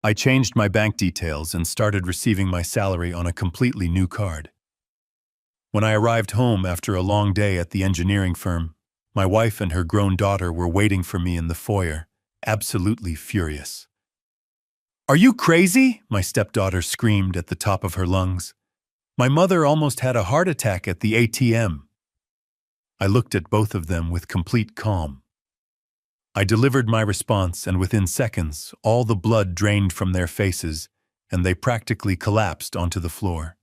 I changed my bank details and started receiving my salary on a completely new card. When I arrived home after a long day at the engineering firm, my wife and her grown daughter were waiting for me in the foyer, absolutely furious. "Are you crazy?" my stepdaughter screamed at the top of her lungs. "My mother almost had a heart attack at the ATM." I looked at both of them with complete calm. I delivered my response, and within seconds, all the blood drained from their faces, and they practically collapsed onto the floor.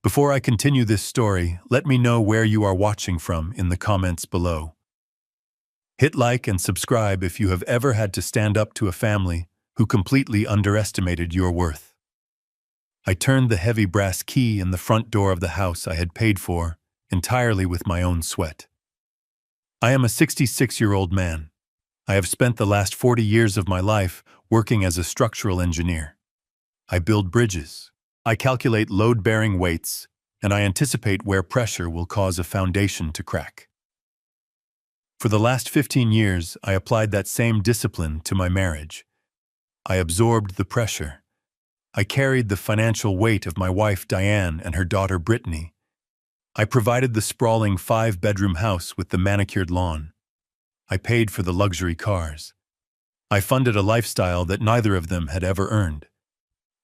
Before I continue this story, let me know where you are watching from in the comments below. Hit like and subscribe if you have ever had to stand up to a family who completely underestimated your worth. I turned the heavy brass key in the front door of the house I had paid for entirely with my own sweat. I am a 66-year-old man. I have spent the last 40 years of my life working as a structural engineer. I build bridges. I calculate load-bearing weights, and I anticipate where pressure will cause a foundation to crack. For the last 15 years, I applied that same discipline to my marriage. I absorbed the pressure. I carried the financial weight of my wife Diane and her daughter Brittany. I provided the sprawling 5-bedroom house with the manicured lawn. I paid for the luxury cars. I funded a lifestyle that neither of them had ever earned.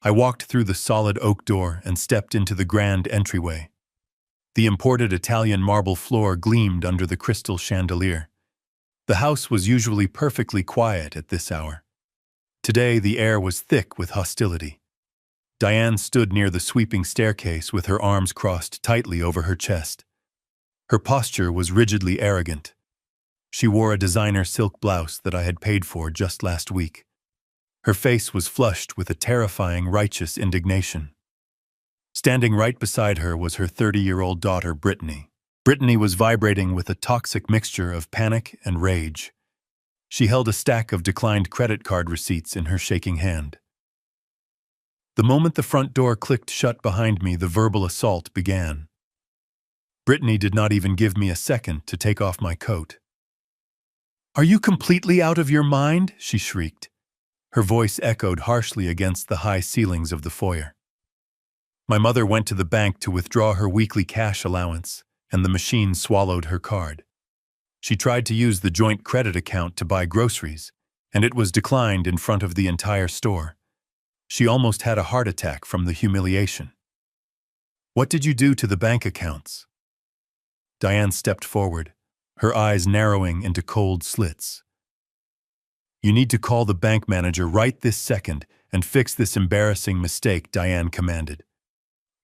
I walked through the solid oak door and stepped into the grand entryway. The imported Italian marble floor gleamed under the crystal chandelier. The house was usually perfectly quiet at this hour. Today, the air was thick with hostility. Diane stood near the sweeping staircase with her arms crossed tightly over her chest. Her posture was rigidly arrogant. She wore a designer silk blouse that I had paid for just last week. Her face was flushed with a terrifying, righteous indignation. Standing right beside her was her 30-year-old daughter, Brittany. Brittany was vibrating with a toxic mixture of panic and rage. She held a stack of declined credit card receipts in her shaking hand. The moment the front door clicked shut behind me, the verbal assault began. Brittany did not even give me a second to take off my coat. "Are you completely out of your mind?" she shrieked. Her voice echoed harshly against the high ceilings of the foyer. My mother went to the bank to withdraw her weekly cash allowance, and the machine swallowed her card. She tried to use the joint credit account to buy groceries, and it was declined in front of the entire store. She almost had a heart attack from the humiliation. "What did you do to the bank accounts?" Diane stepped forward, her eyes narrowing into cold slits. "You need to call the bank manager right this second and fix this embarrassing mistake," Diane commanded.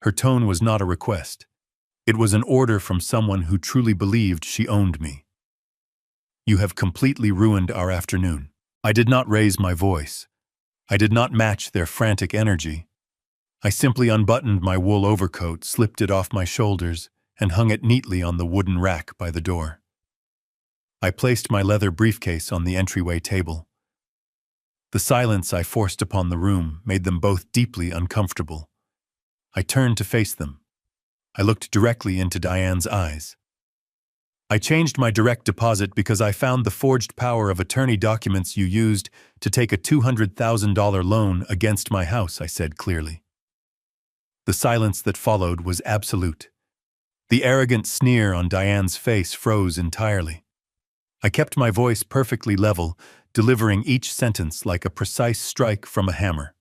Her tone was not a request. It was an order from someone who truly believed she owned me. "You have completely ruined our afternoon." I did not raise my voice. I did not match their frantic energy. I simply unbuttoned my wool overcoat, slipped it off my shoulders, and hung it neatly on the wooden rack by the door. I placed my leather briefcase on the entryway table. The silence I forced upon the room made them both deeply uncomfortable. I turned to face them. I looked directly into Diane's eyes. "I changed my direct deposit because I found the forged power of attorney documents you used to take a $200,000 loan against my house," I said clearly. The silence that followed was absolute. The arrogant sneer on Diane's face froze entirely. I kept my voice perfectly level, delivering each sentence like a precise strike from a hammer.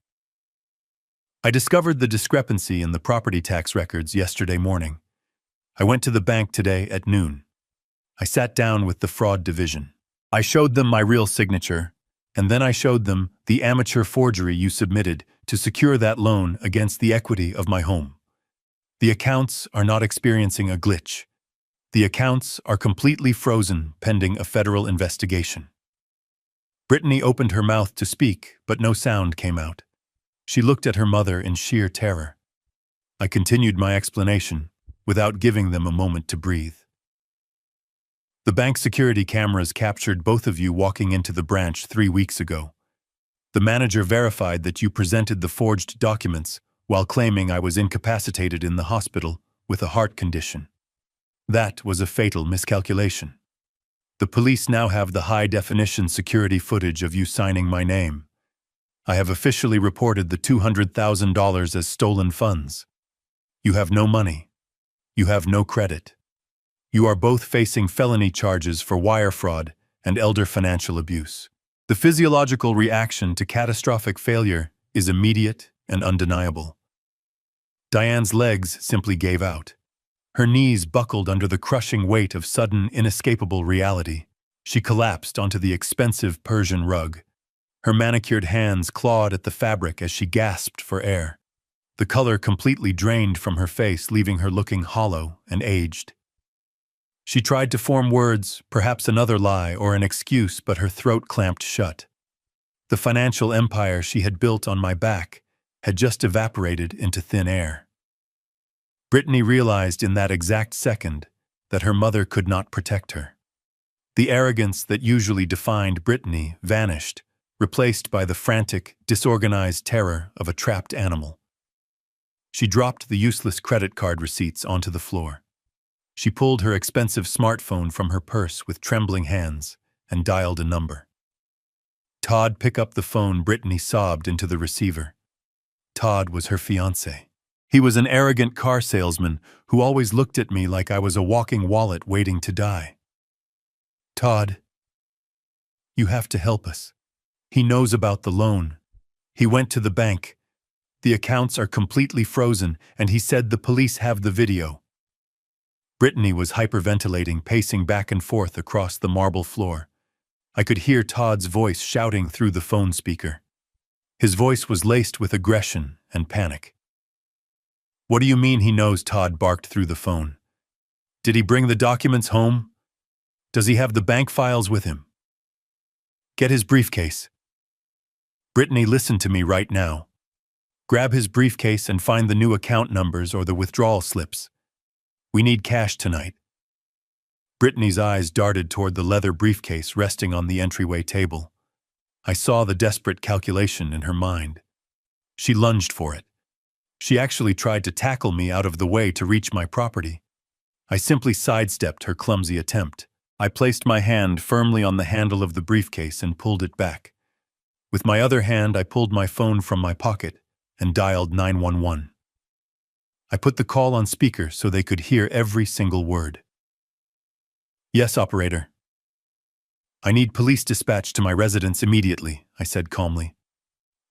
"I discovered the discrepancy in the property tax records yesterday morning. I went to the bank today at noon. I sat down with the fraud division. I showed them my real signature, and then I showed them the amateur forgery you submitted to secure that loan against the equity of my home. The accounts are not experiencing a glitch. The accounts are completely frozen pending a federal investigation." Brittany opened her mouth to speak, but no sound came out. She looked at her mother in sheer terror. I continued my explanation, without giving them a moment to breathe. "The bank security cameras captured both of you walking into the branch 3 weeks ago. The manager verified that you presented the forged documents while claiming I was incapacitated in the hospital with a heart condition. That was a fatal miscalculation. The police now have the high-definition security footage of you signing my name. I have officially reported the $200,000 as stolen funds. You have no money. You have no credit. You are both facing felony charges for wire fraud and elder financial abuse. The physiological reaction to catastrophic failure is immediate and undeniable. Diane's legs simply gave out. Her knees buckled under the crushing weight of sudden, inescapable reality. She collapsed onto the expensive Persian rug. Her manicured hands clawed at the fabric as she gasped for air. The color completely drained from her face, leaving her looking hollow and aged. She tried to form words, perhaps another lie or an excuse, but her throat clamped shut. The financial empire she had built on my back had just evaporated into thin air. Brittany realized in that exact second that her mother could not protect her. The arrogance that usually defined Brittany vanished, replaced by the frantic, disorganized terror of a trapped animal. She dropped the useless credit card receipts onto the floor. She pulled her expensive smartphone from her purse with trembling hands and dialed a number. Todd, pick up the phone, Brittany sobbed into the receiver. Todd was her fiancé. He was an arrogant car salesman who always looked at me like I was a walking wallet waiting to die. Todd, you have to help us. He knows about the loan. He went to the bank. The accounts are completely frozen, and he said the police have the video. Brittany was hyperventilating, pacing back and forth across the marble floor. I could hear Todd's voice shouting through the phone speaker. His voice was laced with aggression and panic. What do you mean he knows? Todd barked through the phone. Did he bring the documents home? Does he have the bank files with him? Get his briefcase. Brittany, listen to me right now. Grab his briefcase and find the new account numbers or the withdrawal slips. We need cash tonight. Brittany's eyes darted toward the leather briefcase resting on the entryway table. I saw the desperate calculation in her mind. She lunged for it. She actually tried to tackle me out of the way to reach my property. I simply sidestepped her clumsy attempt. I placed my hand firmly on the handle of the briefcase and pulled it back. With my other hand, I pulled my phone from my pocket and dialed 911. I put the call on speaker so they could hear every single word. Yes, operator. I need police dispatch to my residence immediately, I said calmly.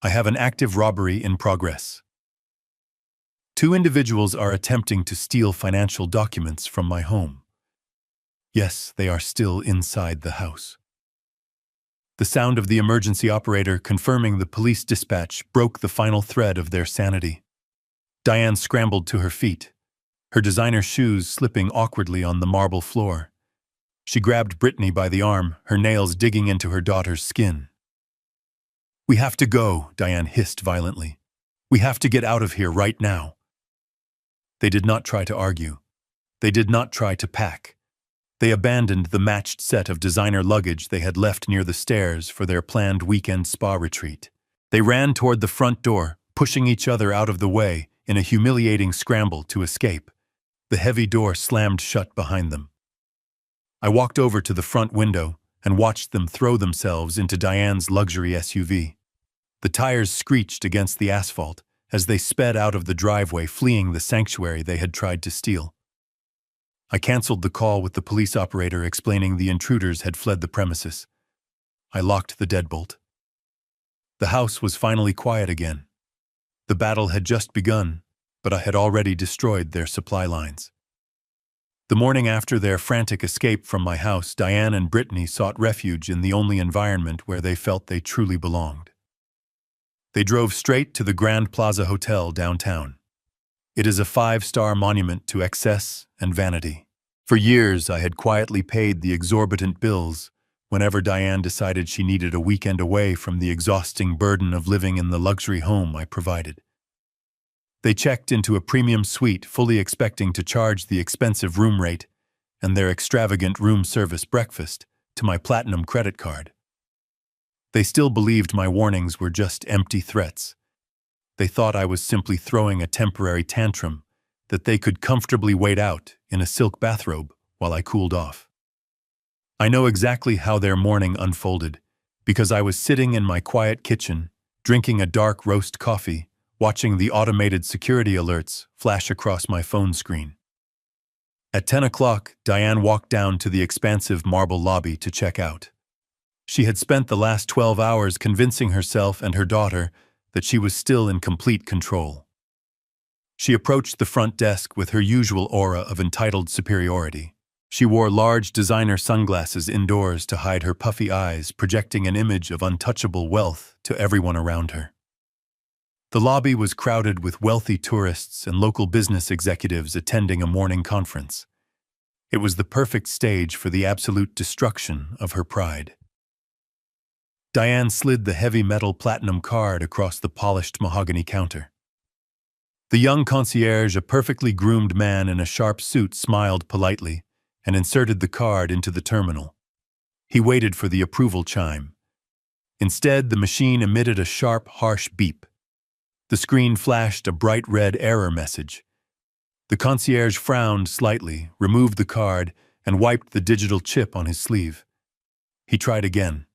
I have an active robbery in progress. 2 individuals are attempting to steal financial documents from my home. Yes, they are still inside the house. The sound of the emergency operator confirming the police dispatch broke the final thread of their sanity. Diane scrambled to her feet, her designer shoes slipping awkwardly on the marble floor. She grabbed Brittany by the arm, her nails digging into her daughter's skin. We have to go, Diane hissed violently. We have to get out of here right now. They did not try to argue. They did not try to pack. They abandoned the matched set of designer luggage they had left near the stairs for their planned weekend spa retreat. They ran toward the front door, pushing each other out of the way in a humiliating scramble to escape. The heavy door slammed shut behind them. I walked over to the front window and watched them throw themselves into Diane's luxury SUV. The tires screeched against the asphalt as they sped out of the driveway, fleeing the sanctuary they had tried to steal. I canceled the call with the police operator, explaining the intruders had fled the premises. I locked the deadbolt. The house was finally quiet again. The battle had just begun, but I had already destroyed their supply lines. The morning after their frantic escape from my house, Diane and Brittany sought refuge in the only environment where they felt they truly belonged. They drove straight to the Grand Plaza Hotel downtown. It is a 5-star monument to excess and vanity. For years, I had quietly paid the exorbitant bills whenever Diane decided she needed a weekend away from the exhausting burden of living in the luxury home I provided. They checked into a premium suite, fully expecting to charge the expensive room rate and their extravagant room service breakfast to my platinum credit card. They still believed my warnings were just empty threats. They thought I was simply throwing a temporary tantrum that they could comfortably wait out in a silk bathrobe while I cooled off. I know exactly how their morning unfolded, because I was sitting in my quiet kitchen, drinking a dark roast coffee, watching the automated security alerts flash across my phone screen. At 10 o'clock, Diane walked down to the expansive marble lobby to check out. She had spent the last 12 hours convincing herself and her daughter that she was still in complete control. She approached the front desk with her usual aura of entitled superiority. She wore large designer sunglasses indoors to hide her puffy eyes, projecting an image of untouchable wealth to everyone around her. The lobby was crowded with wealthy tourists and local business executives attending a morning conference. It was the perfect stage for the absolute destruction of her pride. Diane slid the heavy metal platinum card across the polished mahogany counter. The young concierge, a perfectly groomed man in a sharp suit, smiled politely and inserted the card into the terminal. He waited for the approval chime. Instead, the machine emitted a sharp, harsh beep. The screen flashed a bright red error message. The concierge frowned slightly, removed the card, and wiped the digital chip on his sleeve. He tried again.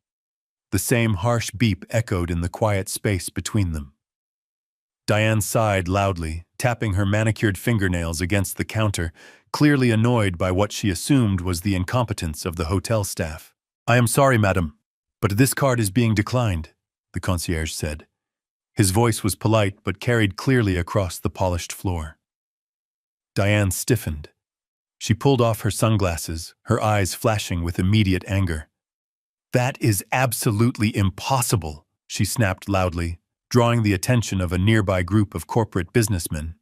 The same harsh beep echoed in the quiet space between them. Diane sighed loudly, tapping her manicured fingernails against the counter, clearly annoyed by what she assumed was the incompetence of the hotel staff. "I am sorry, madam, but this card is being declined," the concierge said. His voice was polite but carried clearly across the polished floor. Diane stiffened. She pulled off her sunglasses, her eyes flashing with immediate anger. "That is absolutely impossible," she snapped loudly, drawing the attention of a nearby group of corporate businessmen.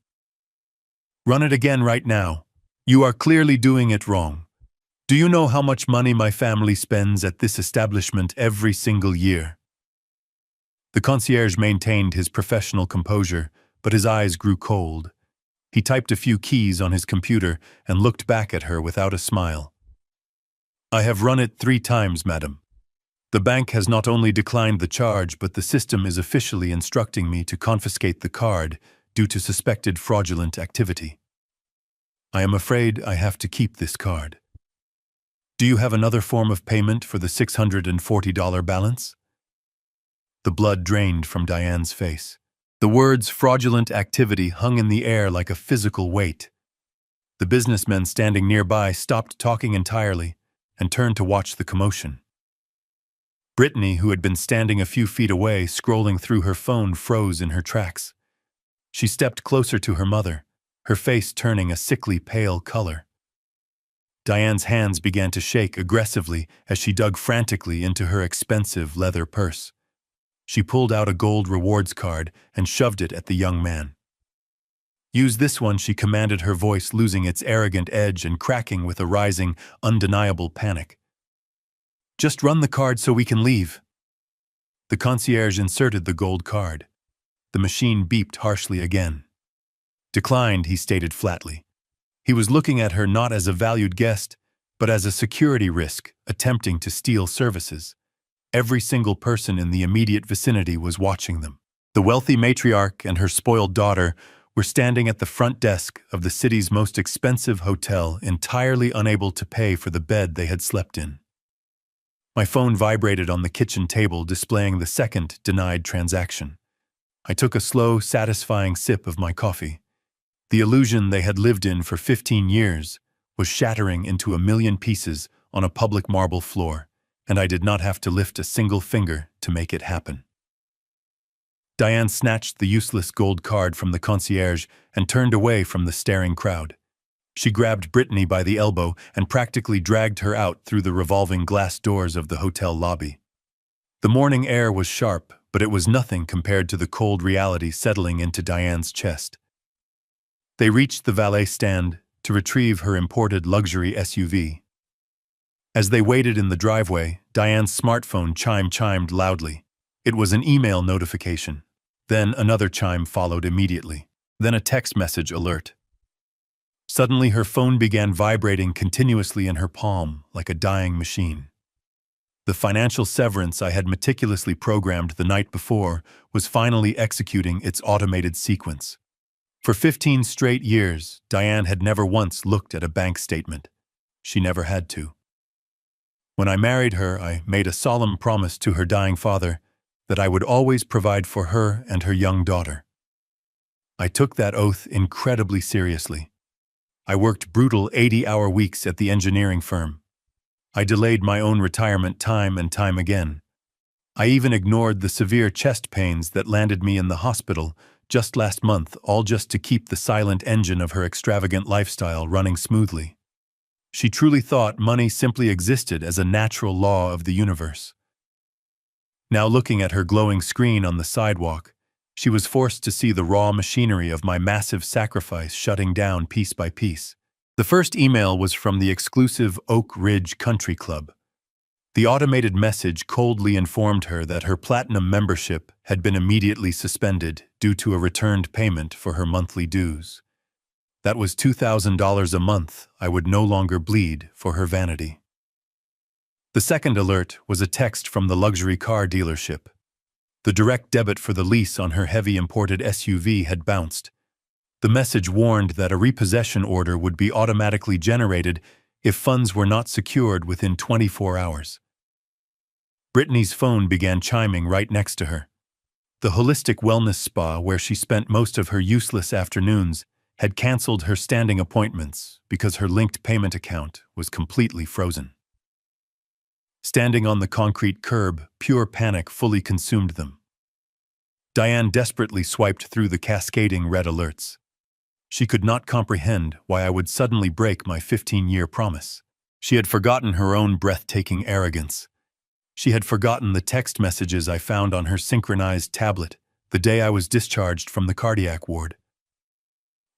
"Run it again right now. You are clearly doing it wrong. Do you know how much money my family spends at this establishment every single year?" The concierge maintained his professional composure, but his eyes grew cold. He typed a few keys on his computer and looked back at her without a smile. "I have run it 3 times, madam. The bank has not only declined the charge, but the system is officially instructing me to confiscate the card due to suspected fraudulent activity. I am afraid I have to keep this card. Do you have another form of payment for the $640 balance?" The blood drained from Diane's face. The words fraudulent activity hung in the air like a physical weight. The businessmen standing nearby stopped talking entirely and turned to watch the commotion. Brittany, who had been standing a few feet away, scrolling through her phone, froze in her tracks. She stepped closer to her mother, her face turning a sickly pale color. Diane's hands began to shake aggressively as she dug frantically into her expensive leather purse. She pulled out a gold rewards card and shoved it at the young man. "Use this one," she commanded, her voice losing its arrogant edge and cracking with a rising, undeniable panic. "Just run the card so we can leave." The concierge inserted the gold card. The machine beeped harshly again. "Declined," he stated flatly. He was looking at her not as a valued guest, but as a security risk attempting to steal services. Every single person in the immediate vicinity was watching them. The wealthy matriarch and her spoiled daughter were standing at the front desk of the city's most expensive hotel, entirely unable to pay for the bed they had slept in. My phone vibrated on the kitchen table, displaying the second denied transaction. I took a slow, satisfying sip of my coffee. The illusion they had lived in for 15 years was shattering into a million pieces on a public marble floor, and I did not have to lift a single finger to make it happen. Diane snatched the useless gold card from the concierge and turned away from the staring crowd. She grabbed Brittany by the elbow and practically dragged her out through the revolving glass doors of the hotel lobby. The morning air was sharp, but it was nothing compared to the cold reality settling into Diane's chest. They reached the valet stand to retrieve her imported luxury SUV. As they waited in the driveway, Diane's smartphone chimed loudly. It was an email notification. Then another chime followed immediately. Then a text message alert. Suddenly her phone began vibrating continuously in her palm like a dying machine. The financial severance I had meticulously programmed the night before was finally executing its automated sequence. For 15 straight years, Diane had never once looked at a bank statement. She never had to. When I married her, I made a solemn promise to her dying father that I would always provide for her and her young daughter. I took that oath incredibly seriously. I worked brutal 80-hour weeks at the engineering firm. I delayed my own retirement time and time again. I even ignored the severe chest pains that landed me in the hospital just last month, all just to keep the silent engine of her extravagant lifestyle running smoothly. She truly thought money simply existed as a natural law of the universe. Now looking at her glowing screen on the sidewalk, she was forced to see the raw machinery of my massive sacrifice shutting down piece by piece. The first email was from the exclusive Oak Ridge Country Club. The automated message coldly informed her that her platinum membership had been immediately suspended due to a returned payment for her monthly dues. That was $2,000 a month I would no longer bleed for her vanity. The second alert was a text from the luxury car dealership. The direct debit for the lease on her heavy imported SUV had bounced. The message warned that a repossession order would be automatically generated if funds were not secured within 24 hours. Brittany's phone began chiming right next to her. The holistic wellness spa where she spent most of her useless afternoons had canceled her standing appointments because her linked payment account was completely frozen. Standing on the concrete curb, pure panic fully consumed them. Diane desperately swiped through the cascading red alerts. She could not comprehend why I would suddenly break my 15-year promise. She had forgotten her own breathtaking arrogance. She had forgotten the text messages I found on her synchronized tablet the day I was discharged from the cardiac ward.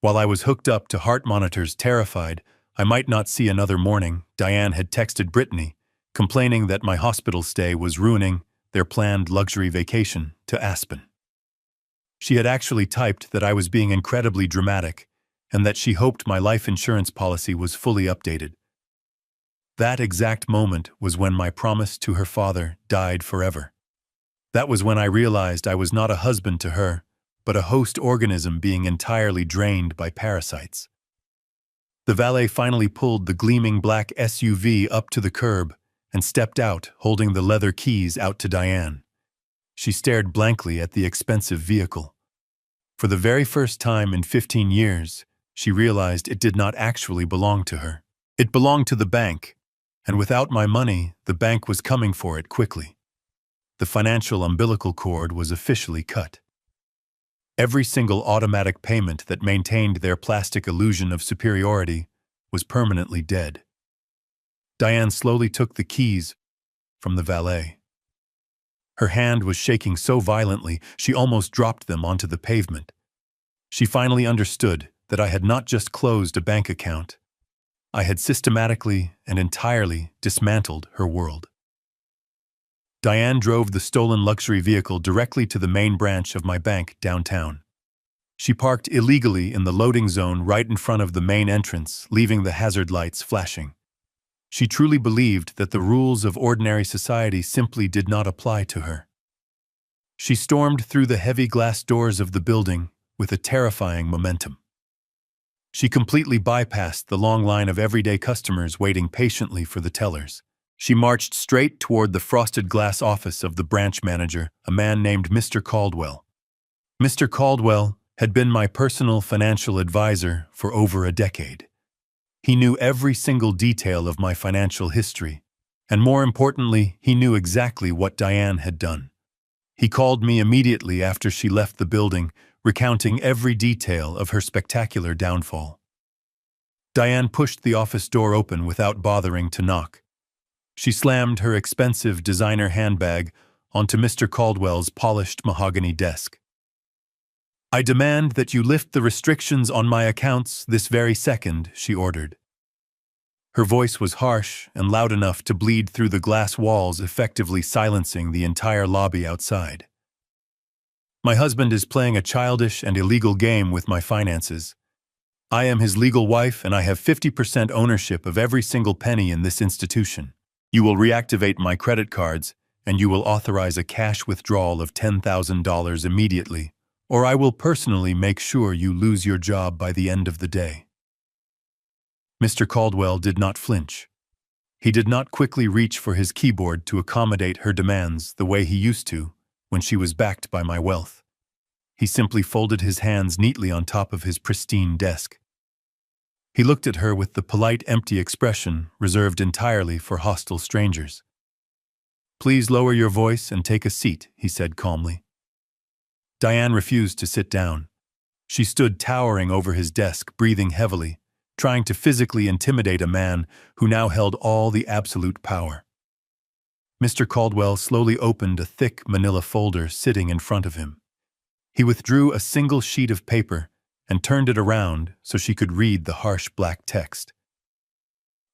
While I was hooked up to heart monitors terrified I might not see another morning, Diane had texted Brittany, complaining that my hospital stay was ruining their planned luxury vacation to Aspen. She had actually typed that I was being incredibly dramatic and that she hoped my life insurance policy was fully updated. That exact moment was when my promise to her father died forever. That was when I realized I was not a husband to her, but a host organism being entirely drained by parasites. The valet finally pulled the gleaming black SUV up to the curb and stepped out, holding the leather keys out to Diane. She stared blankly at the expensive vehicle. For the very first time in 15 years, she realized it did not actually belong to her. It belonged to the bank, and without my money, the bank was coming for it quickly. The financial umbilical cord was officially cut. Every single automatic payment that maintained their plastic illusion of superiority was permanently dead. Diane slowly took the keys from the valet. Her hand was shaking so violently she almost dropped them onto the pavement. She finally understood that I had not just closed a bank account. I had systematically and entirely dismantled her world. Diane drove the stolen luxury vehicle directly to the main branch of my bank downtown. She parked illegally in the loading zone right in front of the main entrance, leaving the hazard lights flashing. She truly believed that the rules of ordinary society simply did not apply to her. She stormed through the heavy glass doors of the building with a terrifying momentum. She completely bypassed the long line of everyday customers waiting patiently for the tellers. She marched straight toward the frosted glass office of the branch manager, a man named Mr. Caldwell. Mr. Caldwell had been my personal financial advisor for over a decade. He knew every single detail of my financial history, and more importantly, he knew exactly what Diane had done. He called me immediately after she left the building, recounting every detail of her spectacular downfall. Diane pushed the office door open without bothering to knock. She slammed her expensive designer handbag onto Mr. Caldwell's polished mahogany desk. "I demand that you lift the restrictions on my accounts this very second," she ordered. Her voice was harsh and loud enough to bleed through the glass walls, effectively silencing the entire lobby outside. "My husband is playing a childish and illegal game with my finances. I am his legal wife and I have 50% ownership of every single penny in this institution. You will reactivate my credit cards and you will authorize a cash withdrawal of $10,000 immediately, or I will personally make sure you lose your job by the end of the day." Mr. Caldwell did not flinch. He did not quickly reach for his keyboard to accommodate her demands the way he used to, when she was backed by my wealth. He simply folded his hands neatly on top of his pristine desk. He looked at her with the polite, empty expression reserved entirely for hostile strangers. "Please lower your voice and take a seat," he said calmly. Diane refused to sit down. She stood towering over his desk, breathing heavily, trying to physically intimidate a man who now held all the absolute power. Mr. Caldwell slowly opened a thick manila folder sitting in front of him. He withdrew a single sheet of paper and turned it around so she could read the harsh black text.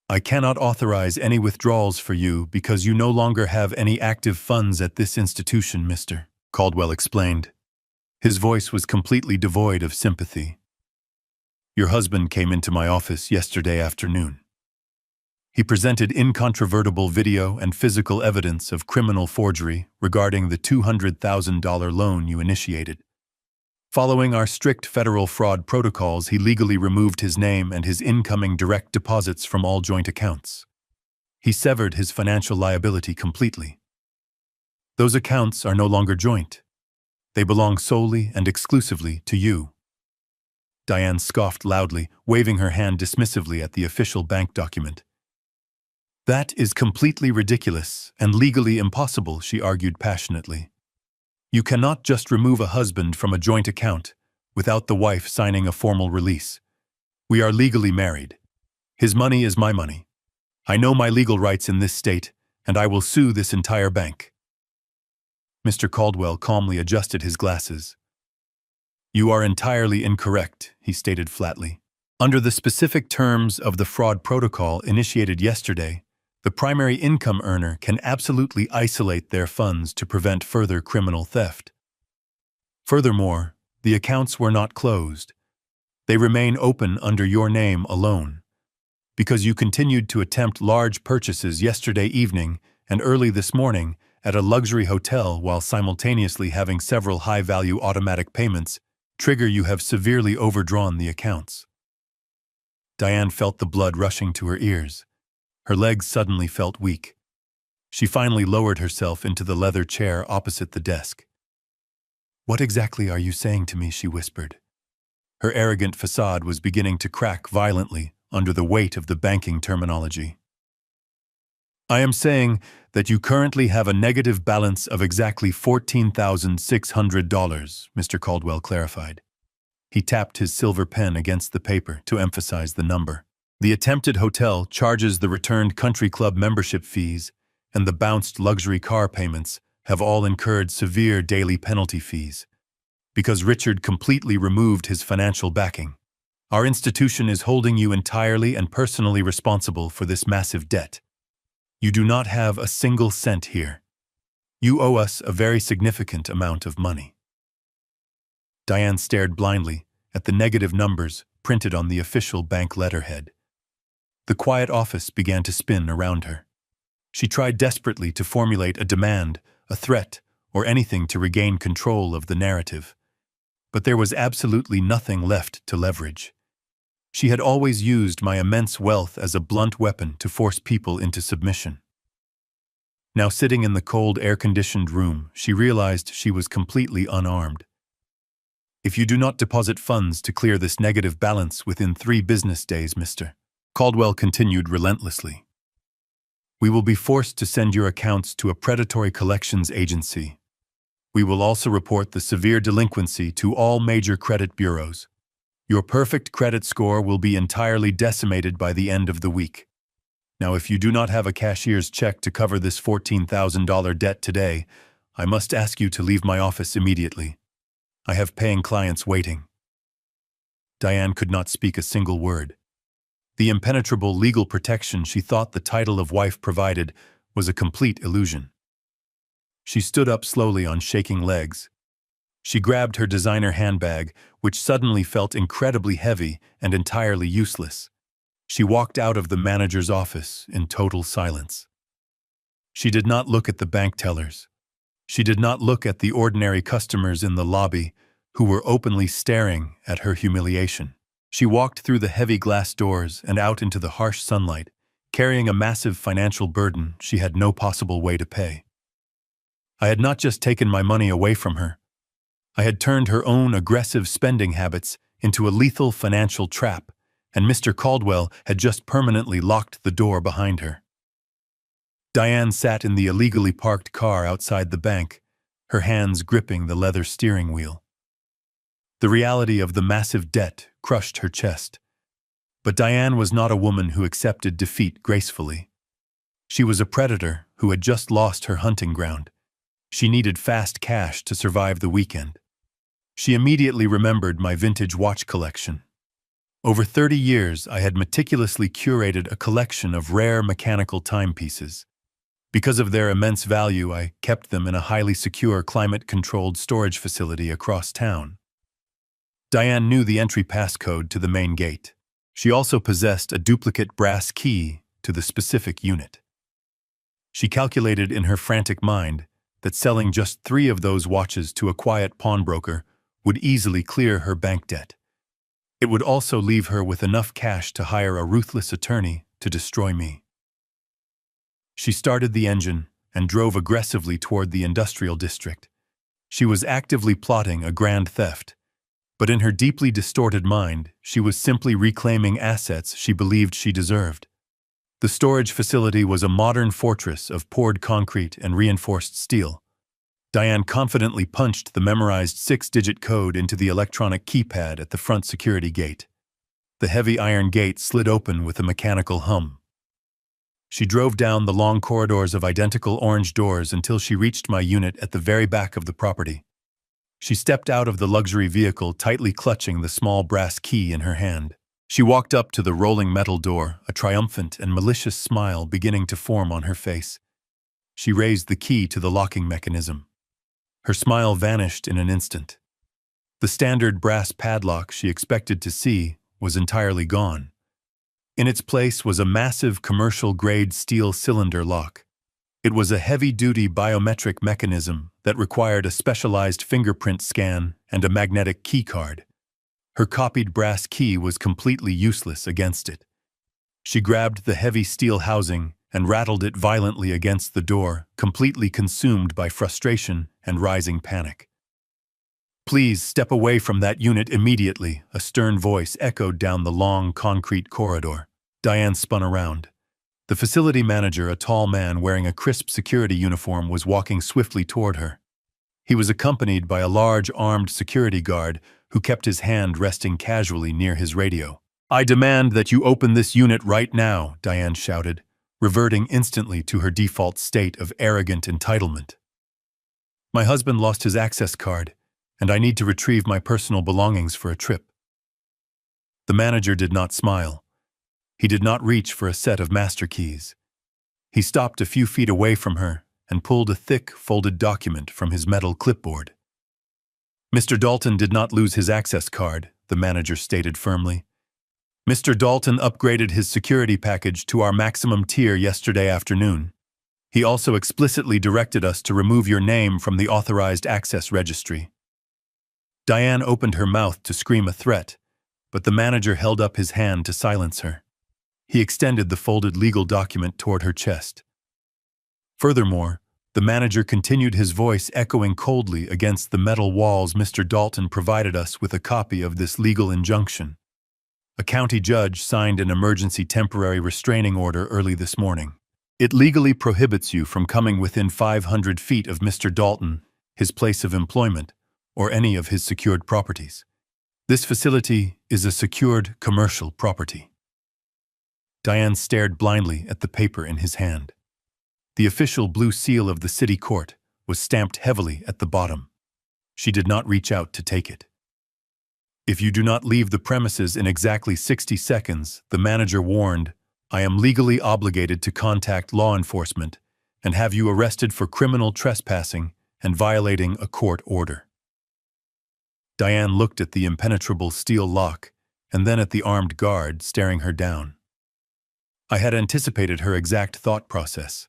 "I cannot authorize any withdrawals for you because you no longer have any active funds at this institution, Mr. Caldwell explained. His voice was completely devoid of sympathy. "Your husband came into my office yesterday afternoon. He presented incontrovertible video and physical evidence of criminal forgery regarding the $200,000 loan you initiated. Following our strict federal fraud protocols, he legally removed his name and his incoming direct deposits from all joint accounts. He severed his financial liability completely. Those accounts are no longer joint. They belong solely and exclusively to you." Diane scoffed loudly, waving her hand dismissively at the official bank document. "That is completely ridiculous and legally impossible," she argued passionately. "You cannot just remove a husband from a joint account without the wife signing a formal release. We are legally married. His money is my money. I know my legal rights in this state, and I will sue this entire bank." Mr. Caldwell calmly adjusted his glasses. "You are entirely incorrect," he stated flatly. "Under the specific terms of the fraud protocol initiated yesterday, the primary income earner can absolutely isolate their funds to prevent further criminal theft. Furthermore, the accounts were not closed. They remain open under your name alone. Because you continued to attempt large purchases yesterday evening and early this morning at a luxury hotel while simultaneously having several high-value automatic payments, you have severely overdrawn the accounts." Diane felt the blood rushing to her ears. Her legs suddenly felt weak. She finally lowered herself into the leather chair opposite the desk. "What exactly are you saying to me?" she whispered. Her arrogant facade was beginning to crack violently under the weight of the banking terminology. "I am saying that you currently have a negative balance of exactly $14,600, Mr. Caldwell clarified. He tapped his silver pen against the paper to emphasize the number. "The attempted hotel charges the returned country club membership fees, and the bounced luxury car payments have all incurred severe daily penalty fees. Because Richard completely removed his financial backing, our institution is holding you entirely and personally responsible for this massive debt. You do not have a single cent here. You owe us a very significant amount of money." Diane stared blindly at the negative numbers printed on the official bank letterhead. The quiet office began to spin around her. She tried desperately to formulate a demand, a threat, or anything to regain control of the narrative. But there was absolutely nothing left to leverage. She had always used my immense wealth as a blunt weapon to force people into submission. Now sitting in the cold, air-conditioned room, she realized she was completely unarmed. "If you do not deposit funds to clear this negative balance within 3 business days, Mr. Caldwell continued relentlessly, "we will be forced to send your accounts to a predatory collections agency. We will also report the severe delinquency to all major credit bureaus. Your perfect credit score will be entirely decimated by the end of the week. Now, if you do not have a cashier's check to cover this $14,000 debt today, I must ask you to leave my office immediately. I have paying clients waiting." Diane could not speak a single word. The impenetrable legal protection she thought the title of wife provided was a complete illusion. She stood up slowly on shaking legs. She grabbed her designer handbag, which suddenly felt incredibly heavy and entirely useless. She walked out of the manager's office in total silence. She did not look at the bank tellers. She did not look at the ordinary customers in the lobby who were openly staring at her humiliation. She walked through the heavy glass doors and out into the harsh sunlight, carrying a massive financial burden she had no possible way to pay. I had not just taken my money away from her. I had turned her own aggressive spending habits into a lethal financial trap, and Mr. Caldwell had just permanently locked the door behind her. Diane sat in the illegally parked car outside the bank, her hands gripping the leather steering wheel. The reality of the massive debt crushed her chest. But Diane was not a woman who accepted defeat gracefully. She was a predator who had just lost her hunting ground. She needed fast cash to survive the weekend. She immediately remembered my vintage watch collection. Over 30 years, I had meticulously curated a collection of rare mechanical timepieces. Because of their immense value, I kept them in a highly secure, climate-controlled storage facility across town. Diane knew the entry passcode to the main gate. She also possessed a duplicate brass key to the specific unit. She calculated in her frantic mind that selling just 3 of those watches to a quiet pawnbroker would easily clear her bank debt. It would also leave her with enough cash to hire a ruthless attorney to destroy me. She started the engine and drove aggressively toward the industrial district. She was actively plotting a grand theft, but in her deeply distorted mind, she was simply reclaiming assets she believed she deserved. The storage facility was a modern fortress of poured concrete and reinforced steel. Diane confidently punched the memorized 6-digit code into the electronic keypad at the front security gate. The heavy iron gate slid open with a mechanical hum. She drove down the long corridors of identical orange doors until she reached my unit at the very back of the property. She stepped out of the luxury vehicle, tightly clutching the small brass key in her hand. She walked up to the rolling metal door, a triumphant and malicious smile beginning to form on her face. She raised the key to the locking mechanism. Her smile vanished in an instant. The standard brass padlock she expected to see was entirely gone. In its place was a massive commercial-grade steel cylinder lock. It was a heavy-duty biometric mechanism that required a specialized fingerprint scan and a magnetic keycard. Her copied brass key was completely useless against it. She grabbed the heavy steel housing and rattled it violently against the door, completely consumed by frustration and rising panic. "Please step away from that unit immediately," a stern voice echoed down the long concrete corridor. Diane spun around. The facility manager, a tall man wearing a crisp security uniform, was walking swiftly toward her. He was accompanied by a large armed security guard who kept his hand resting casually near his radio. "I demand that you open this unit right now," Diane shouted, reverting instantly to her default state of arrogant entitlement. "My husband lost his access card, and I need to retrieve my personal belongings for a trip." The manager did not smile. He did not reach for a set of master keys. He stopped a few feet away from her and pulled a thick, folded document from his metal clipboard. "Mr. Dalton did not lose his access card," the manager stated firmly. "Mr. Dalton upgraded his security package to our maximum tier yesterday afternoon. He also explicitly directed us to remove your name from the authorized access registry." Diane opened her mouth to scream a threat, but the manager held up his hand to silence her. He extended the folded legal document toward her chest. Furthermore, the manager continued, his voice echoing coldly against the metal walls. "Mr. Dalton provided us with a copy of this legal injunction. A county judge signed an emergency temporary restraining order early this morning. It legally prohibits you from coming within 500 feet of Mr. Dalton, his place of employment, or any of his secured properties. This facility is a secured commercial property." Diane stared blindly at the paper in his hand. The official blue seal of the city court was stamped heavily at the bottom. She did not reach out to take it. "If you do not leave the premises in exactly 60 seconds, the manager warned, I am legally obligated to contact law enforcement and have you arrested for criminal trespassing and violating a court order." Diane looked at the impenetrable steel lock and then at the armed guard staring her down. I had anticipated her exact thought process.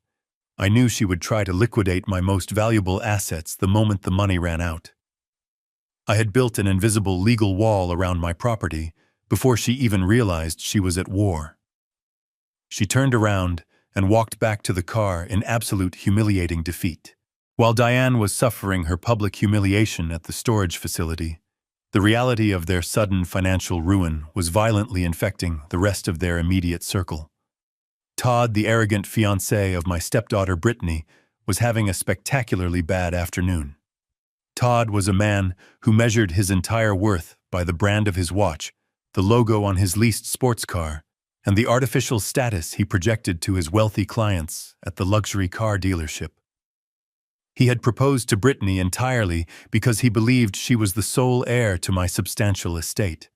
I knew she would try to liquidate my most valuable assets the moment the money ran out. I had built an invisible legal wall around my property before she even realized she was at war. She turned around and walked back to the car in absolute humiliating defeat. While Diane was suffering her public humiliation at the storage facility, the reality of their sudden financial ruin was violently infecting the rest of their immediate circle. Todd, the arrogant fiancé of my stepdaughter Brittany, was having a spectacularly bad afternoon. Todd was a man who measured his entire worth by the brand of his watch, the logo on his leased sports car, and the artificial status he projected to his wealthy clients at the luxury car dealership. He had proposed to Brittany entirely because he believed she was the sole heir to my substantial estate.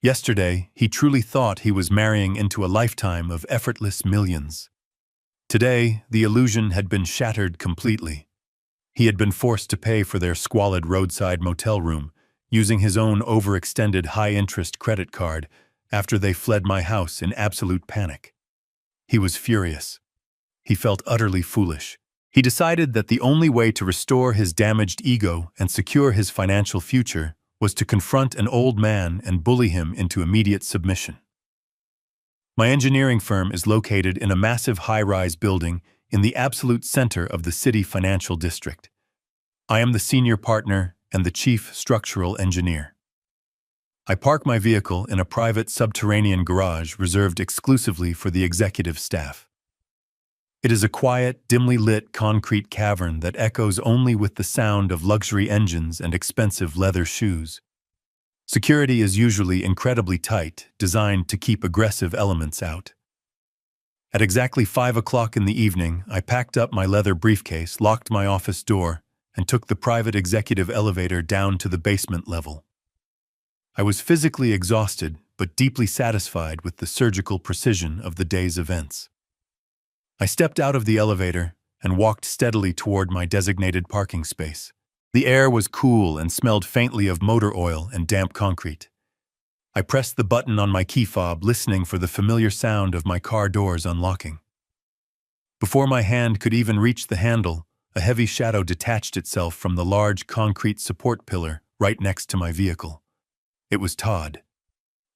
Yesterday, he truly thought he was marrying into a lifetime of effortless millions. Today, the illusion had been shattered completely. He had been forced to pay for their squalid roadside motel room, using his own overextended high-interest credit card after they fled my house in absolute panic. He was furious. He felt utterly foolish. He decided that the only way to restore his damaged ego and secure his financial future was to confront an old man and bully him into immediate submission. My engineering firm is located in a massive high-rise building in the absolute center of the city financial district. I am the senior partner and the chief structural engineer. I park my vehicle in a private subterranean garage reserved exclusively for the executive staff. It is a quiet, dimly lit concrete cavern that echoes only with the sound of luxury engines and expensive leather shoes. Security is usually incredibly tight, designed to keep aggressive elements out. At exactly 5 o'clock in the evening, I packed up my leather briefcase, locked my office door, and took the private executive elevator down to the basement level. I was physically exhausted, but deeply satisfied with the surgical precision of the day's events. I stepped out of the elevator and walked steadily toward my designated parking space. The air was cool and smelled faintly of motor oil and damp concrete. I pressed the button on my key fob, listening for the familiar sound of my car doors unlocking. Before my hand could even reach the handle, a heavy shadow detached itself from the large concrete support pillar right next to my vehicle. It was Todd.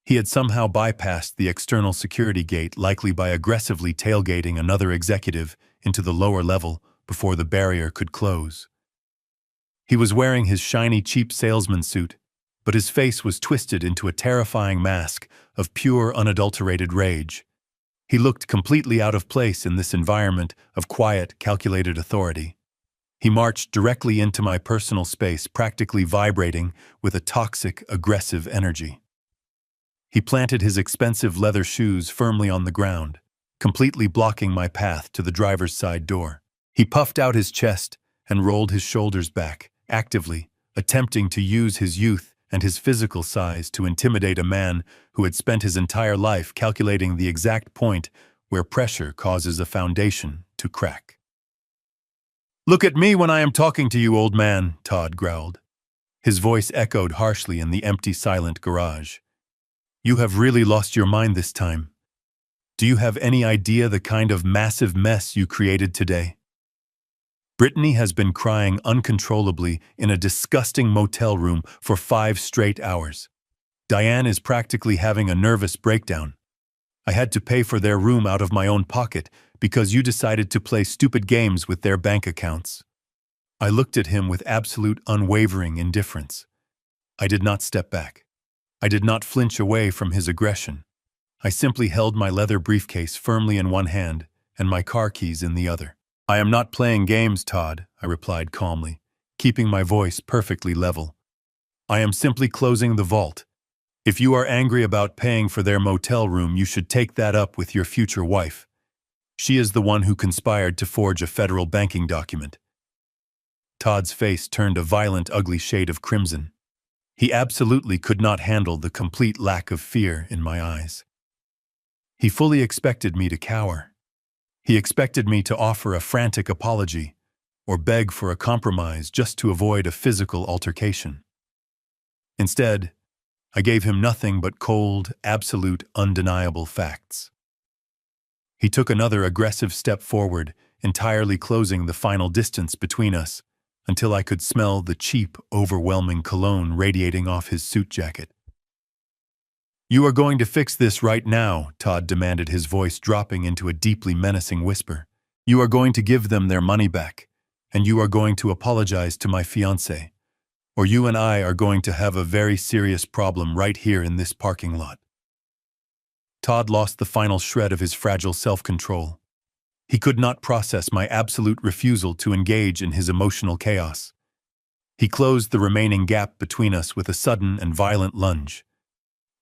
He had somehow bypassed the external security gate, likely by aggressively tailgating another executive into the lower level before the barrier could close. He was wearing his shiny, cheap salesman suit, but his face was twisted into a terrifying mask of pure, unadulterated rage. He looked completely out of place in this environment of quiet, calculated authority. He marched directly into my personal space, practically vibrating with a toxic, aggressive energy. He planted his expensive leather shoes firmly on the ground, completely blocking my path to the driver's side door. He puffed out his chest and rolled his shoulders back, actively attempting to use his youth and his physical size to intimidate a man who had spent his entire life calculating the exact point where pressure causes a foundation to crack. "Look at me when I am talking to you, old man," Todd growled. His voice echoed harshly in the empty, silent garage. "You have really lost your mind this time. Do you have any idea the kind of massive mess you created today? Brittany has been crying uncontrollably in a disgusting motel room for 5 straight hours. Diane is practically having a nervous breakdown. I had to pay for their room out of my own pocket because you decided to play stupid games with their bank accounts." I looked at him with absolute unwavering indifference. I did not step back. I did not flinch away from his aggression. I simply held my leather briefcase firmly in one hand and my car keys in the other. "I am not playing games, Todd," I replied calmly, keeping my voice perfectly level. "I am simply closing the vault. If you are angry about paying for their motel room, you should take that up with your future wife. She is the one who conspired to forge a federal banking document." Todd's face turned a violent, ugly shade of crimson. He absolutely could not handle the complete lack of fear in my eyes. He fully expected me to cower. He expected me to offer a frantic apology or beg for a compromise just to avoid a physical altercation. Instead, I gave him nothing but cold, absolute, undeniable facts. He took another aggressive step forward, entirely closing the final distance between us, until I could smell the cheap, overwhelming cologne radiating off his suit jacket. "You are going to fix this right now," Todd demanded, his voice dropping into a deeply menacing whisper. "You are going to give them their money back. and you are going to apologize to my fiancé, or you and I are going to have a very serious problem right here in this parking lot." Todd lost the final shred of his fragile self-control. He could not process my absolute refusal to engage in his emotional chaos. He closed the remaining gap between us with a sudden and violent lunge.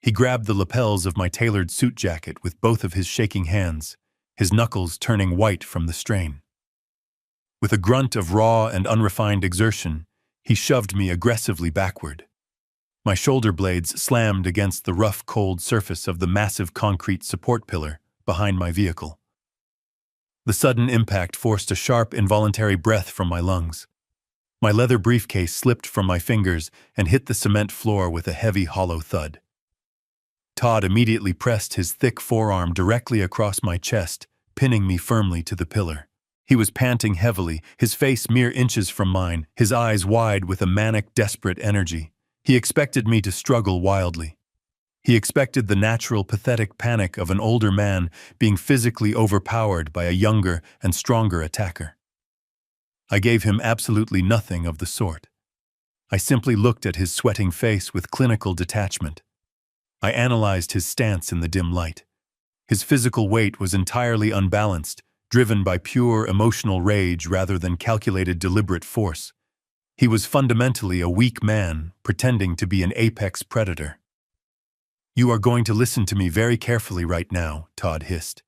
He grabbed the lapels of my tailored suit jacket with both of his shaking hands, his knuckles turning white from the strain. With a grunt of raw and unrefined exertion, he shoved me aggressively backward. My shoulder blades slammed against the rough, cold surface of the massive concrete support pillar behind my vehicle. The sudden impact forced a sharp, involuntary breath from my lungs. My leather briefcase slipped from my fingers and hit the cement floor with a heavy, hollow thud. Todd immediately pressed his thick forearm directly across my chest, pinning me firmly to the pillar. He was panting heavily, his face mere inches from mine, his eyes wide with a manic, desperate energy. He expected me to struggle wildly. He expected the natural, pathetic panic of an older man being physically overpowered by a younger and stronger attacker. I gave him absolutely nothing of the sort. I simply looked at his sweating face with clinical detachment. I analyzed his stance in the dim light. His physical weight was entirely unbalanced, driven by pure emotional rage rather than calculated deliberate force. He was fundamentally a weak man, pretending to be an apex predator. "You are going to listen to me very carefully right now," Todd hissed.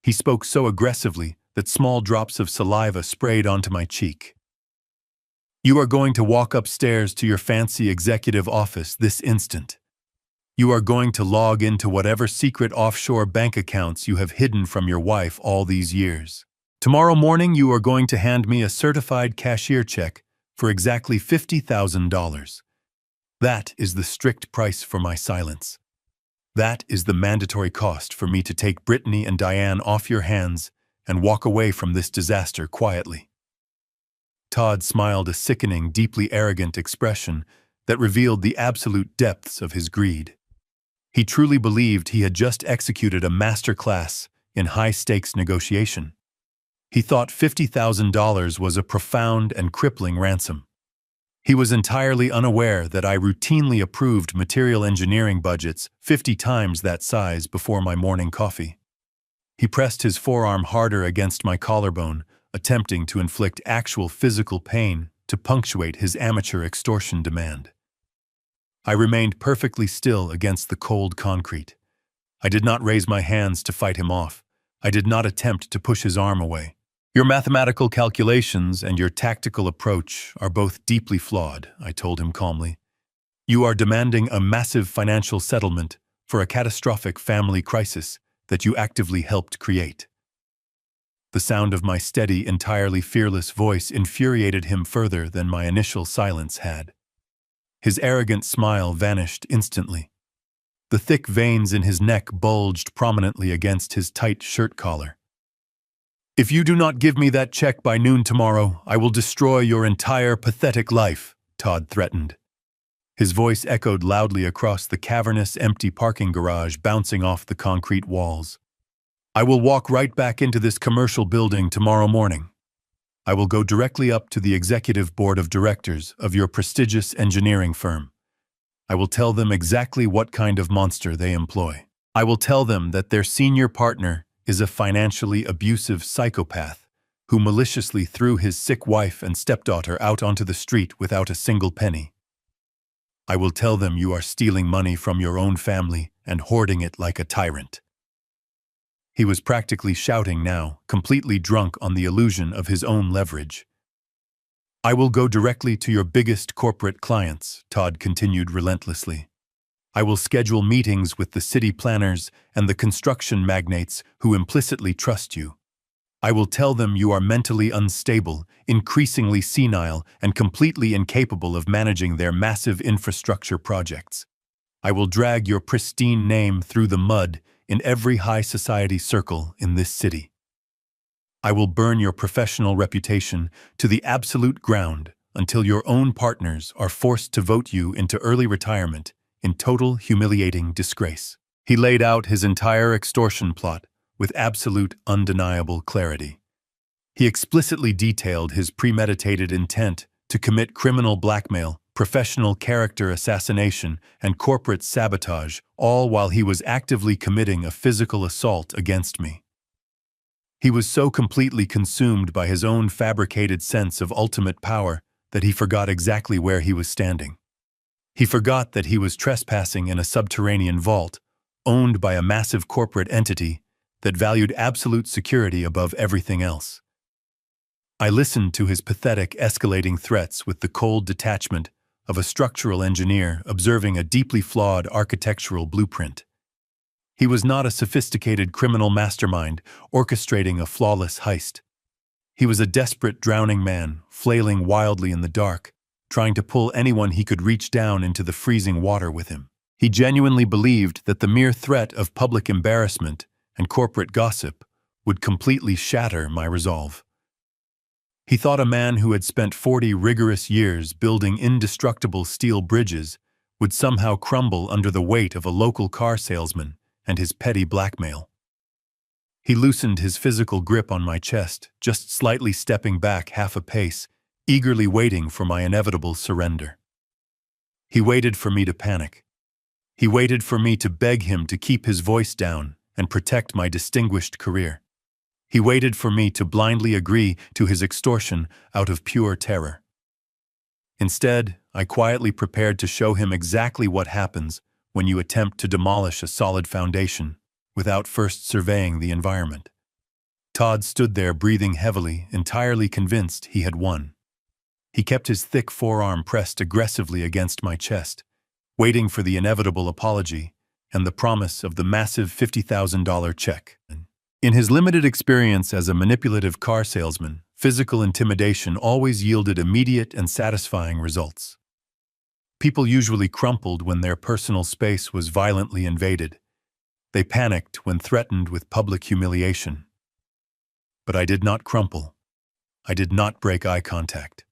He spoke so aggressively that small drops of saliva sprayed onto my cheek. "You are going to walk upstairs to your fancy executive office this instant. You are going to log into whatever secret offshore bank accounts you have hidden from your wife all these years. Tomorrow morning you are going to hand me a certified cashier check for exactly $50,000. That is the strict price for my silence. That is the mandatory cost for me to take Brittany and Diane off your hands and walk away from this disaster quietly." Todd smiled a sickening, deeply arrogant expression that revealed the absolute depths of his greed. He truly believed he had just executed a master class in high-stakes negotiation. He thought $50,000 was a profound and crippling ransom. He was entirely unaware that I routinely approved material engineering budgets 50 times that size before my morning coffee. He pressed his forearm harder against my collarbone, attempting to inflict actual physical pain to punctuate his amateur extortion demand. I remained perfectly still against the cold concrete. I did not raise my hands to fight him off. I did not attempt to push his arm away. "Your mathematical calculations and your tactical approach are both deeply flawed," I told him calmly. "You are demanding a massive financial settlement for a catastrophic family crisis that you actively helped create." The sound of my steady, entirely fearless voice infuriated him further than my initial silence had. His arrogant smile vanished instantly. The thick veins in his neck bulged prominently against his tight shirt collar. "If you do not give me that check by noon tomorrow, I will destroy your entire pathetic life," Todd threatened. His voice echoed loudly across the cavernous, empty parking garage, bouncing off the concrete walls. "I will walk right back into this commercial building tomorrow morning. I will go directly up to the executive board of directors of your prestigious engineering firm. I will tell them exactly what kind of monster they employ. I will tell them that their senior partner is a financially abusive psychopath who maliciously threw his sick wife and stepdaughter out onto the street without a single penny. I will tell them you are stealing money from your own family and hoarding it like a tyrant." He was practically shouting now, completely drunk on the illusion of his own leverage. "I will go directly to your biggest corporate clients," Todd continued relentlessly. "I will schedule meetings with the city planners and the construction magnates who implicitly trust you. I will tell them you are mentally unstable, increasingly senile, and completely incapable of managing their massive infrastructure projects. I will drag your pristine name through the mud in every high society circle in this city. I will burn your professional reputation to the absolute ground until your own partners are forced to vote you into early retirement in total humiliating disgrace." He laid out his entire extortion plot with absolute, undeniable clarity. He explicitly detailed his premeditated intent to commit criminal blackmail, professional character assassination, and corporate sabotage, all while he was actively committing a physical assault against me. He was so completely consumed by his own fabricated sense of ultimate power that he forgot exactly where he was standing. He forgot that he was trespassing in a subterranean vault, owned by a massive corporate entity that valued absolute security above everything else. I listened to his pathetic, escalating threats with the cold detachment of a structural engineer observing a deeply flawed architectural blueprint. He was not a sophisticated criminal mastermind orchestrating a flawless heist. He was a desperate, drowning man, flailing wildly in the dark, trying to pull anyone he could reach down into the freezing water with him. He genuinely believed that the mere threat of public embarrassment and corporate gossip would completely shatter my resolve. He thought a man who had spent 40 rigorous years building indestructible steel bridges would somehow crumble under the weight of a local car salesman and his petty blackmail. He loosened his physical grip on my chest, just slightly stepping back half a pace, eagerly waiting for my inevitable surrender. He waited for me to panic. He waited for me to beg him to keep his voice down and protect my distinguished career. He waited for me to blindly agree to his extortion out of pure terror. Instead, I quietly prepared to show him exactly what happens when you attempt to demolish a solid foundation without first surveying the environment. Todd stood there breathing heavily, entirely convinced he had won. He kept his thick forearm pressed aggressively against my chest, waiting for the inevitable apology and the promise of the massive $50,000 check. In his limited experience as a manipulative car salesman, physical intimidation always yielded immediate and satisfying results. People usually crumpled when their personal space was violently invaded. They panicked when threatened with public humiliation. But I did not crumple. I did not break eye contact.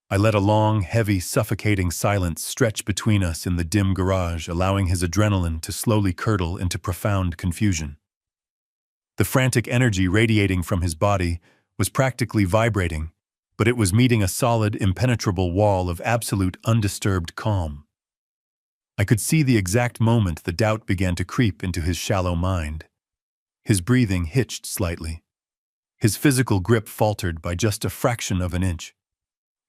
I let a long, heavy, suffocating silence stretch between us in the dim garage, allowing his adrenaline to slowly curdle into profound confusion. The frantic energy radiating from his body was practically vibrating, but it was meeting a solid, impenetrable wall of absolute undisturbed calm. I could see the exact moment the doubt began to creep into his shallow mind. His breathing hitched slightly. His physical grip faltered by just a fraction of an inch.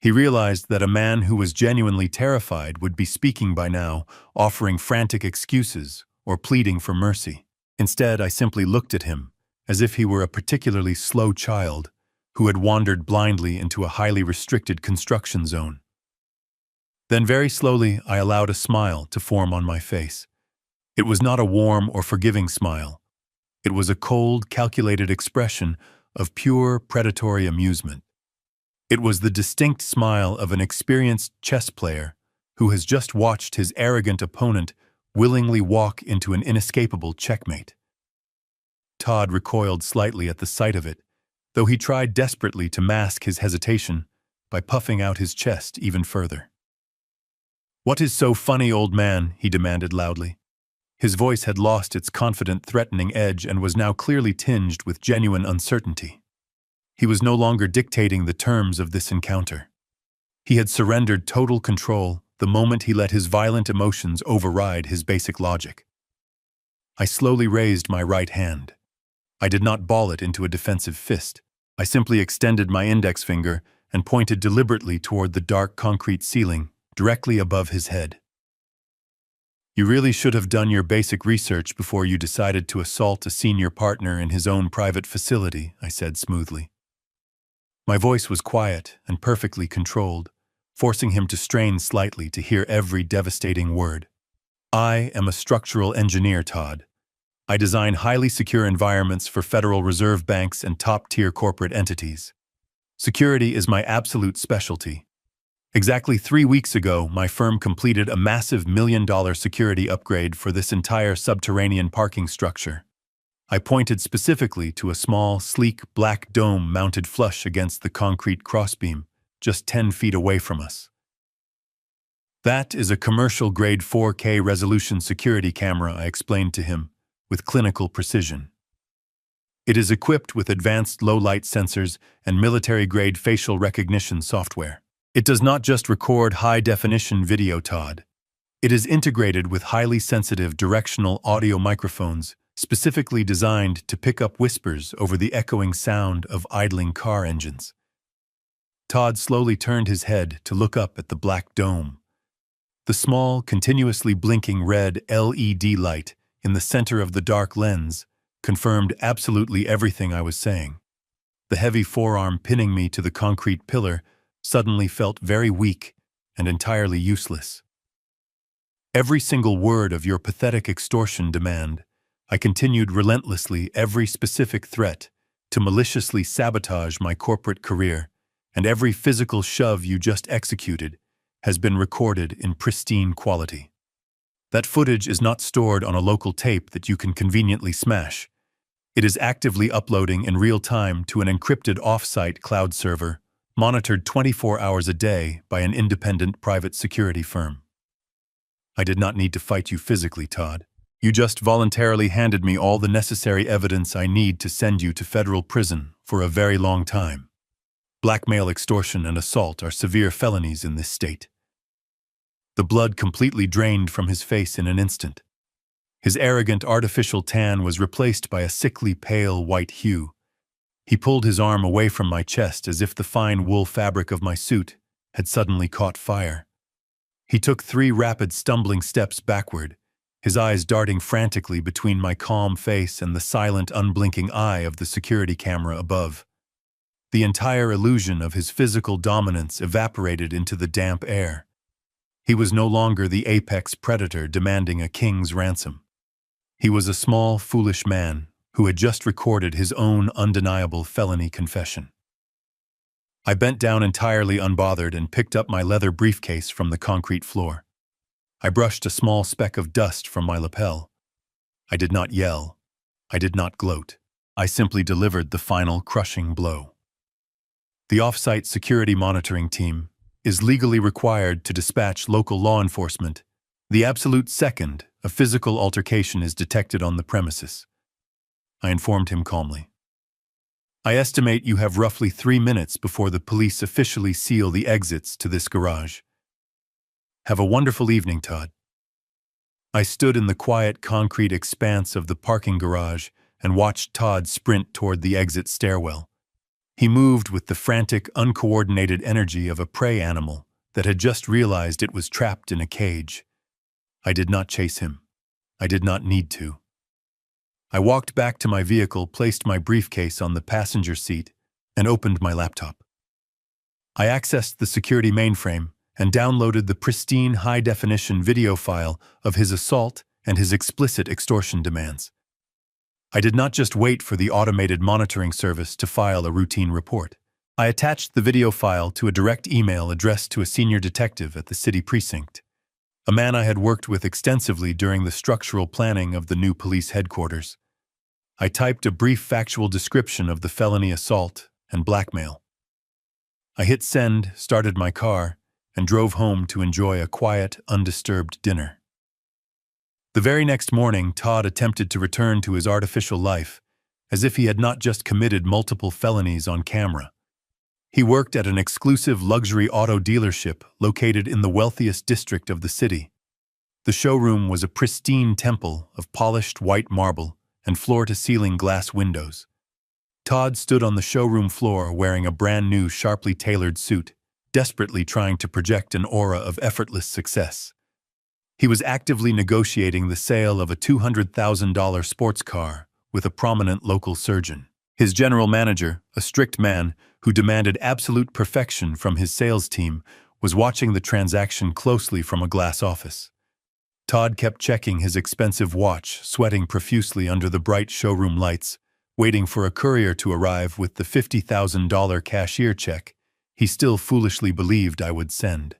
He realized that a man who was genuinely terrified would be speaking by now, offering frantic excuses or pleading for mercy. Instead, I simply looked at him, as if he were a particularly slow child who had wandered blindly into a highly restricted construction zone. Then very slowly, I allowed a smile to form on my face. It was not a warm or forgiving smile. It was a cold, calculated expression of pure predatory amusement. It was the distinct smile of an experienced chess player who has just watched his arrogant opponent willingly walk into an inescapable checkmate. Todd recoiled slightly at the sight of it, though he tried desperately to mask his hesitation by puffing out his chest even further. "What is so funny, old man?" he demanded loudly. His voice had lost its confident, threatening edge and was now clearly tinged with genuine uncertainty. He was no longer dictating the terms of this encounter. He had surrendered total control the moment he let his violent emotions override his basic logic. I slowly raised my right hand. I did not ball it into a defensive fist. I simply extended my index finger and pointed deliberately toward the dark concrete ceiling directly above his head. "You really should have done your basic research before you decided to assault a senior partner in his own private facility," I said smoothly. My voice was quiet and perfectly controlled, forcing him to strain slightly to hear every devastating word. "I am a structural engineer, Todd. I design highly secure environments for Federal Reserve banks and top-tier corporate entities. Security is my absolute specialty. Exactly 3 weeks ago, my firm completed a massive $1 million security upgrade for this entire subterranean parking structure. I pointed specifically to a small, sleek, black dome mounted flush against the concrete crossbeam, just 10 feet away from us. That is a commercial-grade 4K resolution security camera," I explained to him, with clinical precision. It is equipped with advanced low-light sensors and military-grade facial recognition software. It does not just record high-definition video, Todd. It is integrated with highly sensitive directional audio microphones specifically designed to pick up whispers over the echoing sound of idling car engines. Todd slowly turned his head to look up at the black dome. The small, continuously blinking red LED light in the center of the dark lens confirmed absolutely everything I was saying. The heavy forearm pinning me to the concrete pillar suddenly felt very weak and entirely useless. Every single word of your pathetic extortion demand, I continued relentlessly every specific threat to maliciously sabotage my corporate career, and every physical shove you just executed has been recorded in pristine quality. That footage is not stored on a local tape that you can conveniently smash. It is actively uploading in real time to an encrypted off-site cloud server, monitored 24 hours a day by an independent private security firm. I did not need to fight you physically, Todd. You just voluntarily handed me all the necessary evidence I need to send you to federal prison for a very long time. Blackmail, extortion, and assault are severe felonies in this state. The blood completely drained from his face in an instant. His arrogant artificial tan was replaced by a sickly pale white hue. He pulled his arm away from my chest as if the fine wool fabric of my suit had suddenly caught fire. He took 3 rapid, stumbling steps backward, his eyes darting frantically between my calm face and the silent, unblinking eye of the security camera above. The entire illusion of his physical dominance evaporated into the damp air. He was no longer the apex predator demanding a king's ransom. He was a small, foolish man who had just recorded his own undeniable felony confession. I bent down entirely unbothered and picked up my leather briefcase from the concrete floor. I brushed a small speck of dust from my lapel. I did not yell. I did not gloat. I simply delivered the final crushing blow. The off-site security monitoring team is legally required to dispatch local law enforcement the absolute second a physical altercation is detected on the premises. I informed him calmly. I estimate you have roughly 3 minutes before the police officially seal the exits to this garage. Have a wonderful evening, Todd. I stood in the quiet concrete expanse of the parking garage and watched Todd sprint toward the exit stairwell. He moved with the frantic, uncoordinated energy of a prey animal that had just realized it was trapped in a cage. I did not chase him. I did not need to. I walked back to my vehicle, placed my briefcase on the passenger seat, and opened my laptop. I accessed the security mainframe and downloaded the pristine high-definition video file of his assault and his explicit extortion demands. I did not just wait for the automated monitoring service to file a routine report. I attached the video file to a direct email addressed to a senior detective at the city precinct, a man I had worked with extensively during the structural planning of the new police headquarters. I typed a brief factual description of the felony assault and blackmail. I hit send, started my car, and drove home to enjoy a quiet, undisturbed dinner. The very next morning, Todd attempted to return to his artificial life, as if he had not just committed multiple felonies on camera. He worked at an exclusive luxury auto dealership located in the wealthiest district of the city. The showroom was a pristine temple of polished white marble and floor-to-ceiling glass windows. Todd stood on the showroom floor wearing a brand-new, sharply tailored suit, desperately trying to project an aura of effortless success. He was actively negotiating the sale of a $200,000 sports car with a prominent local surgeon. His general manager, a strict man who demanded absolute perfection from his sales team, was watching the transaction closely from a glass office. Todd kept checking his expensive watch, sweating profusely under the bright showroom lights, waiting for a courier to arrive with the $50,000 cashier check he still foolishly believed I would send.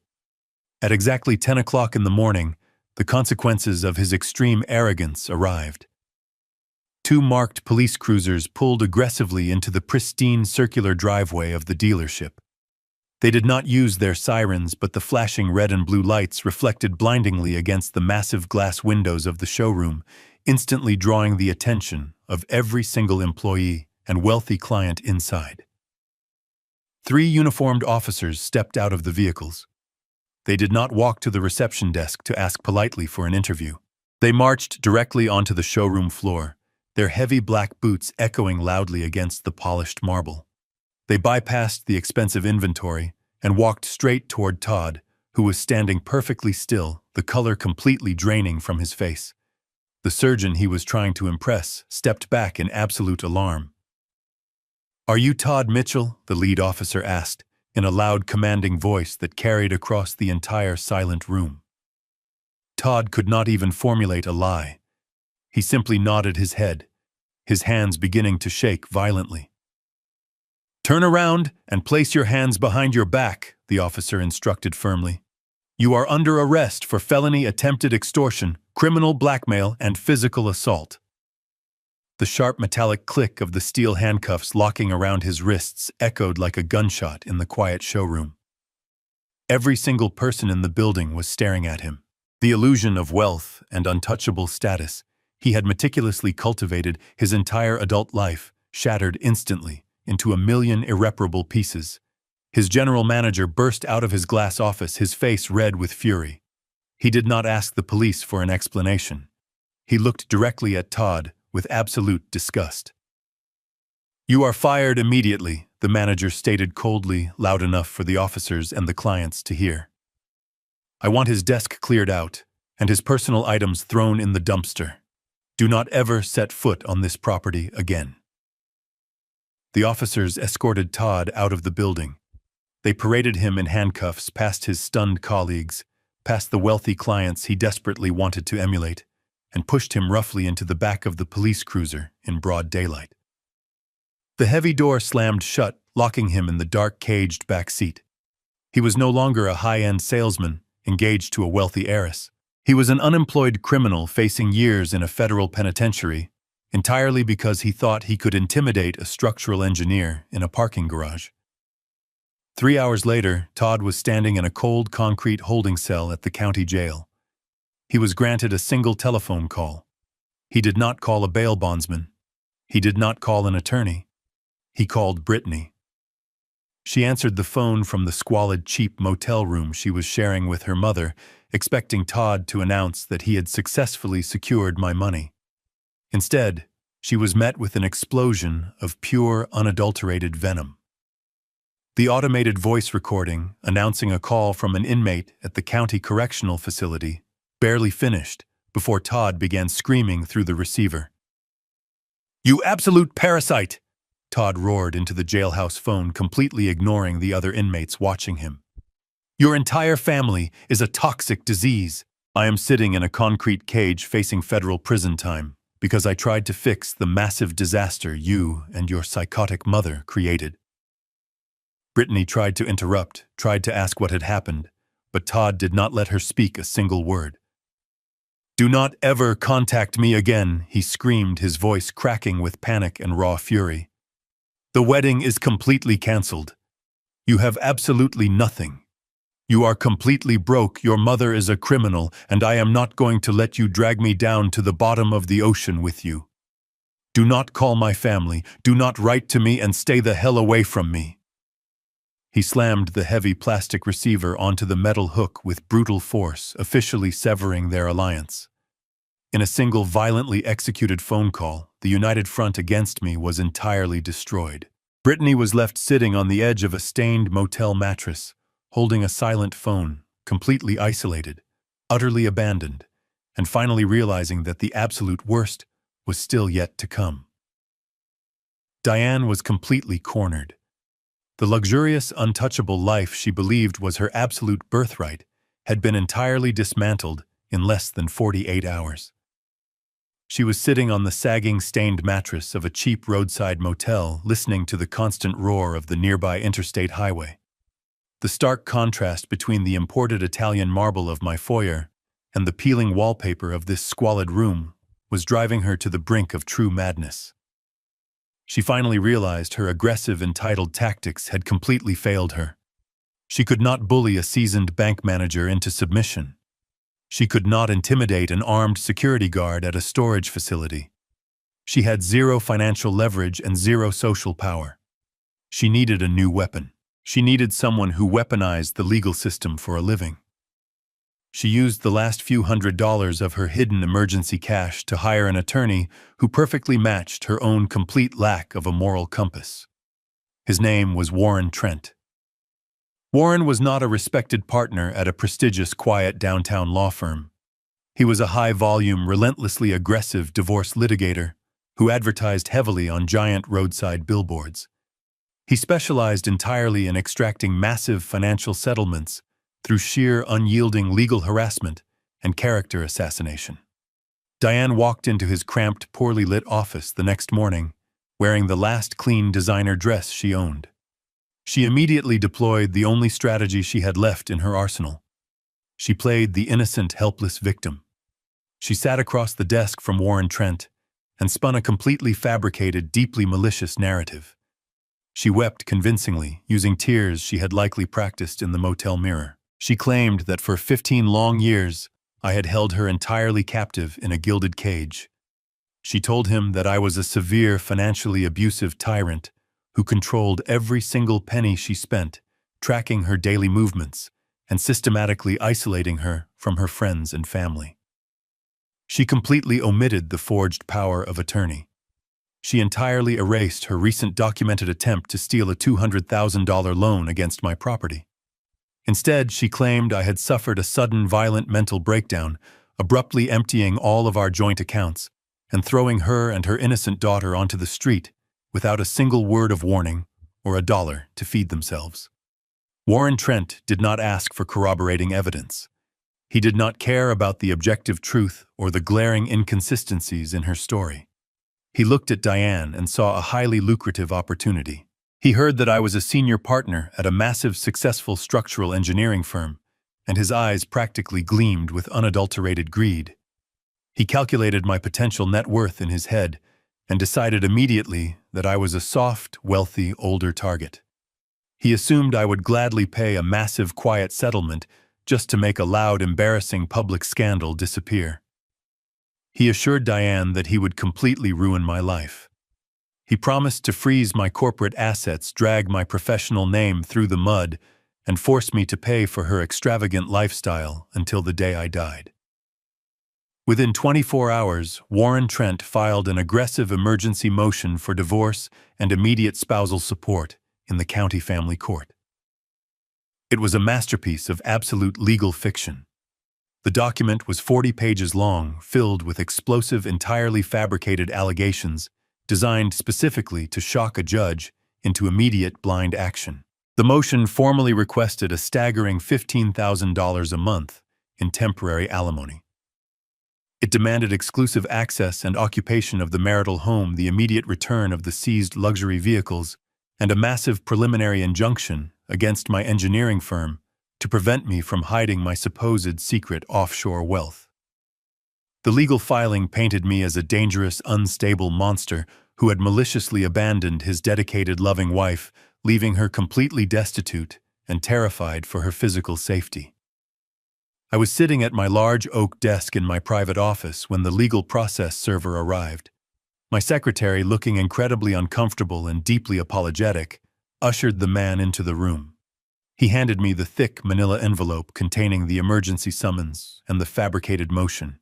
At exactly 10 o'clock in the morning, the consequences of his extreme arrogance arrived. 2 marked police cruisers pulled aggressively into the pristine circular driveway of the dealership. They did not use their sirens, but the flashing red and blue lights reflected blindingly against the massive glass windows of the showroom, instantly drawing the attention of every single employee and wealthy client inside. 3 uniformed officers stepped out of the vehicles. They did not walk to the reception desk to ask politely for an interview. They marched directly onto the showroom floor, their heavy black boots echoing loudly against the polished marble. They bypassed the expensive inventory and walked straight toward Todd, who was standing perfectly still, the color completely draining from his face. The surgeon he was trying to impress stepped back in absolute alarm. "Are you Todd Mitchell?" the lead officer asked, in a loud, commanding voice that carried across the entire silent room. Todd could not even formulate a lie. He simply nodded his head, his hands beginning to shake violently. "Turn around and place your hands behind your back," the officer instructed firmly. "You are under arrest for felony attempted extortion, criminal blackmail, and physical assault." The sharp metallic click of the steel handcuffs locking around his wrists echoed like a gunshot in the quiet showroom. Every single person in the building was staring at him. The illusion of wealth and untouchable status he had meticulously cultivated his entire adult life shattered instantly into a million irreparable pieces. His general manager burst out of his glass office, his face red with fury. He did not ask the police for an explanation. He looked directly at Todd with absolute disgust. "You are fired immediately," the manager stated coldly, loud enough for the officers and the clients to hear. "I want his desk cleared out and his personal items thrown in the dumpster. Do not ever set foot on this property again." The officers escorted Todd out of the building. They paraded him in handcuffs past his stunned colleagues, past the wealthy clients he desperately wanted to emulate, and pushed him roughly into the back of the police cruiser in broad daylight. The heavy door slammed shut, locking him in the dark, caged back seat. He was no longer a high-end salesman engaged to a wealthy heiress. He was an unemployed criminal facing years in a federal penitentiary, entirely because he thought he could intimidate a structural engineer in a parking garage. 3 hours later, Todd was standing in a cold concrete holding cell at the county jail. He was granted a single telephone call. He did not call a bail bondsman. He did not call an attorney. He called Brittany. She answered the phone from the squalid, cheap motel room she was sharing with her mother, expecting Todd to announce that he had successfully secured my money. Instead, she was met with an explosion of pure, unadulterated venom. The automated voice recording, announcing a call from an inmate at the county correctional facility, barely finished before Todd began screaming through the receiver. "You absolute parasite!" Todd roared into the jailhouse phone, completely ignoring the other inmates watching him. "Your entire family is a toxic disease. I am sitting in a concrete cage facing federal prison time because I tried to fix the massive disaster you and your psychotic mother created." Brittany tried to interrupt, tried to ask what had happened, but Todd did not let her speak a single word. "Do not ever contact me again," he screamed, his voice cracking with panic and raw fury. "The wedding is completely cancelled. You have absolutely nothing. You are completely broke, your mother is a criminal, and I am not going to let you drag me down to the bottom of the ocean with you. Do not call my family, do not write to me, and stay the hell away from me." He slammed the heavy plastic receiver onto the metal hook with brutal force, officially severing their alliance. In a single violently executed phone call, the united front against me was entirely destroyed. Brittany was left sitting on the edge of a stained motel mattress, holding a silent phone, completely isolated, utterly abandoned, and finally realizing that the absolute worst was still yet to come. Diane was completely cornered. The luxurious, untouchable life she believed was her absolute birthright had been entirely dismantled in less than 48 hours. She was sitting on the sagging, stained mattress of a cheap roadside motel, listening to the constant roar of the nearby interstate highway. The stark contrast between the imported Italian marble of my foyer and the peeling wallpaper of this squalid room was driving her to the brink of true madness. She finally realized her aggressive, entitled tactics had completely failed her. She could not bully a seasoned bank manager into submission. She could not intimidate an armed security guard at a storage facility. She had zero financial leverage and zero social power. She needed a new weapon. She needed someone who weaponized the legal system for a living. She used the last few $100s of her hidden emergency cash to hire an attorney who perfectly matched her own complete lack of a moral compass. His name was Warren Trent. Warren was not a respected partner at a prestigious, quiet downtown law firm. He was a high-volume, relentlessly aggressive divorce litigator who advertised heavily on giant roadside billboards. He specialized entirely in extracting massive financial settlements through sheer, unyielding legal harassment and character assassination. Diane walked into his cramped, poorly lit office the next morning, wearing the last clean designer dress she owned. She immediately deployed the only strategy she had left in her arsenal. She played the innocent, helpless victim. She sat across the desk from Warren Trent and spun a completely fabricated, deeply malicious narrative. She wept convincingly, using tears she had likely practiced in the motel mirror. She claimed that for 15 long years, I had held her entirely captive in a gilded cage. She told him that I was a severe, financially abusive tyrant who controlled every single penny she spent, tracking her daily movements and systematically isolating her from her friends and family. She completely omitted the forged power of attorney. She entirely erased her recent documented attempt to steal a $200,000 loan against my property. Instead, she claimed I had suffered a sudden violent mental breakdown, abruptly emptying all of our joint accounts and throwing her and her innocent daughter onto the street without a single word of warning or a dollar to feed themselves. Warren Trent did not ask for corroborating evidence. He did not care about the objective truth or the glaring inconsistencies in her story. He looked at Diane and saw a highly lucrative opportunity. He heard that I was a senior partner at a massive, successful structural engineering firm, and his eyes practically gleamed with unadulterated greed. He calculated my potential net worth in his head and decided immediately that I was a soft, wealthy, older target. He assumed I would gladly pay a massive, quiet settlement just to make a loud, embarrassing public scandal disappear. He assured Diane that he would completely ruin my life. He promised to freeze my corporate assets, drag my professional name through the mud, and force me to pay for her extravagant lifestyle until the day I died. Within 24 hours, Warren Trent filed an aggressive emergency motion for divorce and immediate spousal support in the county family court. It was a masterpiece of absolute legal fiction. The document was 40 pages long, filled with explosive, entirely fabricated allegations designed specifically to shock a judge into immediate blind action. The motion formally requested a staggering $15,000 a month in temporary alimony. It demanded exclusive access and occupation of the marital home, the immediate return of the seized luxury vehicles, and a massive preliminary injunction against my engineering firm to prevent me from hiding my supposed secret offshore wealth. The legal filing painted me as a dangerous, unstable monster who had maliciously abandoned his dedicated, loving wife, leaving her completely destitute and terrified for her physical safety. I was sitting at my large oak desk in my private office when the legal process server arrived. My secretary, looking incredibly uncomfortable and deeply apologetic, ushered the man into the room. He handed me the thick manila envelope containing the emergency summons and the fabricated motion.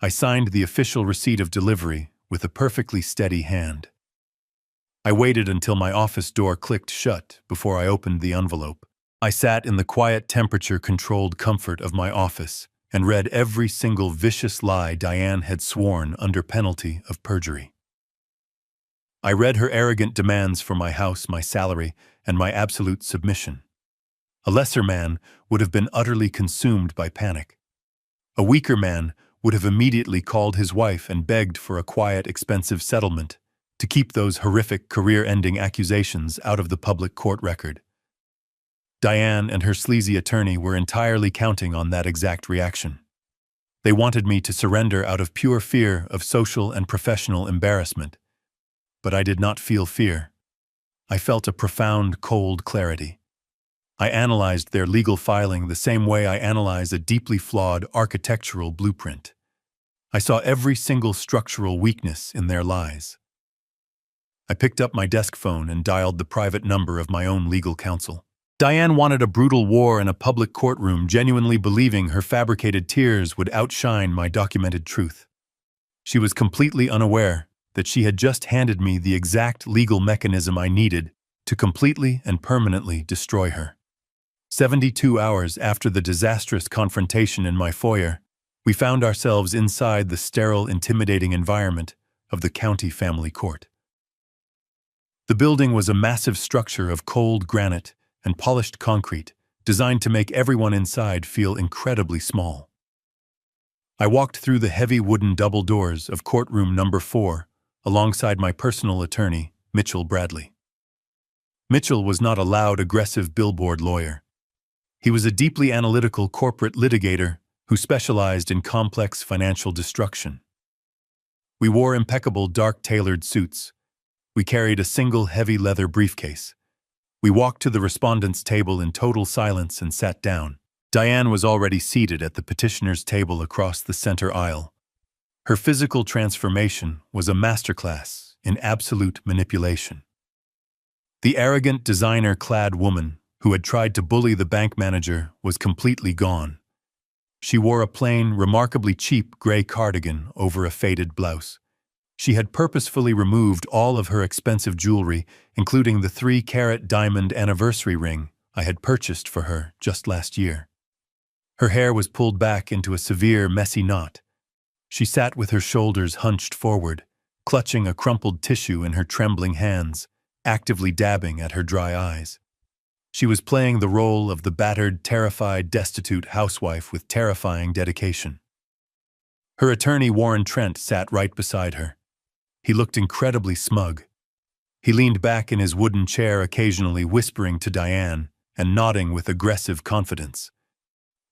I signed the official receipt of delivery with a perfectly steady hand. I waited until my office door clicked shut before I opened the envelope. I sat in the quiet, temperature-controlled comfort of my office and read every single vicious lie Diane had sworn under penalty of perjury. I read her arrogant demands for my house, my salary, and my absolute submission. A lesser man would have been utterly consumed by panic. A weaker man would have immediately called his wife and begged for a quiet, expensive settlement to keep those horrific, career-ending accusations out of the public court record. Diane and her sleazy attorney were entirely counting on that exact reaction. They wanted me to surrender out of pure fear of social and professional embarrassment. But I did not feel fear. I felt a profound, cold clarity. I analyzed their legal filing the same way I analyze a deeply flawed architectural blueprint. I saw every single structural weakness in their lies. I picked up my desk phone and dialed the private number of my own legal counsel. Diane wanted a brutal war in a public courtroom, genuinely believing her fabricated tears would outshine my documented truth. She was completely unaware that she had just handed me the exact legal mechanism I needed to completely and permanently destroy her. 72 hours after the disastrous confrontation in my foyer, we found ourselves inside the sterile, intimidating environment of the county family court. The building was a massive structure of cold granite and polished concrete, designed to make everyone inside feel incredibly small. I walked through the heavy wooden double doors of courtroom number 4, alongside my personal attorney, Mitchell Bradley. Mitchell was not a loud, aggressive billboard lawyer. He was a deeply analytical corporate litigator who specialized in complex financial destruction. We wore impeccable dark-tailored suits. We carried a single heavy leather briefcase. We walked to the respondent's table in total silence and sat down. Diane was already seated at the petitioner's table across the center aisle. Her physical transformation was a masterclass in absolute manipulation. The arrogant, designer-clad woman who had tried to bully the bank manager was completely gone. She wore a plain, remarkably cheap gray cardigan over a faded blouse. She had purposefully removed all of her expensive jewelry, including the 3-carat diamond anniversary ring I had purchased for her just last year. Her hair was pulled back into a severe, messy knot. She sat with her shoulders hunched forward, clutching a crumpled tissue in her trembling hands, actively dabbing at her dry eyes. She was playing the role of the battered, terrified, destitute housewife with terrifying dedication. Her attorney, Warren Trent, sat right beside her. He looked incredibly smug. He leaned back in his wooden chair, occasionally whispering to Diane and nodding with aggressive confidence.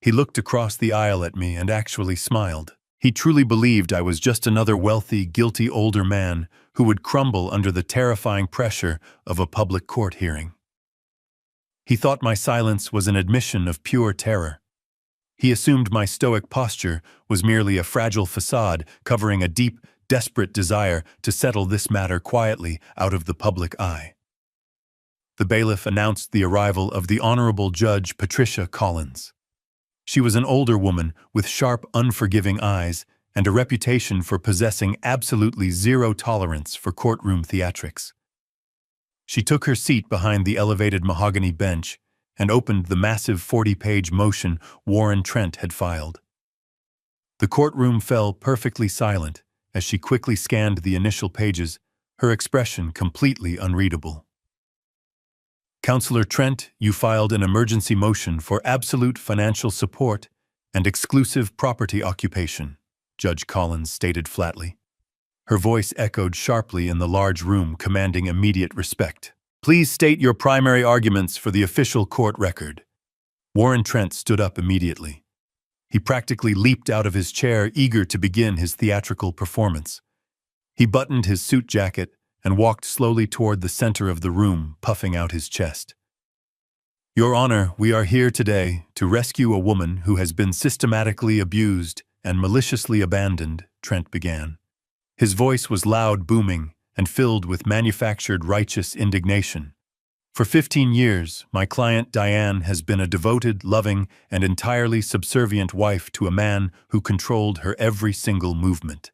He looked across the aisle at me and actually smiled. He truly believed I was just another wealthy, guilty older man who would crumble under the terrifying pressure of a public court hearing. He thought my silence was an admission of pure terror. He assumed my stoic posture was merely a fragile facade covering a deep, desperate desire to settle this matter quietly out of the public eye. The bailiff announced the arrival of the Honorable Judge Patricia Collins. She was an older woman with sharp, unforgiving eyes and a reputation for possessing absolutely zero tolerance for courtroom theatrics. She took her seat behind the elevated mahogany bench and opened the massive 40-page motion Warren Trent had filed. The courtroom fell perfectly silent as she quickly scanned the initial pages, her expression completely unreadable. Counselor Trent, you filed an emergency motion for absolute financial support and exclusive property occupation, Judge Collins stated flatly. Her voice echoed sharply in the large room, commanding immediate respect. Please state your primary arguments for the official court record. Warren Trent stood up immediately. He practically leaped out of his chair, eager to begin his theatrical performance. He buttoned his suit jacket and walked slowly toward the center of the room, puffing out his chest. Your Honor, we are here today to rescue a woman who has been systematically abused and maliciously abandoned, Trent began. His voice was loud, booming, and filled with manufactured righteous indignation. For 15 years, my client Diane has been a devoted, loving, and entirely subservient wife to a man who controlled her every single movement.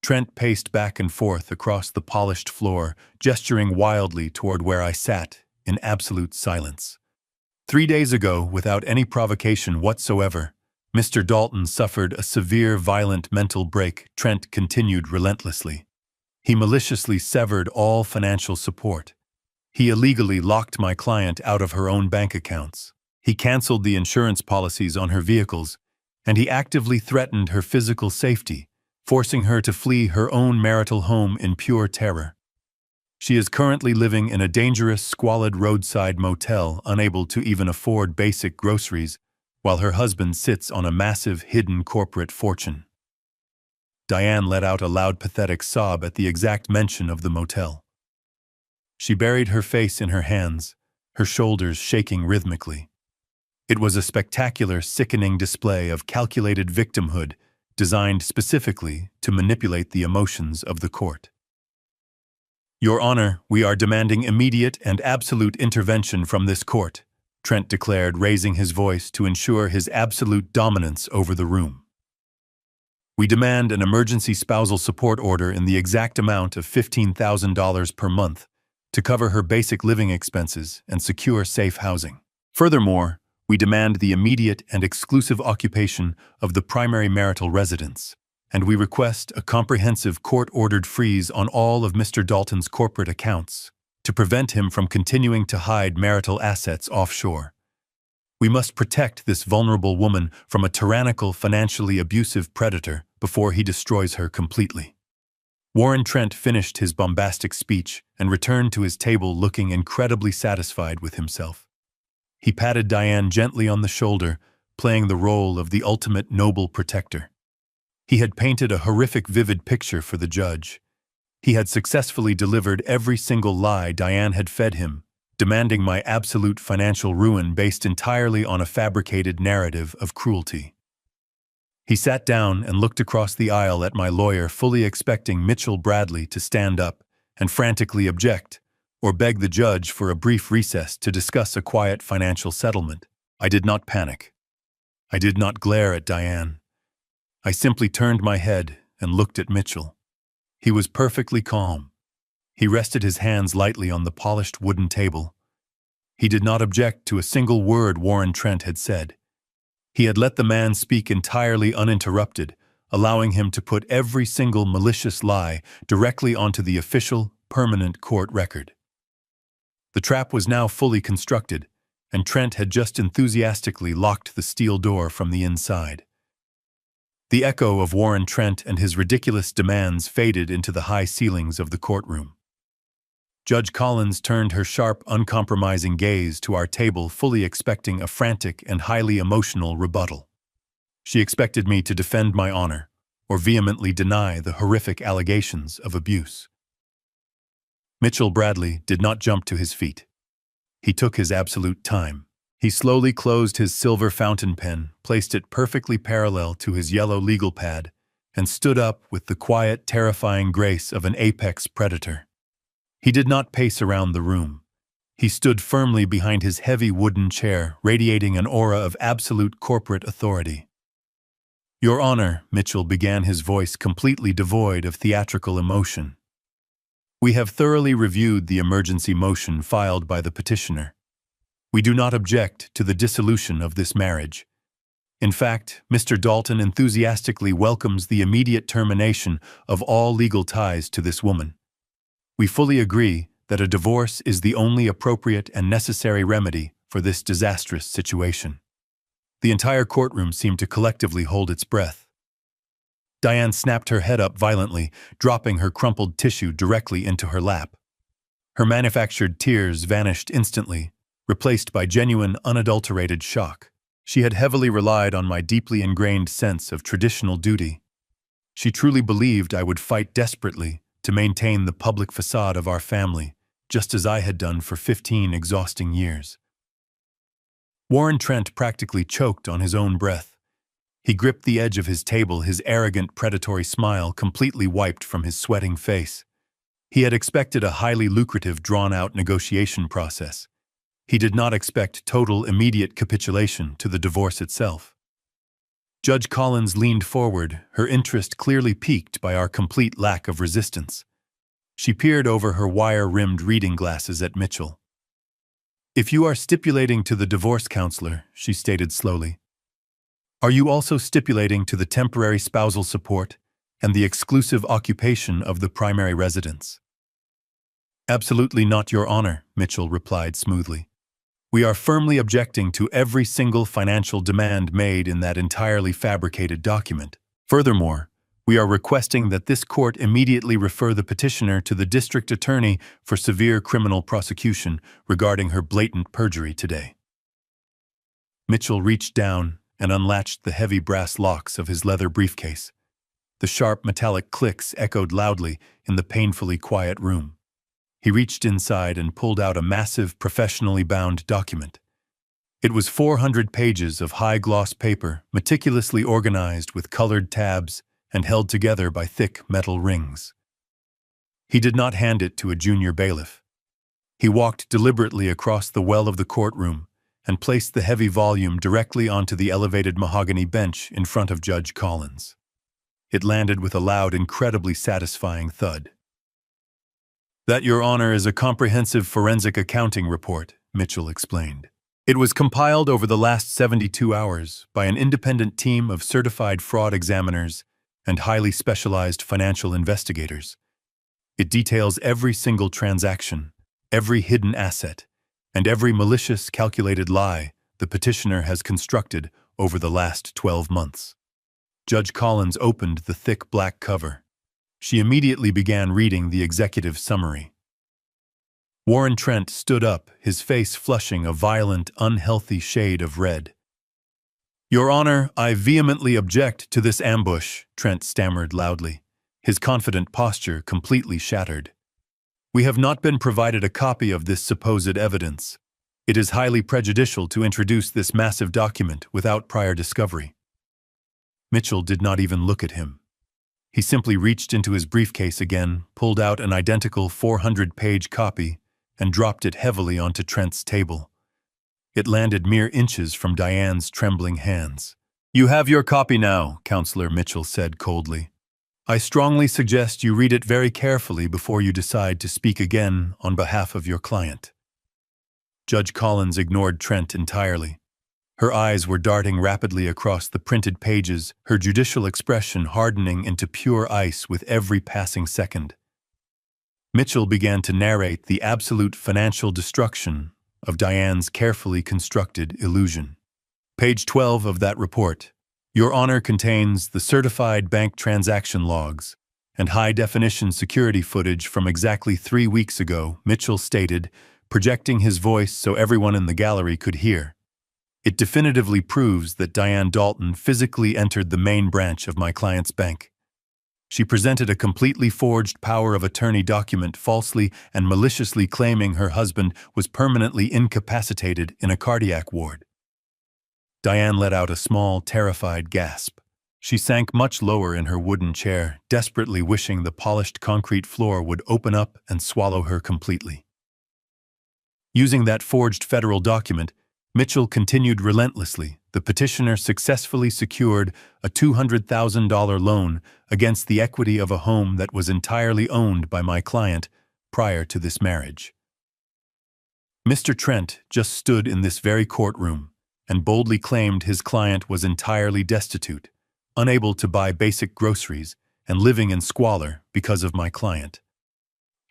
Trent paced back and forth across the polished floor, gesturing wildly toward where I sat, in absolute silence. 3 days ago, without any provocation whatsoever, Mr. Dalton suffered a severe, violent mental break, Trent continued relentlessly. He maliciously severed all financial support. He illegally locked my client out of her own bank accounts. He canceled the insurance policies on her vehicles, and he actively threatened her physical safety, forcing her to flee her own marital home in pure terror. She is currently living in a dangerous, squalid roadside motel, unable to even afford basic groceries, while her husband sits on a massive, hidden corporate fortune. Diane let out a loud, pathetic sob at the exact mention of the motel. She buried her face in her hands, her shoulders shaking rhythmically. It was a spectacular, sickening display of calculated victimhood designed specifically to manipulate the emotions of the court. "Your Honor, we are demanding immediate and absolute intervention from this court," Trent declared, raising his voice to ensure his absolute dominance over the room. "We demand an emergency spousal support order in the exact amount of $15,000 per month to cover her basic living expenses and secure safe housing. Furthermore, we demand the immediate and exclusive occupation of the primary marital residence, and we request a comprehensive court-ordered freeze on all of Mr. Dalton's corporate accounts to prevent him from continuing to hide marital assets offshore. We must protect this vulnerable woman from a tyrannical, financially abusive predator before he destroys her completely." Warren Trent finished his bombastic speech and returned to his table looking incredibly satisfied with himself. He patted Diane gently on the shoulder, playing the role of the ultimate noble protector. He had painted a horrific, vivid picture for the judge. He had successfully delivered every single lie Diane had fed him, demanding my absolute financial ruin based entirely on a fabricated narrative of cruelty. He sat down and looked across the aisle at my lawyer, fully expecting Mitchell Bradley to stand up and frantically object, or beg the judge for a brief recess to discuss a quiet financial settlement. I did not panic. I did not glare at Diane. I simply turned my head and looked at Mitchell. He was perfectly calm. He rested his hands lightly on the polished wooden table. He did not object to a single word Warren Trent had said. He had let the man speak entirely uninterrupted, allowing him to put every single malicious lie directly onto the official, permanent court record. The trap was now fully constructed, and Trent had just enthusiastically locked the steel door from the inside. The echo of Warren Trent and his ridiculous demands faded into the high ceilings of the courtroom. Judge Collins turned her sharp, uncompromising gaze to our table, fully expecting a frantic and highly emotional rebuttal. She expected me to defend my honor, or vehemently deny the horrific allegations of abuse. Mitchell Bradley did not jump to his feet. He took his absolute time. He slowly closed his silver fountain pen, placed it perfectly parallel to his yellow legal pad, and stood up with the quiet, terrifying grace of an apex predator. He did not pace around the room. He stood firmly behind his heavy wooden chair, radiating an aura of absolute corporate authority. "Your Honor," Mitchell began, his voice completely devoid of theatrical emotion. "We have thoroughly reviewed the emergency motion filed by the petitioner. We do not object to the dissolution of this marriage. In fact, Mr. Dalton enthusiastically welcomes the immediate termination of all legal ties to this woman. We fully agree that a divorce is the only appropriate and necessary remedy for this disastrous situation." The entire courtroom seemed to collectively hold its breath. Diane snapped her head up violently, dropping her crumpled tissue directly into her lap. Her manufactured tears vanished instantly, replaced by genuine, unadulterated shock. She had heavily relied on my deeply ingrained sense of traditional duty. She truly believed I would fight desperately to maintain the public facade of our family, just as I had done for 15 exhausting years. Warren Trent practically choked on his own breath. He gripped the edge of his table, his arrogant, predatory smile completely wiped from his sweating face. He had expected a highly lucrative, drawn-out negotiation process. He did not expect total, immediate capitulation to the divorce itself. Judge Collins leaned forward, her interest clearly piqued by our complete lack of resistance. She peered over her wire-rimmed reading glasses at Mitchell. "If you are stipulating to the divorce counselor," she stated slowly, "are you also stipulating to the temporary spousal support and the exclusive occupation of the primary residence?" "Absolutely not, Your Honor," Mitchell replied smoothly. "We are firmly objecting to every single financial demand made in that entirely fabricated document. Furthermore, we are requesting that this court immediately refer the petitioner to the district attorney for severe criminal prosecution regarding her blatant perjury today." Mitchell reached down and unlatched the heavy brass locks of his leather briefcase. The sharp metallic clicks echoed loudly in the painfully quiet room. He reached inside and pulled out a massive, professionally bound document. It was 400 pages of high-gloss paper, meticulously organized with colored tabs and held together by thick metal rings. He did not hand it to a junior bailiff. He walked deliberately across the well of the courtroom and placed the heavy volume directly onto the elevated mahogany bench in front of Judge Collins. It landed with a loud, incredibly satisfying thud. "That, Your Honor, is a comprehensive forensic accounting report," Mitchell explained. "It was compiled over the last 72 hours by an independent team of certified fraud examiners and highly specialized financial investigators. It details every single transaction, every hidden asset, and every malicious, calculated lie the petitioner has constructed over the last 12 months. Judge Collins opened the thick black cover. She immediately began reading the executive summary. Warren Trent stood up, his face flushing a violent, unhealthy shade of red. "Your Honor, I vehemently object to this ambush," Trent stammered loudly, his confident posture completely shattered. "We have not been provided a copy of this supposed evidence. It is highly prejudicial to introduce this massive document without prior discovery." Mitchell did not even look at him. He simply reached into his briefcase again, pulled out an identical 400-page copy, and dropped it heavily onto Trent's table. It landed mere inches from Diane's trembling hands. "You have your copy now," Counselor Mitchell said coldly. "I strongly suggest you read it very carefully before you decide to speak again on behalf of your client." Judge Collins ignored Trent entirely. Her eyes were darting rapidly across the printed pages, her judicial expression hardening into pure ice with every passing second. Mitchell began to narrate the absolute financial destruction of Diane's carefully constructed illusion. Page 12 of that report, Your Honor, contains the certified bank transaction logs and high-definition security footage from exactly 3 weeks ago, Mitchell stated, projecting his voice so everyone in the gallery could hear. "It definitively proves that Diane Dalton physically entered the main branch of my client's bank. She presented a completely forged power of attorney document falsely and maliciously claiming her husband was permanently incapacitated in a cardiac ward." Diane let out a small, terrified gasp. She sank much lower in her wooden chair, desperately wishing the polished concrete floor would open up and swallow her completely. Using that forged federal document, Mitchell continued relentlessly. The petitioner successfully secured a $200,000 loan against the equity of a home that was entirely owned by my client prior to this marriage. Mr. Trent just stood in this very courtroom and boldly claimed his client was entirely destitute, unable to buy basic groceries, and living in squalor because of my client.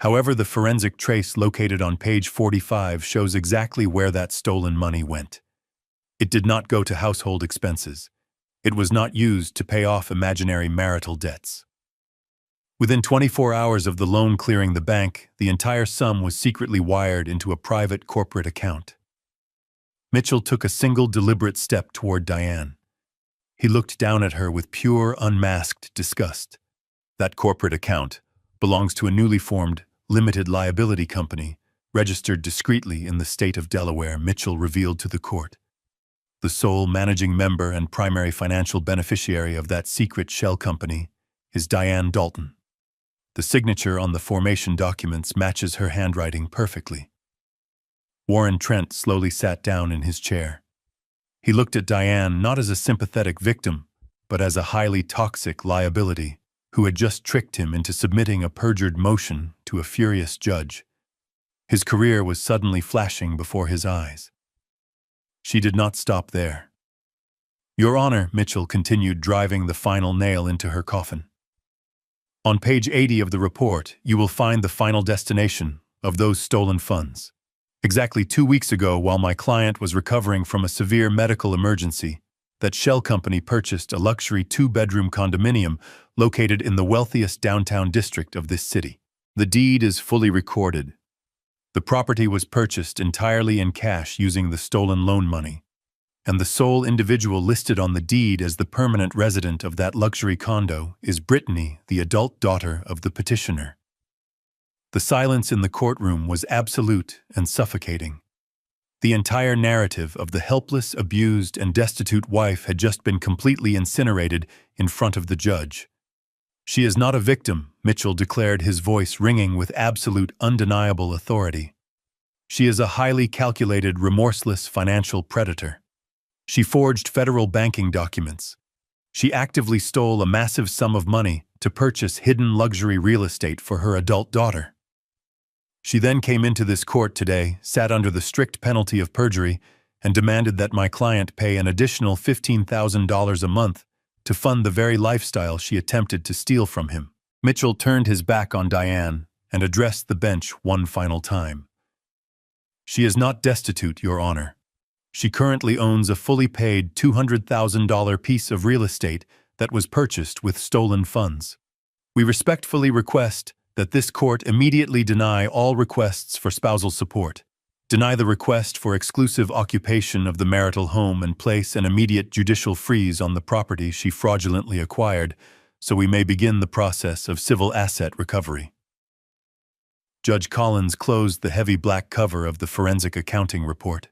However, the forensic trace located on page 45 shows exactly where that stolen money went. It did not go to household expenses. It was not used to pay off imaginary marital debts. Within 24 hours of the loan clearing the bank, the entire sum was secretly wired into a private corporate account. Mitchell took a single deliberate step toward Diane. He looked down at her with pure, unmasked disgust. "That corporate account belongs to a newly formed, limited liability company, registered discreetly in the state of Delaware," Mitchell revealed to the court. "The sole managing member and primary financial beneficiary of that secret shell company is Diane Dalton. The signature on the formation documents matches her handwriting perfectly." Warren Trent slowly sat down in his chair. He looked at Diane not as a sympathetic victim, but as a highly toxic liability who had just tricked him into submitting a perjured motion to a furious judge. His career was suddenly flashing before his eyes. She did not stop there. "Your Honor," Mitchell continued, driving the final nail into her coffin. "On page 80 of the report, you will find the final destination of those stolen funds. Exactly 2 weeks ago, while my client was recovering from a severe medical emergency, that shell company purchased a luxury 2-bedroom condominium located in the wealthiest downtown district of this city. The deed is fully recorded. The property was purchased entirely in cash using the stolen loan money, and the sole individual listed on the deed as the permanent resident of that luxury condo is Brittany, the adult daughter of the petitioner." The silence in the courtroom was absolute and suffocating. The entire narrative of the helpless, abused, and destitute wife had just been completely incinerated in front of the judge. "She is not a victim," Mitchell declared, his voice ringing with absolute, undeniable authority. "She is a highly calculated, remorseless financial predator. She forged federal banking documents. She actively stole a massive sum of money to purchase hidden luxury real estate for her adult daughter. She then came into this court today, sat under the strict penalty of perjury, and demanded that my client pay an additional $15,000 a month to fund the very lifestyle she attempted to steal from him." Mitchell turned his back on Diane and addressed the bench one final time. "She is not destitute, Your Honor. She currently owns a fully paid $200,000 piece of real estate that was purchased with stolen funds. We respectfully request that this court immediately deny all requests for spousal support, deny the request for exclusive occupation of the marital home, and place an immediate judicial freeze on the property she fraudulently acquired, so we may begin the process of civil asset recovery." Judge Collins closed the heavy black cover of the forensic accounting report.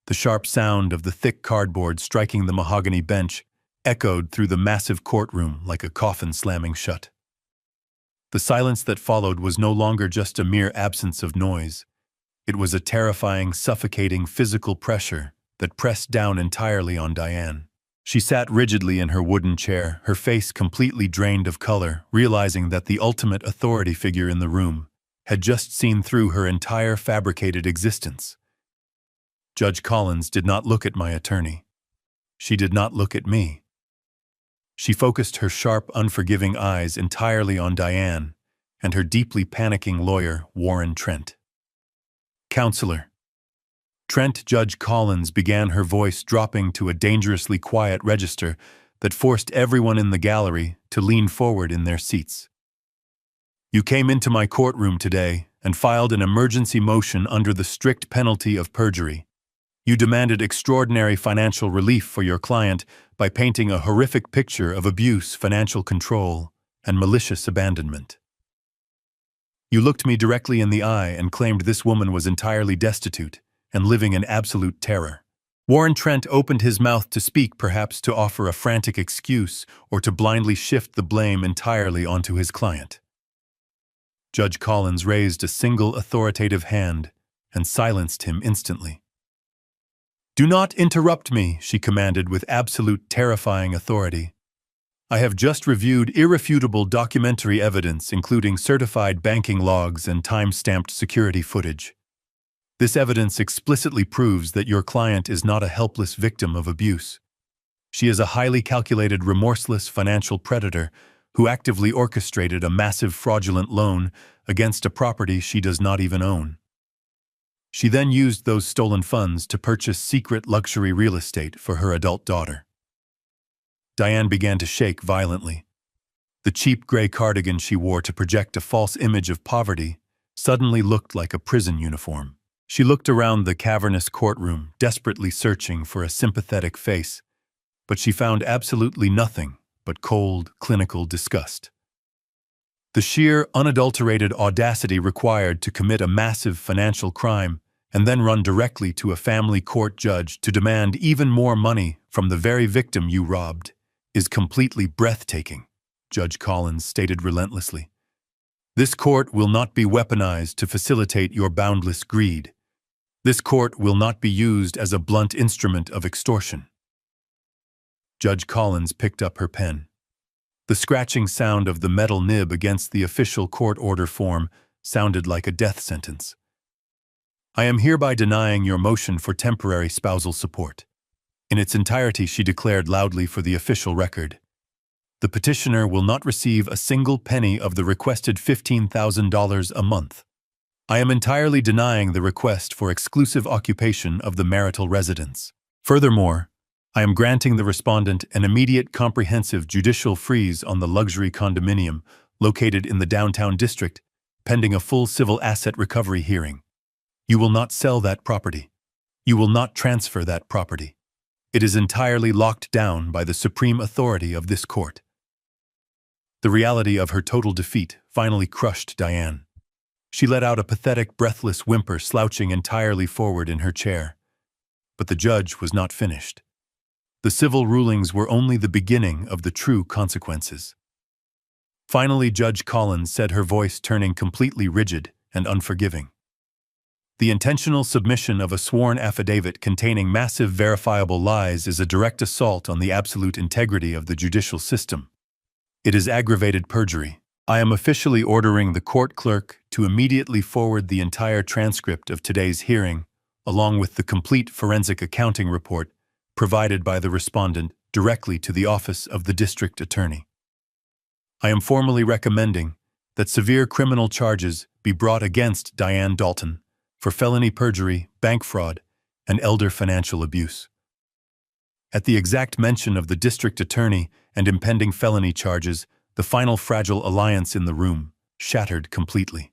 The sharp sound of the thick cardboard striking the mahogany bench echoed through the massive courtroom like a coffin slamming shut. The silence that followed was no longer just a mere absence of noise. It was a terrifying, suffocating physical pressure that pressed down entirely on Diane. She sat rigidly in her wooden chair, her face completely drained of color, realizing that the ultimate authority figure in the room had just seen through her entire fabricated existence. Judge Collins did not look at my attorney. She did not look at me. She focused her sharp, unforgiving eyes entirely on Diane and her deeply panicking lawyer, Warren Trent. "Counselor." Trent, Judge Collins began, her voice dropping to a dangerously quiet register that forced everyone in the gallery to lean forward in their seats. "You came into my courtroom today and filed an emergency motion under the strict penalty of perjury. You demanded extraordinary financial relief for your client by painting a horrific picture of abuse, financial control, and malicious abandonment. You looked me directly in the eye and claimed this woman was entirely destitute and living in absolute terror." Warren Trent opened his mouth to speak, perhaps to offer a frantic excuse or to blindly shift the blame entirely onto his client. Judge Collins raised a single authoritative hand and silenced him instantly. "Do not interrupt me," she commanded with absolute, terrifying authority. "I have just reviewed irrefutable documentary evidence, including certified banking logs and time-stamped security footage. This evidence explicitly proves that your client is not a helpless victim of abuse. She is a highly calculated, remorseless financial predator who actively orchestrated a massive fraudulent loan against a property she does not even own. She then used those stolen funds to purchase secret luxury real estate for her adult daughter." Diane began to shake violently. The cheap gray cardigan she wore to project a false image of poverty suddenly looked like a prison uniform. She looked around the cavernous courtroom, desperately searching for a sympathetic face, but she found absolutely nothing but cold, clinical disgust. The sheer, unadulterated audacity required to commit a massive financial crime and then run directly to a family court judge to demand even more money from the very victim you robbed is completely breathtaking, Judge Collins stated relentlessly. "This court will not be weaponized to facilitate your boundless greed. This court will not be used as a blunt instrument of extortion." Judge Collins picked up her pen. The scratching sound of the metal nib against the official court order form sounded like a death sentence. "I am hereby denying your motion for temporary spousal support." In its entirety, she declared loudly for the official record. "The petitioner will not receive a single penny of the requested $15,000 a month. I am entirely denying the request for exclusive occupation of the marital residence. Furthermore, I am granting the respondent an immediate comprehensive judicial freeze on the luxury condominium located in the downtown district, pending a full civil asset recovery hearing. You will not sell that property. You will not transfer that property. It is entirely locked down by the supreme authority of this court." The reality of her total defeat finally crushed Diane. She let out a pathetic, breathless whimper, slouching entirely forward in her chair. But the judge was not finished. The civil rulings were only the beginning of the true consequences. Finally, Judge Collins said, her voice turning completely rigid and unforgiving. The intentional submission of a sworn affidavit containing massive verifiable lies is a direct assault on the absolute integrity of the judicial system. It is aggravated perjury. I am officially ordering the court clerk to immediately forward the entire transcript of today's hearing, along with the complete forensic accounting report provided by the respondent, directly to the office of the district attorney. I am formally recommending that severe criminal charges be brought against Diane Dalton for felony perjury, bank fraud, and elder financial abuse. At the exact mention of the district attorney and impending felony charges, the final fragile alliance in the room shattered completely.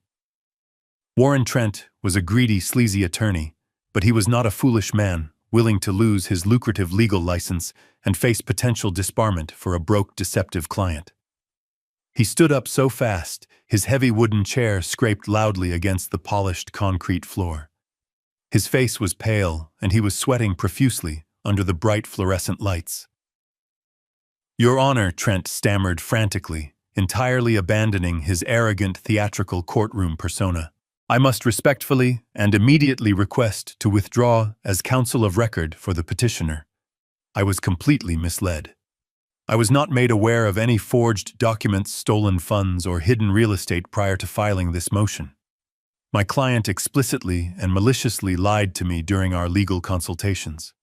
Warren Trent was a greedy, sleazy attorney, but he was not a foolish man, willing to lose his lucrative legal license and face potential disbarment for a broke, deceptive client. He stood up so fast, his heavy wooden chair scraped loudly against the polished concrete floor. His face was pale, and he was sweating profusely under the bright fluorescent lights. "Your Honor," Trent stammered frantically, entirely abandoning his arrogant theatrical courtroom persona. "I must respectfully and immediately request to withdraw as counsel of record for the petitioner. I was completely misled. I was not made aware of any forged documents, stolen funds, or hidden real estate prior to filing this motion. My client explicitly and maliciously lied to me during our legal consultations.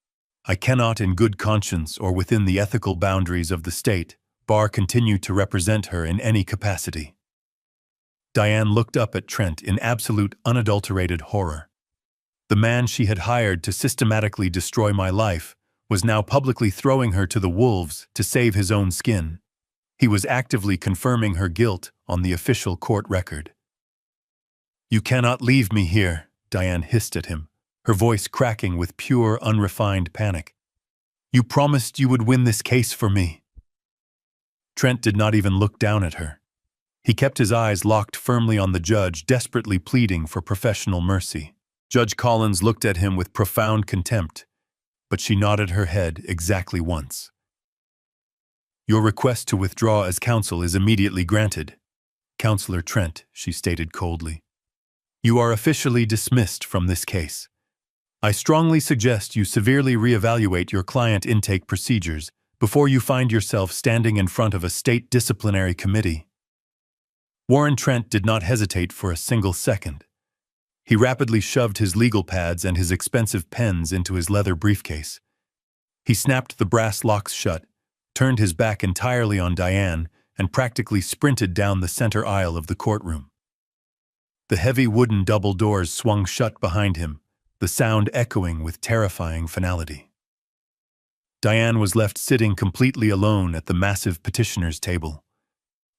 I cannot, in good conscience or within the ethical boundaries of the state, continue to represent her in any capacity." Diane looked up at Trent in absolute, unadulterated horror. The man she had hired to systematically destroy my life was now publicly throwing her to the wolves to save his own skin. He was actively confirming her guilt on the official court record. "You cannot leave me here," Diane hissed at him, her voice cracking with pure, unrefined panic. "You promised you would win this case for me." Trent did not even look down at her. He kept his eyes locked firmly on the judge, desperately pleading for professional mercy. Judge Collins looked at him with profound contempt, but she nodded her head exactly once. "Your request to withdraw as counsel is immediately granted, Counselor Trent," she stated coldly. "You are officially dismissed from this case. I strongly suggest you severely reevaluate your client intake procedures before you find yourself standing in front of a state disciplinary committee." Warren Trent did not hesitate for a single second. He rapidly shoved his legal pads and his expensive pens into his leather briefcase. He snapped the brass locks shut, turned his back entirely on Diane, and practically sprinted down the center aisle of the courtroom. The heavy wooden double doors swung shut behind him, the sound echoing with terrifying finality. Diane was left sitting completely alone at the massive petitioner's table.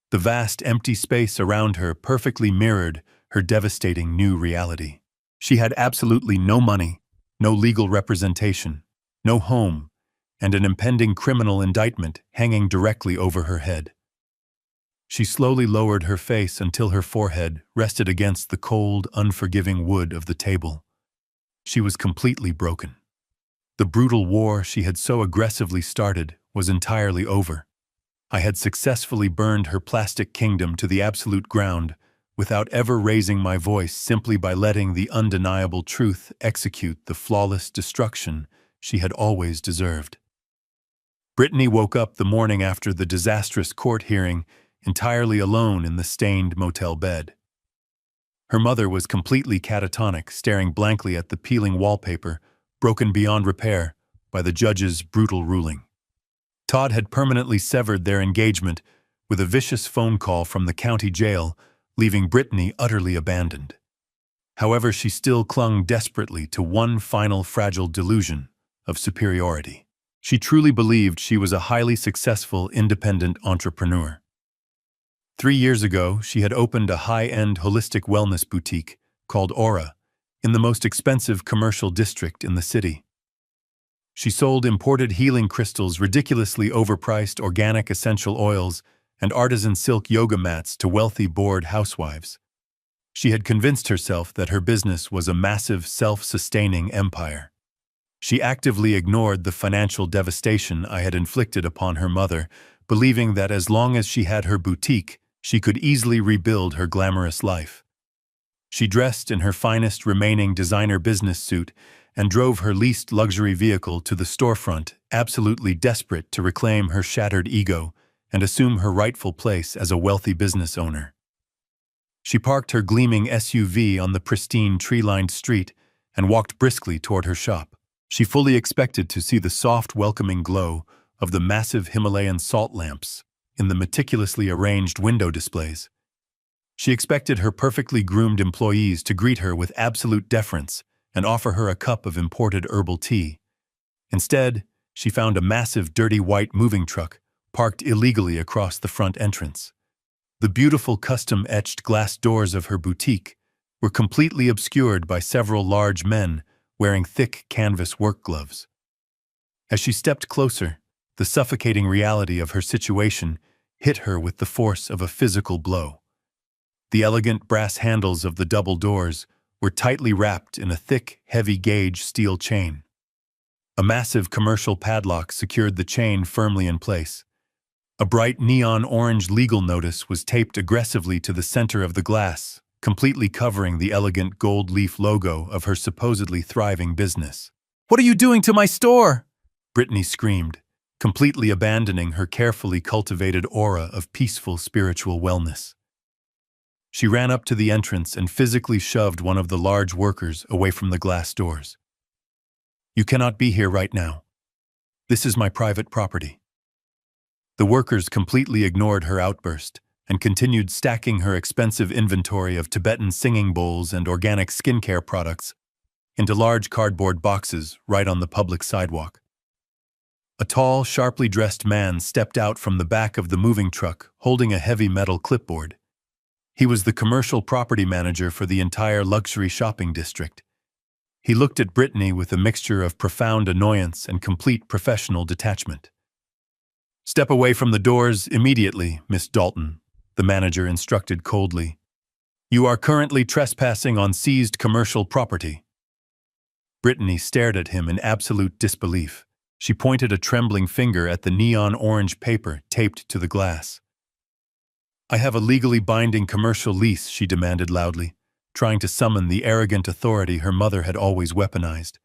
The vast empty space around her perfectly mirrored her devastating new reality. She had absolutely no money, no legal representation, no home, and an impending criminal indictment hanging directly over her head. She slowly lowered her face until her forehead rested against the cold, unforgiving wood of the table. She was completely broken. The brutal war she had so aggressively started was entirely over. I had successfully burned her plastic kingdom to the absolute ground without ever raising my voice, simply by letting the undeniable truth execute the flawless destruction she had always deserved. Brittany woke up the morning after the disastrous court hearing entirely alone in the stained motel bed. Her mother was completely catatonic, staring blankly at the peeling wallpaper, broken beyond repair by the judge's brutal ruling. Todd had permanently severed their engagement with a vicious phone call from the county jail, leaving Brittany utterly abandoned. However, she still clung desperately to one final fragile delusion of superiority. She truly believed she was a highly successful, independent entrepreneur. 3 years ago, she had opened a high-end holistic wellness boutique called Aura in the most expensive commercial district in the city. She sold imported healing crystals, ridiculously overpriced organic essential oils, and artisan silk yoga mats to wealthy, bored housewives. She had convinced herself that her business was a massive, self-sustaining empire. She actively ignored the financial devastation I had inflicted upon her mother, believing that as long as she had her boutique, she could easily rebuild her glamorous life. She dressed in her finest remaining designer business suit and drove her leased luxury vehicle to the storefront, absolutely desperate to reclaim her shattered ego and assume her rightful place as a wealthy business owner. She parked her gleaming SUV on the pristine tree-lined street and walked briskly toward her shop. She fully expected to see the soft, welcoming glow of the massive Himalayan salt lamps in the meticulously arranged window displays. She expected her perfectly groomed employees to greet her with absolute deference and offer her a cup of imported herbal tea. Instead, she found a massive, dirty white moving truck parked illegally across the front entrance. The beautiful custom-etched glass doors of her boutique were completely obscured by several large men wearing thick canvas work gloves. As she stepped closer, the suffocating reality of her situation hit her with the force of a physical blow. The elegant brass handles of the double doors were tightly wrapped in a thick, heavy-gauge steel chain. A massive commercial padlock secured the chain firmly in place. A bright neon orange legal notice was taped aggressively to the center of the glass, completely covering the elegant gold leaf logo of her supposedly thriving business. "What are you doing to my store?" Brittany screamed, completely abandoning her carefully cultivated aura of peaceful spiritual wellness. She ran up to the entrance and physically shoved one of the large workers away from the glass doors. "You cannot be here right now. This is my private property." The workers completely ignored her outburst and continued stacking her expensive inventory of Tibetan singing bowls and organic skincare products into large cardboard boxes right on the public sidewalk. A tall, sharply dressed man stepped out from the back of the moving truck holding a heavy metal clipboard. He was the commercial property manager for the entire luxury shopping district. He looked at Brittany with a mixture of profound annoyance and complete professional detachment. "Step away from the doors immediately, Miss Dalton," the manager instructed coldly. "You are currently trespassing on seized commercial property." Brittany stared at him in absolute disbelief. She pointed a trembling finger at the neon orange paper taped to the glass. "I have a legally binding commercial lease," she demanded loudly, trying to summon the arrogant authority her mother had always weaponized.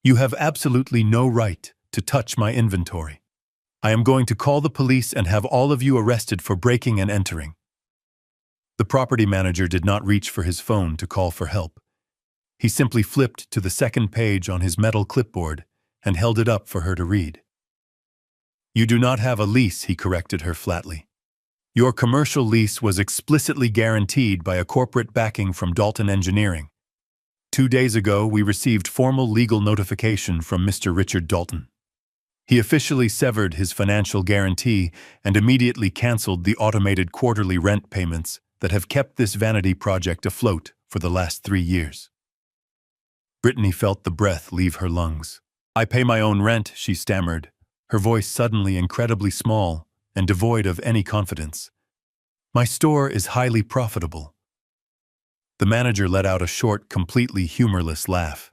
"You have absolutely no right to touch my inventory. I am going to call the police and have all of you arrested for breaking and entering." The property manager did not reach for his phone to call for help. He simply flipped to the second page on his metal clipboard and held it up for her to read. "You do not have a lease," he corrected her flatly. "Your commercial lease was explicitly guaranteed by a corporate backing from Dalton Engineering. 2 days ago, we received formal legal notification from Mr. Richard Dalton. He officially severed his financial guarantee and immediately canceled the automated quarterly rent payments that have kept this vanity project afloat for the last 3 years." Brittany felt the breath leave her lungs. "I pay my own rent," she stammered, her voice suddenly incredibly small and devoid of any confidence. "My store is highly profitable." The manager let out a short, completely humorless laugh.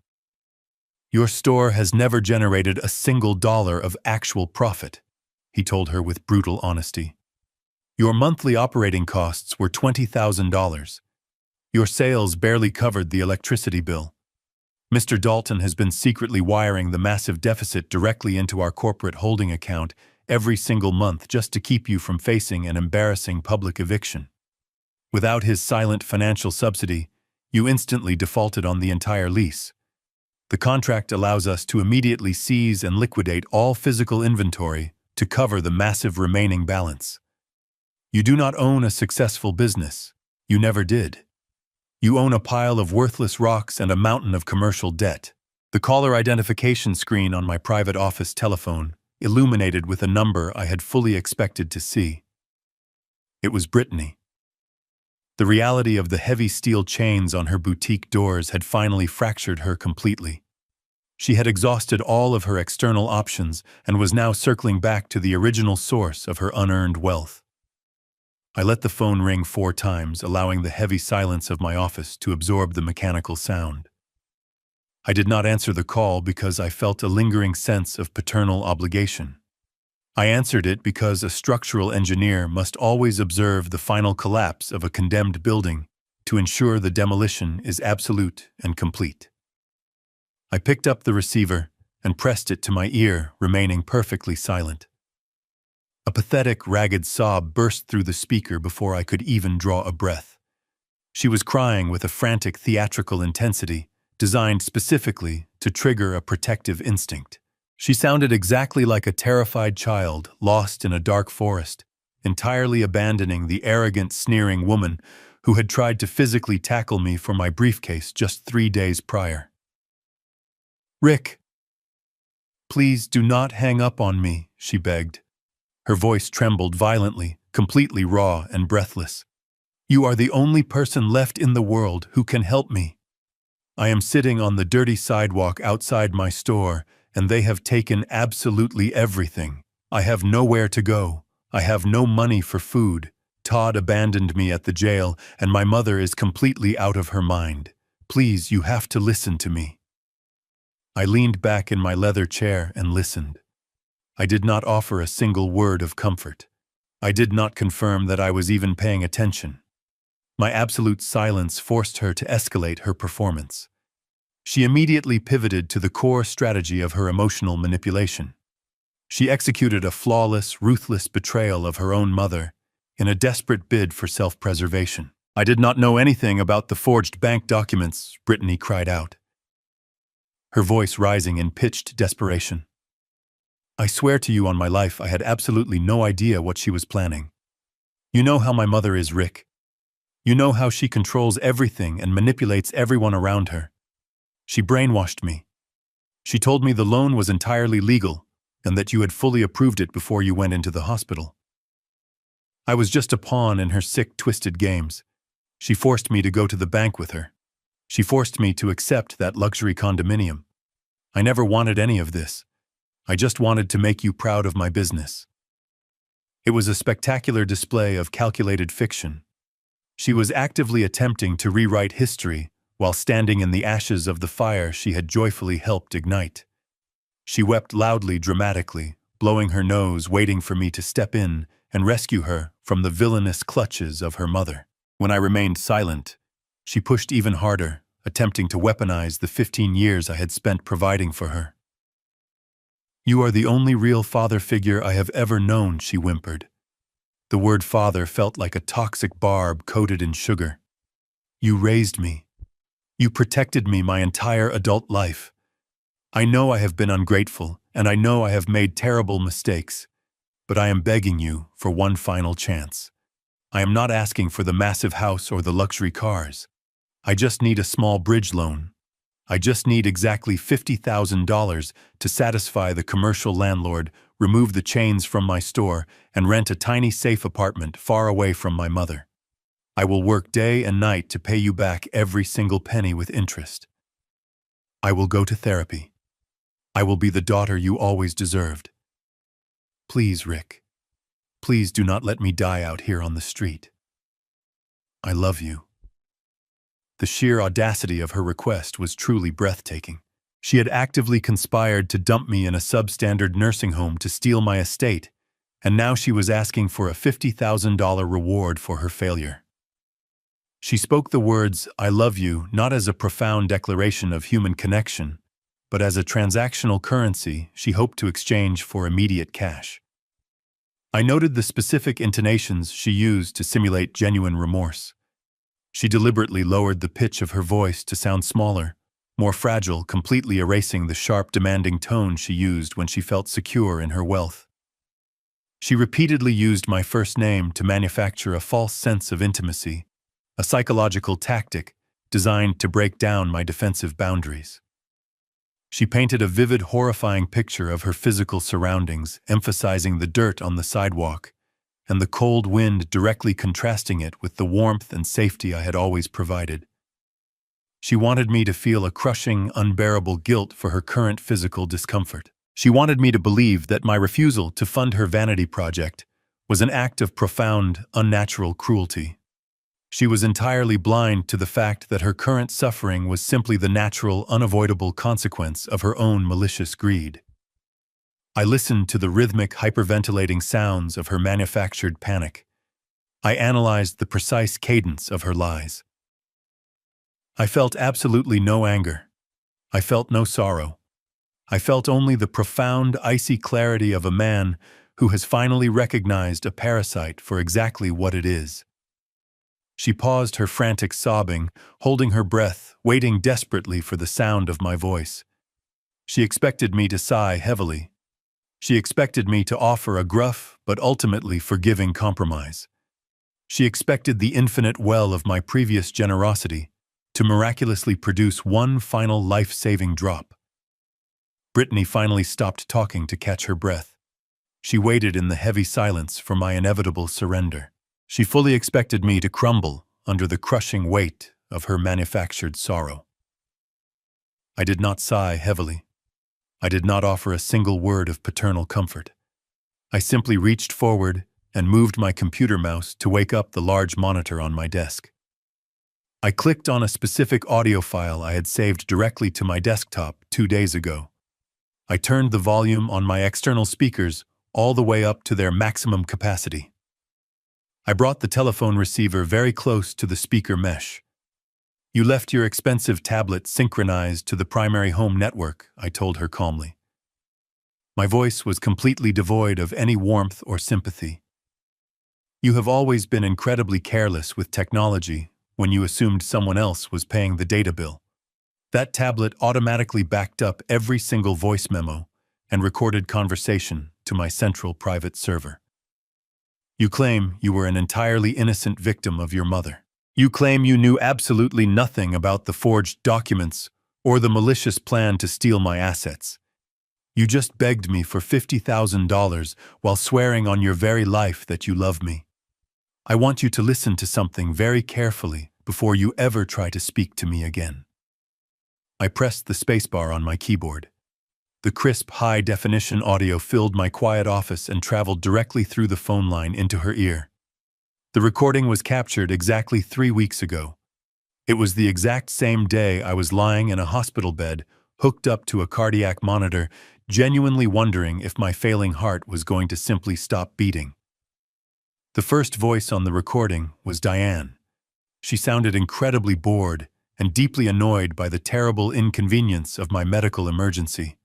"Your store has never generated a single dollar of actual profit," he told her with brutal honesty. "Your monthly operating costs were $20,000. Your sales barely covered the electricity bill. Mr. Dalton has been secretly wiring the massive deficit directly into our corporate holding account every single month just to keep you from facing an embarrassing public eviction. Without his silent financial subsidy, you instantly defaulted on the entire lease. The contract allows us to immediately seize and liquidate all physical inventory to cover the massive remaining balance. You do not own a successful business. You never did. You own a pile of worthless rocks and a mountain of commercial debt." The caller identification screen on my private office telephone illuminated with a number I had fully expected to see. It was Brittany. The reality of the heavy steel chains on her boutique doors had finally fractured her completely. She had exhausted all of her external options and was now circling back to the original source of her unearned wealth. I let the phone ring 4 times, allowing the heavy silence of my office to absorb the mechanical sound. I did not answer the call because I felt a lingering sense of paternal obligation. I answered it because a structural engineer must always observe the final collapse of a condemned building to ensure the demolition is absolute and complete. I picked up the receiver and pressed it to my ear, remaining perfectly silent. A pathetic, ragged sob burst through the speaker before I could even draw a breath. She was crying with a frantic theatrical intensity, designed specifically to trigger a protective instinct. She sounded exactly like a terrified child lost in a dark forest, entirely abandoning the arrogant, sneering woman who had tried to physically tackle me for my briefcase just 3 days prior. "Rick, please do not hang up on me," she begged. Her voice trembled violently, completely raw and breathless. "You are the only person left in the world who can help me. I am sitting on the dirty sidewalk outside my store, and they have taken absolutely everything. I have nowhere to go. I have no money for food. Todd abandoned me at the jail, and my mother is completely out of her mind. Please, you have to listen to me." I leaned back in my leather chair and listened. I did not offer a single word of comfort. I did not confirm that I was even paying attention. My absolute silence forced her to escalate her performance. She immediately pivoted to the core strategy of her emotional manipulation. She executed a flawless, ruthless betrayal of her own mother in a desperate bid for self-preservation. "I did not know anything about the forged bank documents," Brittany cried out, her voice rising in pitched desperation. "I swear to you on my life, I had absolutely no idea what she was planning. You know how my mother is, Rick. You know how she controls everything and manipulates everyone around her. She brainwashed me. She told me the loan was entirely legal and that you had fully approved it before you went into the hospital. I was just a pawn in her sick, twisted games. She forced me to go to the bank with her. She forced me to accept that luxury condominium. I never wanted any of this. I just wanted to make you proud of my business." It was a spectacular display of calculated fiction. She was actively attempting to rewrite history while standing in the ashes of the fire she had joyfully helped ignite. She wept loudly, dramatically, blowing her nose, waiting for me to step in and rescue her from the villainous clutches of her mother. When I remained silent, she pushed even harder, attempting to weaponize the 15 years I had spent providing for her. "You are the only real father figure I have ever known," she whimpered. The word father felt like a toxic barb coated in sugar. "You raised me. You protected me my entire adult life. I know I have been ungrateful, and I know I have made terrible mistakes, but I am begging you for one final chance. I am not asking for the massive house or the luxury cars. I just need a small bridge loan. I just need exactly $50,000 to satisfy the commercial landlord, remove the chains from my store, and rent a tiny safe apartment far away from my mother. I will work day and night to pay you back every single penny with interest. I will go to therapy. I will be the daughter you always deserved. Please, Rick. Please do not let me die out here on the street. I love you." The sheer audacity of her request was truly breathtaking. She had actively conspired to dump me in a substandard nursing home to steal my estate, and now she was asking for a $50,000 reward for her failure. She spoke the words, "I love you," not as a profound declaration of human connection, but as a transactional currency she hoped to exchange for immediate cash. I noted the specific intonations she used to simulate genuine remorse. She deliberately lowered the pitch of her voice to sound smaller, more fragile, completely erasing the sharp, demanding tone she used when she felt secure in her wealth. She repeatedly used my first name to manufacture a false sense of intimacy, a psychological tactic designed to break down my defensive boundaries. She painted a vivid, horrifying picture of her physical surroundings, emphasizing the dirt on the sidewalk and the cold wind directly contrasting it with the warmth and safety I had always provided. She wanted me to feel a crushing, unbearable guilt for her current physical discomfort. She wanted me to believe that my refusal to fund her vanity project was an act of profound, unnatural cruelty. She was entirely blind to the fact that her current suffering was simply the natural, unavoidable consequence of her own malicious greed. I listened to the rhythmic, hyperventilating sounds of her manufactured panic. I analyzed the precise cadence of her lies. I felt absolutely no anger. I felt no sorrow. I felt only the profound, icy clarity of a man who has finally recognized a parasite for exactly what it is. She paused her frantic sobbing, holding her breath, waiting desperately for the sound of my voice. She expected me to sigh heavily. She expected me to offer a gruff but ultimately forgiving compromise. She expected the infinite well of my previous generosity to miraculously produce one final life-saving drop. Brittany finally stopped talking to catch her breath. She waited in the heavy silence for my inevitable surrender. She fully expected me to crumble under the crushing weight of her manufactured sorrow. I did not sigh heavily. I did not offer a single word of paternal comfort. I simply reached forward and moved my computer mouse to wake up the large monitor on my desk. I clicked on a specific audio file I had saved directly to my desktop 2 days ago. I turned the volume on my external speakers all the way up to their maximum capacity. I brought the telephone receiver very close to the speaker mesh. "You left your expensive tablet synchronized to the primary home network," I told her calmly. My voice was completely devoid of any warmth or sympathy. "You have always been incredibly careless with technology when you assumed someone else was paying the data bill. That tablet automatically backed up every single voice memo and recorded conversation to my central private server. You claim you were an entirely innocent victim of your mother. You claim you knew absolutely nothing about the forged documents or the malicious plan to steal my assets. You just begged me for $50,000 while swearing on your very life that you love me. I want you to listen to something very carefully before you ever try to speak to me again." I pressed the spacebar on my keyboard. The crisp, high-definition audio filled my quiet office and traveled directly through the phone line into her ear. The recording was captured exactly 3 weeks ago. It was the exact same day I was lying in a hospital bed, hooked up to a cardiac monitor, genuinely wondering if my failing heart was going to simply stop beating. The first voice on the recording was Diane. She sounded incredibly bored and deeply annoyed by the terrible inconvenience of my medical emergency.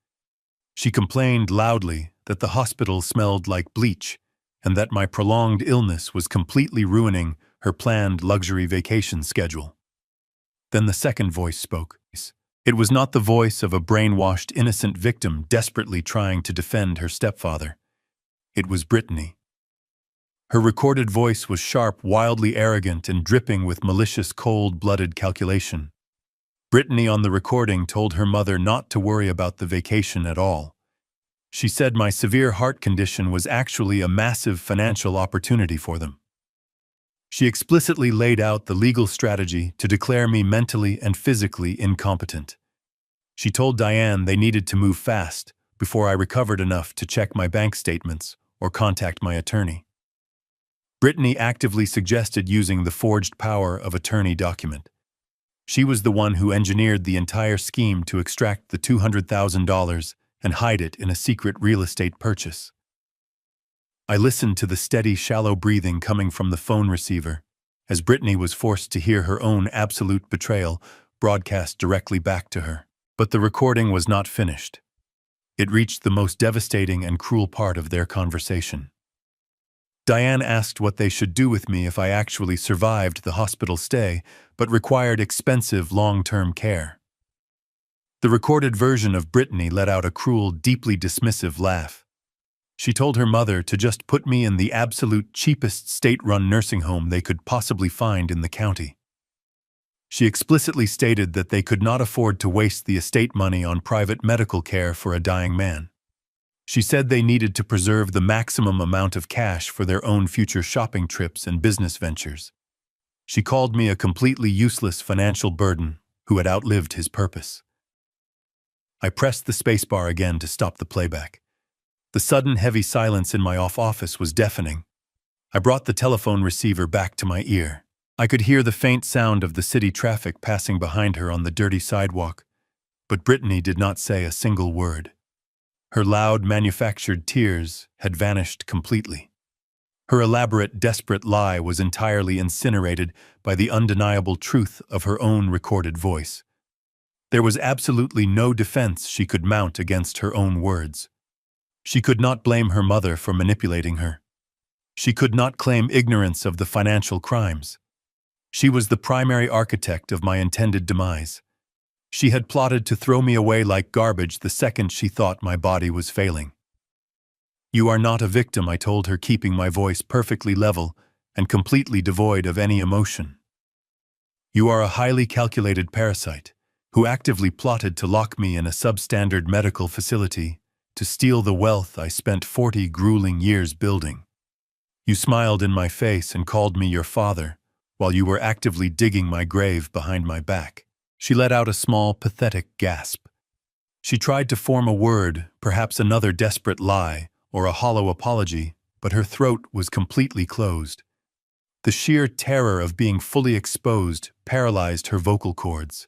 She complained loudly that the hospital smelled like bleach and that my prolonged illness was completely ruining her planned luxury vacation schedule. Then the second voice spoke. It was not the voice of a brainwashed innocent victim desperately trying to defend her stepfather. It was Brittany. Her recorded voice was sharp, wildly arrogant, and dripping with malicious, cold-blooded calculation. Brittany on the recording told her mother not to worry about the vacation at all. She said my severe heart condition was actually a massive financial opportunity for them. She explicitly laid out the legal strategy to declare me mentally and physically incompetent. She told Diane they needed to move fast before I recovered enough to check my bank statements or contact my attorney. Brittany actively suggested using the forged power of attorney document. She was the one who engineered the entire scheme to extract the $200,000 and hide it in a secret real estate purchase. I listened to the steady, shallow breathing coming from the phone receiver as Brittany was forced to hear her own absolute betrayal broadcast directly back to her. But the recording was not finished. It reached the most devastating and cruel part of their conversation. Diane asked what they should do with me if I actually survived the hospital stay, but required expensive long-term care. The recorded version of Brittany let out a cruel, deeply dismissive laugh. She told her mother to just put me in the absolute cheapest state-run nursing home they could possibly find in the county. She explicitly stated that they could not afford to waste the estate money on private medical care for a dying man. She said they needed to preserve the maximum amount of cash for their own future shopping trips and business ventures. She called me a completely useless financial burden who had outlived his purpose. I pressed the spacebar again to stop the playback. The sudden heavy silence in my office was deafening. I brought the telephone receiver back to my ear. I could hear the faint sound of the city traffic passing behind her on the dirty sidewalk, but Brittany did not say a single word. Her loud, manufactured tears had vanished completely. Her elaborate, desperate lie was entirely incinerated by the undeniable truth of her own recorded voice. There was absolutely no defense she could mount against her own words. She could not blame her mother for manipulating her. She could not claim ignorance of the financial crimes. She was the primary architect of my intended demise. She had plotted to throw me away like garbage the second she thought my body was failing. "You are not a victim," I told her, keeping my voice perfectly level and completely devoid of any emotion. "You are a highly calculated parasite who actively plotted to lock me in a substandard medical facility to steal the wealth I spent 40 grueling years building. You smiled in my face and called me your father while you were actively digging my grave behind my back." She let out a small, pathetic gasp. She tried to form a word, perhaps another desperate lie or a hollow apology, but her throat was completely closed. The sheer terror of being fully exposed paralyzed her vocal cords.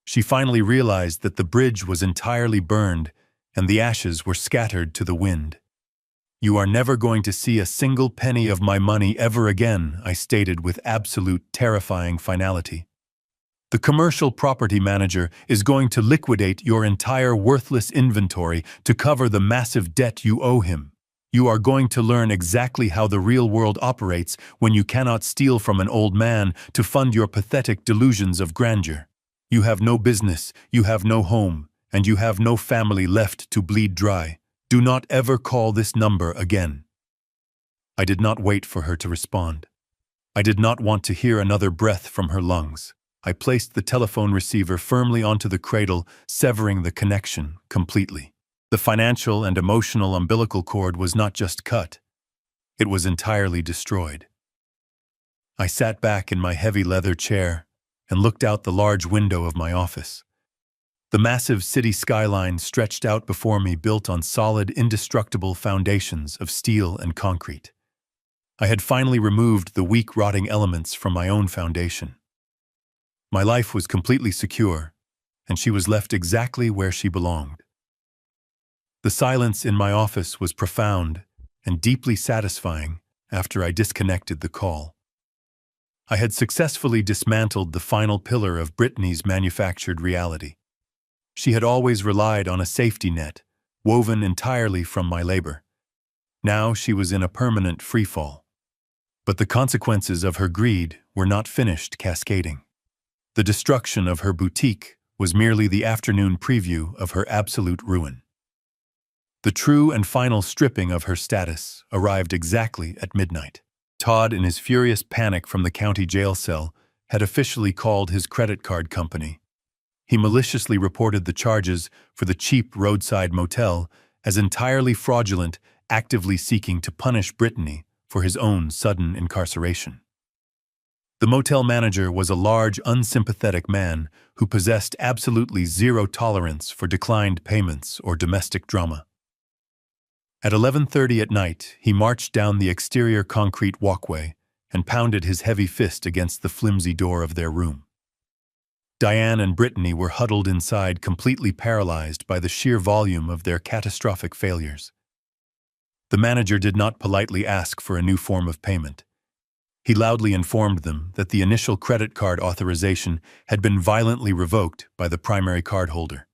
She finally realized that the bridge was entirely burned and the ashes were scattered to the wind. "You are never going to see a single penny of my money ever again," I stated with absolute terrifying finality. "The commercial property manager is going to liquidate your entire worthless inventory to cover the massive debt you owe him. You are going to learn exactly how the real world operates when you cannot steal from an old man to fund your pathetic delusions of grandeur. You have no business, you have no home, and you have no family left to bleed dry. Do not ever call this number again." I did not wait for her to respond. I did not want to hear another breath from her lungs. I placed the telephone receiver firmly onto the cradle, severing the connection completely. The financial and emotional umbilical cord was not just cut, it was entirely destroyed. I sat back in my heavy leather chair and looked out the large window of my office. The massive city skyline stretched out before me, built on solid, indestructible foundations of steel and concrete. I had finally removed the weak, rotting elements from my own foundation. My life was completely secure, and she was left exactly where she belonged. The silence in my office was profound and deeply satisfying after I disconnected the call. I had successfully dismantled the final pillar of Brittany's manufactured reality. She had always relied on a safety net, woven entirely from my labor. Now she was in a permanent freefall. But the consequences of her greed were not finished cascading. The destruction of her boutique was merely the afternoon preview of her absolute ruin. The true and final stripping of her status arrived exactly at midnight. Todd, in his furious panic from the county jail cell, had officially called his credit card company. He maliciously reported the charges for the cheap roadside motel as entirely fraudulent, actively seeking to punish Brittany for his own sudden incarceration. The motel manager was a large, unsympathetic man who possessed absolutely zero tolerance for declined payments or domestic drama. At 11:30 at night, he marched down the exterior concrete walkway and pounded his heavy fist against the flimsy door of their room. Diane and Brittany were huddled inside, completely paralyzed by the sheer volume of their catastrophic failures. The manager did not politely ask for a new form of payment. He loudly informed them that the initial credit card authorization had been violently revoked by the primary cardholder.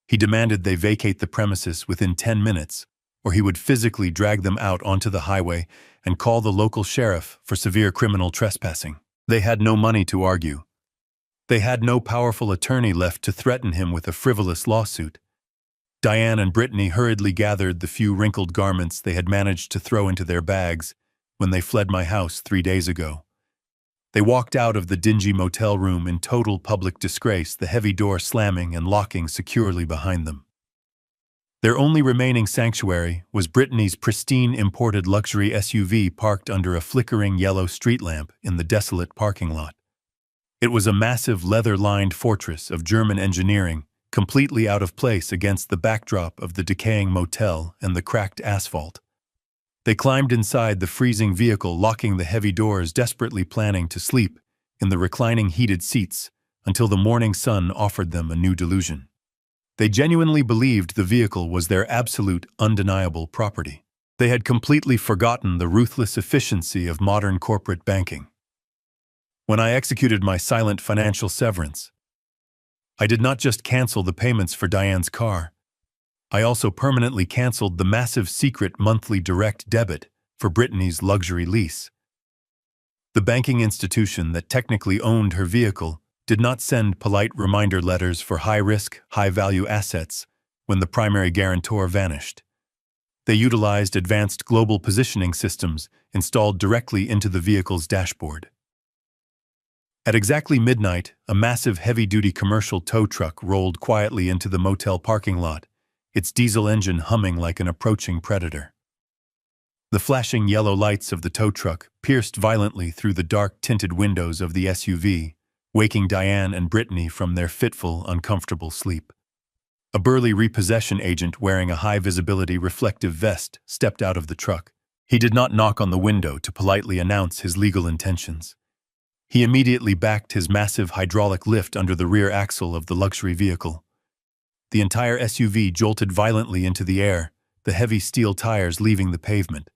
He demanded they vacate the premises within 10 minutes, or he would physically drag them out onto the highway and call the local sheriff for severe criminal trespassing. They had no money to argue. They had no powerful attorney left to threaten him with a frivolous lawsuit. Diane and Brittany hurriedly gathered the few wrinkled garments they had managed to throw into their bags when they fled my house 3 days ago. They walked out of the dingy motel room in total public disgrace, the heavy door slamming and locking securely behind them. Their only remaining sanctuary was Brittany's pristine imported luxury SUV parked under a flickering yellow street lamp in the desolate parking lot. It was a massive leather-lined fortress of German engineering, completely out of place against the backdrop of the decaying motel and the cracked asphalt. They climbed inside the freezing vehicle, locking the heavy doors, desperately planning to sleep in the reclining heated seats until the morning sun offered them a new delusion. They genuinely believed the vehicle was their absolute, undeniable property. They had completely forgotten the ruthless efficiency of modern corporate banking. When I executed my silent financial severance, I did not just cancel the payments for Diane's car, I also permanently canceled the massive secret monthly direct debit for Brittany's luxury lease. The banking institution that technically owned her vehicle did not send polite reminder letters for high-risk, high-value assets when the primary guarantor vanished. They utilized advanced global positioning systems installed directly into the vehicle's dashboard. At exactly midnight, a massive heavy-duty commercial tow truck rolled quietly into the motel parking lot, its diesel engine humming like an approaching predator. The flashing yellow lights of the tow truck pierced violently through the dark-tinted windows of the SUV, waking Diane and Brittany from their fitful, uncomfortable sleep. A burly repossession agent wearing a high-visibility reflective vest stepped out of the truck. He did not knock on the window to politely announce his legal intentions. He immediately backed his massive hydraulic lift under the rear axle of the luxury vehicle. The entire SUV jolted violently into the air, the heavy steel tires leaving the pavement.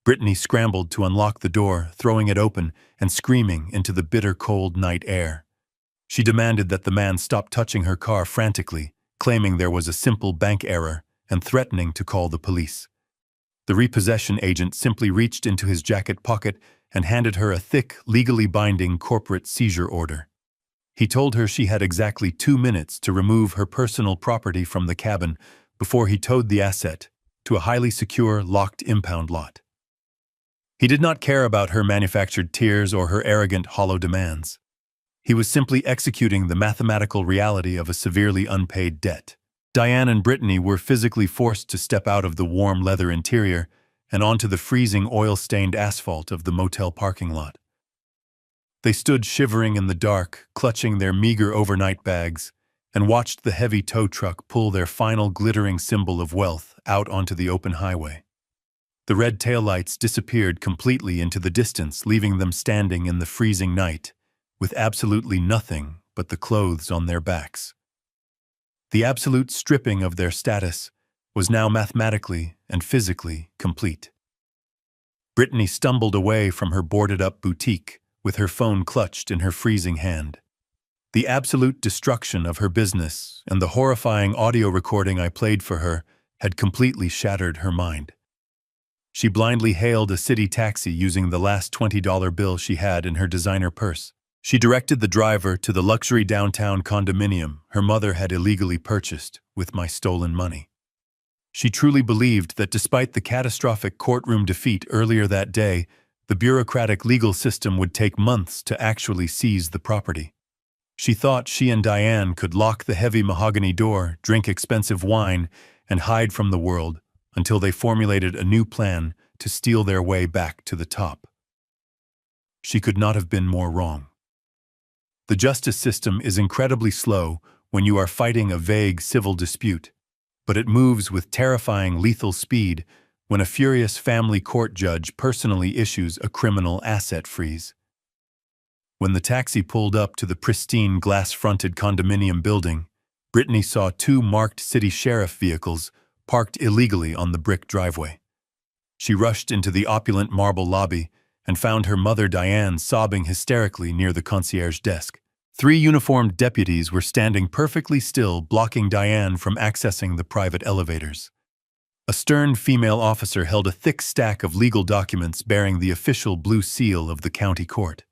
Brittany scrambled to unlock the door, throwing it open and screaming into the bitter cold night air. She demanded that the man stop touching her car frantically, claiming there was a simple bank error and threatening to call the police. The repossession agent simply reached into his jacket pocket and handed her a thick, legally binding corporate seizure order. He told her she had exactly 2 minutes to remove her personal property from the cabin before he towed the asset to a highly secure, locked impound lot. He did not care about her manufactured tears or her arrogant, hollow demands. He was simply executing the mathematical reality of a severely unpaid debt. Diane and Brittany were physically forced to step out of the warm leather interior and onto the freezing oil-stained asphalt of the motel parking lot. They stood shivering in the dark, clutching their meager overnight bags, and watched the heavy tow truck pull their final glittering symbol of wealth out onto the open highway. The red taillights disappeared completely into the distance, leaving them standing in the freezing night, with absolutely nothing but the clothes on their backs. The absolute stripping of their status was now mathematically and physically complete. Brittany stumbled away from her boarded-up boutique, with her phone clutched in her freezing hand. The absolute destruction of her business and the horrifying audio recording I played for her had completely shattered her mind. She blindly hailed a city taxi using the last $20 bill she had in her designer purse. She directed the driver to the luxury downtown condominium her mother had illegally purchased with my stolen money. She truly believed that despite the catastrophic courtroom defeat earlier that day, the bureaucratic legal system would take months to actually seize the property. She thought she and Diane could lock the heavy mahogany door, drink expensive wine, and hide from the world until they formulated a new plan to steal their way back to the top. She could not have been more wrong. The justice system is incredibly slow when you are fighting a vague civil dispute, but it moves with terrifying lethal speed when a furious family court judge personally issues a criminal asset freeze. When the taxi pulled up to the pristine glass-fronted condominium building, Brittany saw 2 marked city sheriff vehicles parked illegally on the brick driveway. She rushed into the opulent marble lobby and found her mother Diane sobbing hysterically near the concierge desk. 3 uniformed deputies were standing perfectly still, blocking Diane from accessing the private elevators. A stern female officer held a thick stack of legal documents bearing the official blue seal of the county court.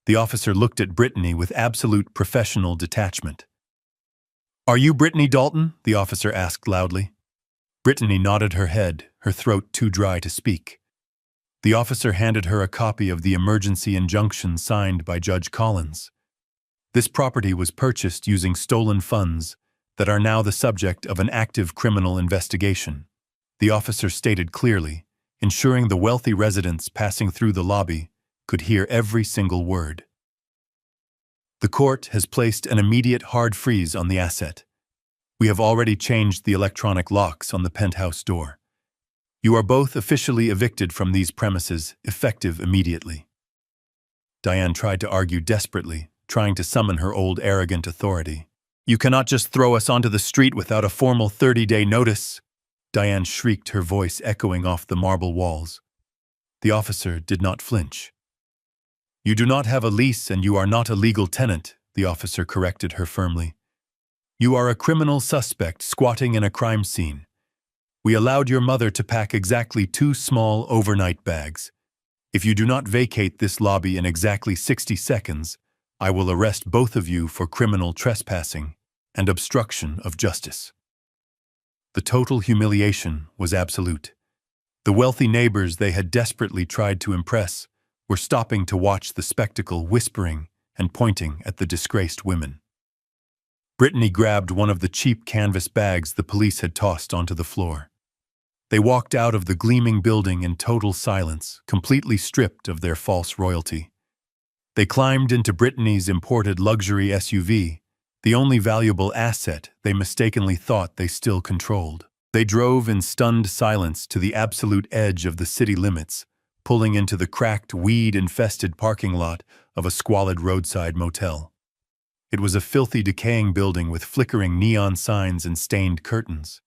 The officer looked at Brittany with absolute professional detachment. "Are you Brittany Dalton?" the officer asked loudly. Brittany nodded her head, her throat too dry to speak. The officer handed her a copy of the emergency injunction signed by Judge Collins. This property was purchased using stolen funds that are now the subject of an active criminal investigation, the officer stated clearly, ensuring the wealthy residents passing through the lobby could hear every single word. The court has placed an immediate hard freeze on the asset. We have already changed the electronic locks on the penthouse door. You are both officially evicted from these premises, effective immediately." Diane tried to argue desperately, trying to summon her old arrogant authority. "You cannot just throw us onto the street without a formal 30-day notice," Diane shrieked, her voice echoing off the marble walls. The officer did not flinch. "You do not have a lease and you are not a legal tenant," the officer corrected her firmly. "You are a criminal suspect squatting in a crime scene. We allowed your mother to pack exactly 2 small overnight bags. If you do not vacate this lobby in exactly 60 seconds, I will arrest both of you for criminal trespassing and obstruction of justice." The total humiliation was absolute. The wealthy neighbors they had desperately tried to impress were stopping to watch the spectacle, whispering and pointing at the disgraced women. Brittany grabbed one of the cheap canvas bags the police had tossed onto the floor. They walked out of the gleaming building in total silence, completely stripped of their false royalty. They climbed into Brittany's imported luxury SUV, the only valuable asset they mistakenly thought they still controlled. They drove in stunned silence to the absolute edge of the city limits, pulling into the cracked, weed-infested parking lot of a squalid roadside motel. It was a filthy, decaying building with flickering neon signs and stained curtains.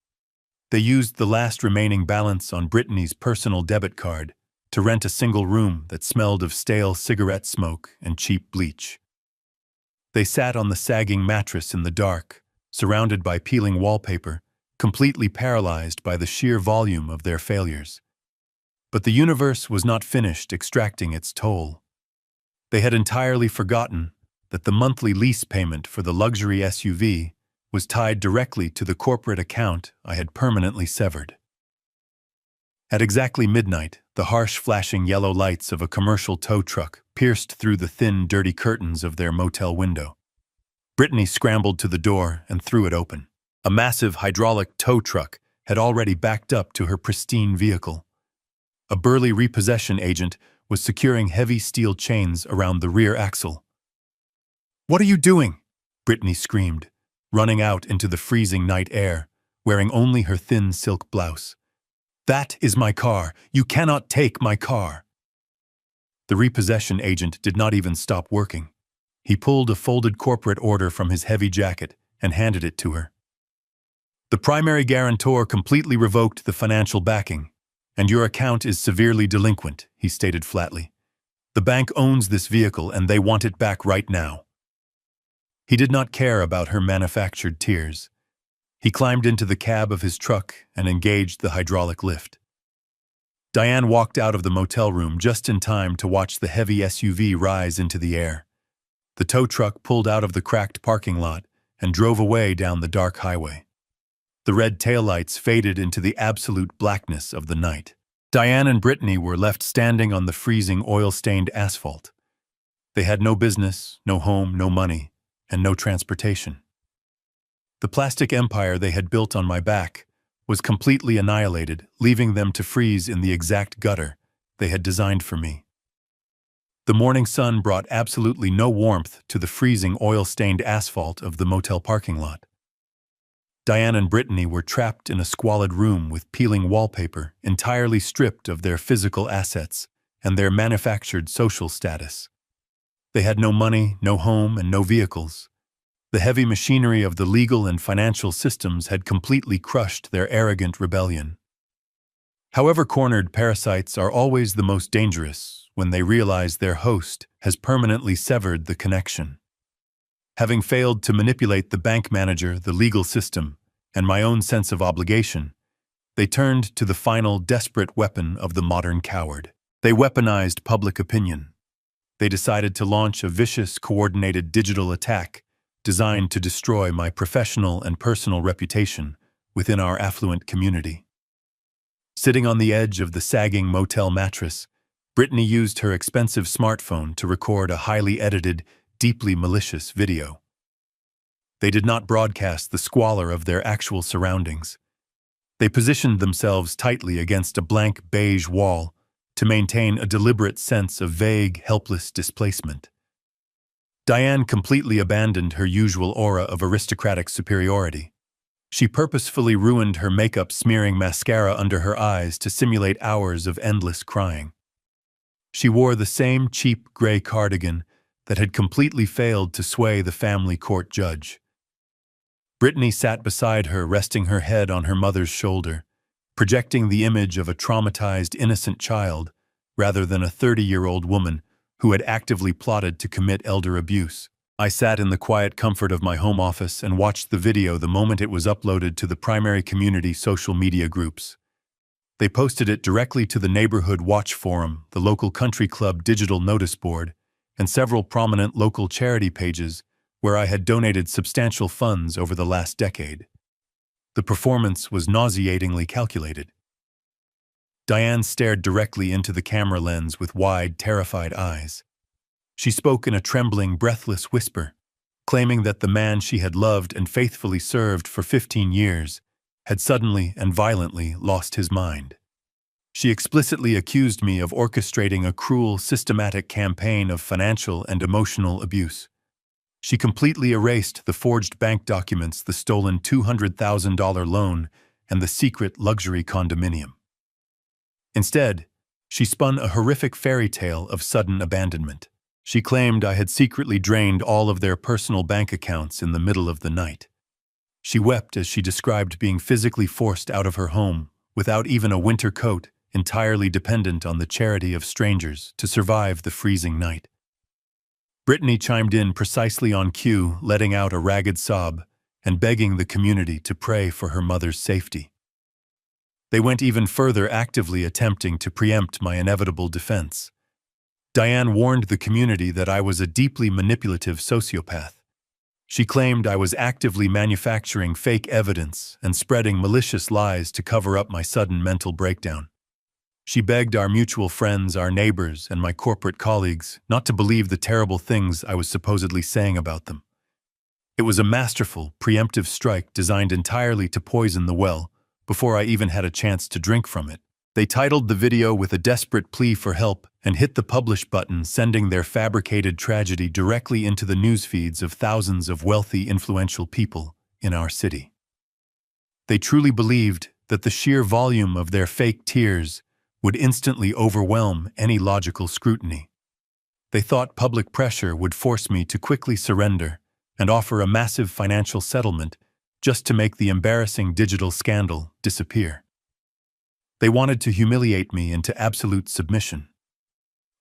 They used the last remaining balance on Brittany's personal debit card to rent a single room that smelled of stale cigarette smoke and cheap bleach. They sat on the sagging mattress in the dark, surrounded by peeling wallpaper, completely paralyzed by the sheer volume of their failures. But the universe was not finished extracting its toll. They had entirely forgotten that the monthly lease payment for the luxury SUV was tied directly to the corporate account I had permanently severed. At exactly midnight, the harsh flashing yellow lights of a commercial tow truck pierced through the thin, dirty curtains of their motel window. Brittany scrambled to the door and threw it open. A massive hydraulic tow truck had already backed up to her pristine vehicle. A burly repossession agent was securing heavy steel chains around the rear axle. "What are you doing?" Brittany screamed, running out into the freezing night air, wearing only her thin silk blouse. "That is my car. You cannot take my car." The repossession agent did not even stop working. He pulled a folded corporate order from his heavy jacket and handed it to her. "The primary guarantor completely revoked the financial backing, and your account is severely delinquent," he stated flatly. "The bank owns this vehicle and they want it back right now." He did not care about her manufactured tears. He climbed into the cab of his truck and engaged the hydraulic lift. Diane walked out of the motel room just in time to watch the heavy SUV rise into the air. The tow truck pulled out of the cracked parking lot and drove away down the dark highway. The red taillights faded into the absolute blackness of the night. Diane and Brittany were left standing on the freezing, oil-stained asphalt. They had no business, no home, no money, and no transportation. The plastic empire they had built on my back was completely annihilated, leaving them to freeze in the exact gutter they had designed for me. The morning sun brought absolutely no warmth to the freezing, oil-stained asphalt of the motel parking lot. Diane and Brittany were trapped in a squalid room with peeling wallpaper, entirely stripped of their physical assets and their manufactured social status. They had no money, no home, and no vehicles. The heavy machinery of the legal and financial systems had completely crushed their arrogant rebellion. However, cornered parasites are always the most dangerous when they realize their host has permanently severed the connection. Having failed to manipulate the bank manager, the legal system, and my own sense of obligation, they turned to the final desperate weapon of the modern coward. They weaponized public opinion. They decided to launch a vicious, coordinated digital attack designed to destroy my professional and personal reputation within our affluent community. Sitting on the edge of the sagging motel mattress, Brittany used her expensive smartphone to record a highly edited, deeply malicious video. They did not broadcast the squalor of their actual surroundings. They positioned themselves tightly against a blank beige wall to maintain a deliberate sense of vague, helpless displacement. Diane completely abandoned her usual aura of aristocratic superiority. She purposefully ruined her makeup, smearing mascara under her eyes to simulate hours of endless crying. She wore the same cheap gray cardigan that had completely failed to sway the family court judge. Brittany sat beside her, resting her head on her mother's shoulder, projecting the image of a traumatized, innocent child rather than a 30-year-old woman who had actively plotted to commit elder abuse. I sat in the quiet comfort of my home office and watched the video the moment it was uploaded to the primary community social media groups. They posted it directly to the Neighborhood Watch Forum, the local country club digital notice board, and several prominent local charity pages where I had donated substantial funds over the last decade. The performance was nauseatingly calculated. Diane stared directly into the camera lens with wide, terrified eyes. She spoke in a trembling, breathless whisper, claiming that the man she had loved and faithfully served for 15 years had suddenly and violently lost his mind. She explicitly accused me of orchestrating a cruel, systematic campaign of financial and emotional abuse. She completely erased the forged bank documents, the stolen $200,000 loan, and the secret luxury condominium. Instead, she spun a horrific fairy tale of sudden abandonment. She claimed I had secretly drained all of their personal bank accounts in the middle of the night. She wept as she described being physically forced out of her home, without even a winter coat, entirely dependent on the charity of strangers to survive the freezing night. Brittany chimed in precisely on cue, letting out a ragged sob and begging the community to pray for her mother's safety. They went even further, actively attempting to preempt my inevitable defense. Diane warned the community that I was a deeply manipulative sociopath. She claimed I was actively manufacturing fake evidence and spreading malicious lies to cover up my sudden mental breakdown. She begged our mutual friends, our neighbors, and my corporate colleagues not to believe the terrible things I was supposedly saying about them. It was a masterful, preemptive strike designed entirely to poison the well before I even had a chance to drink from it. They titled the video with a desperate plea for help and hit the publish button, sending their fabricated tragedy directly into the news feeds of thousands of wealthy, influential people in our city. They truly believed that the sheer volume of their fake tears would instantly overwhelm any logical scrutiny. They thought public pressure would force me to quickly surrender and offer a massive financial settlement just to make the embarrassing digital scandal disappear. They wanted to humiliate me into absolute submission.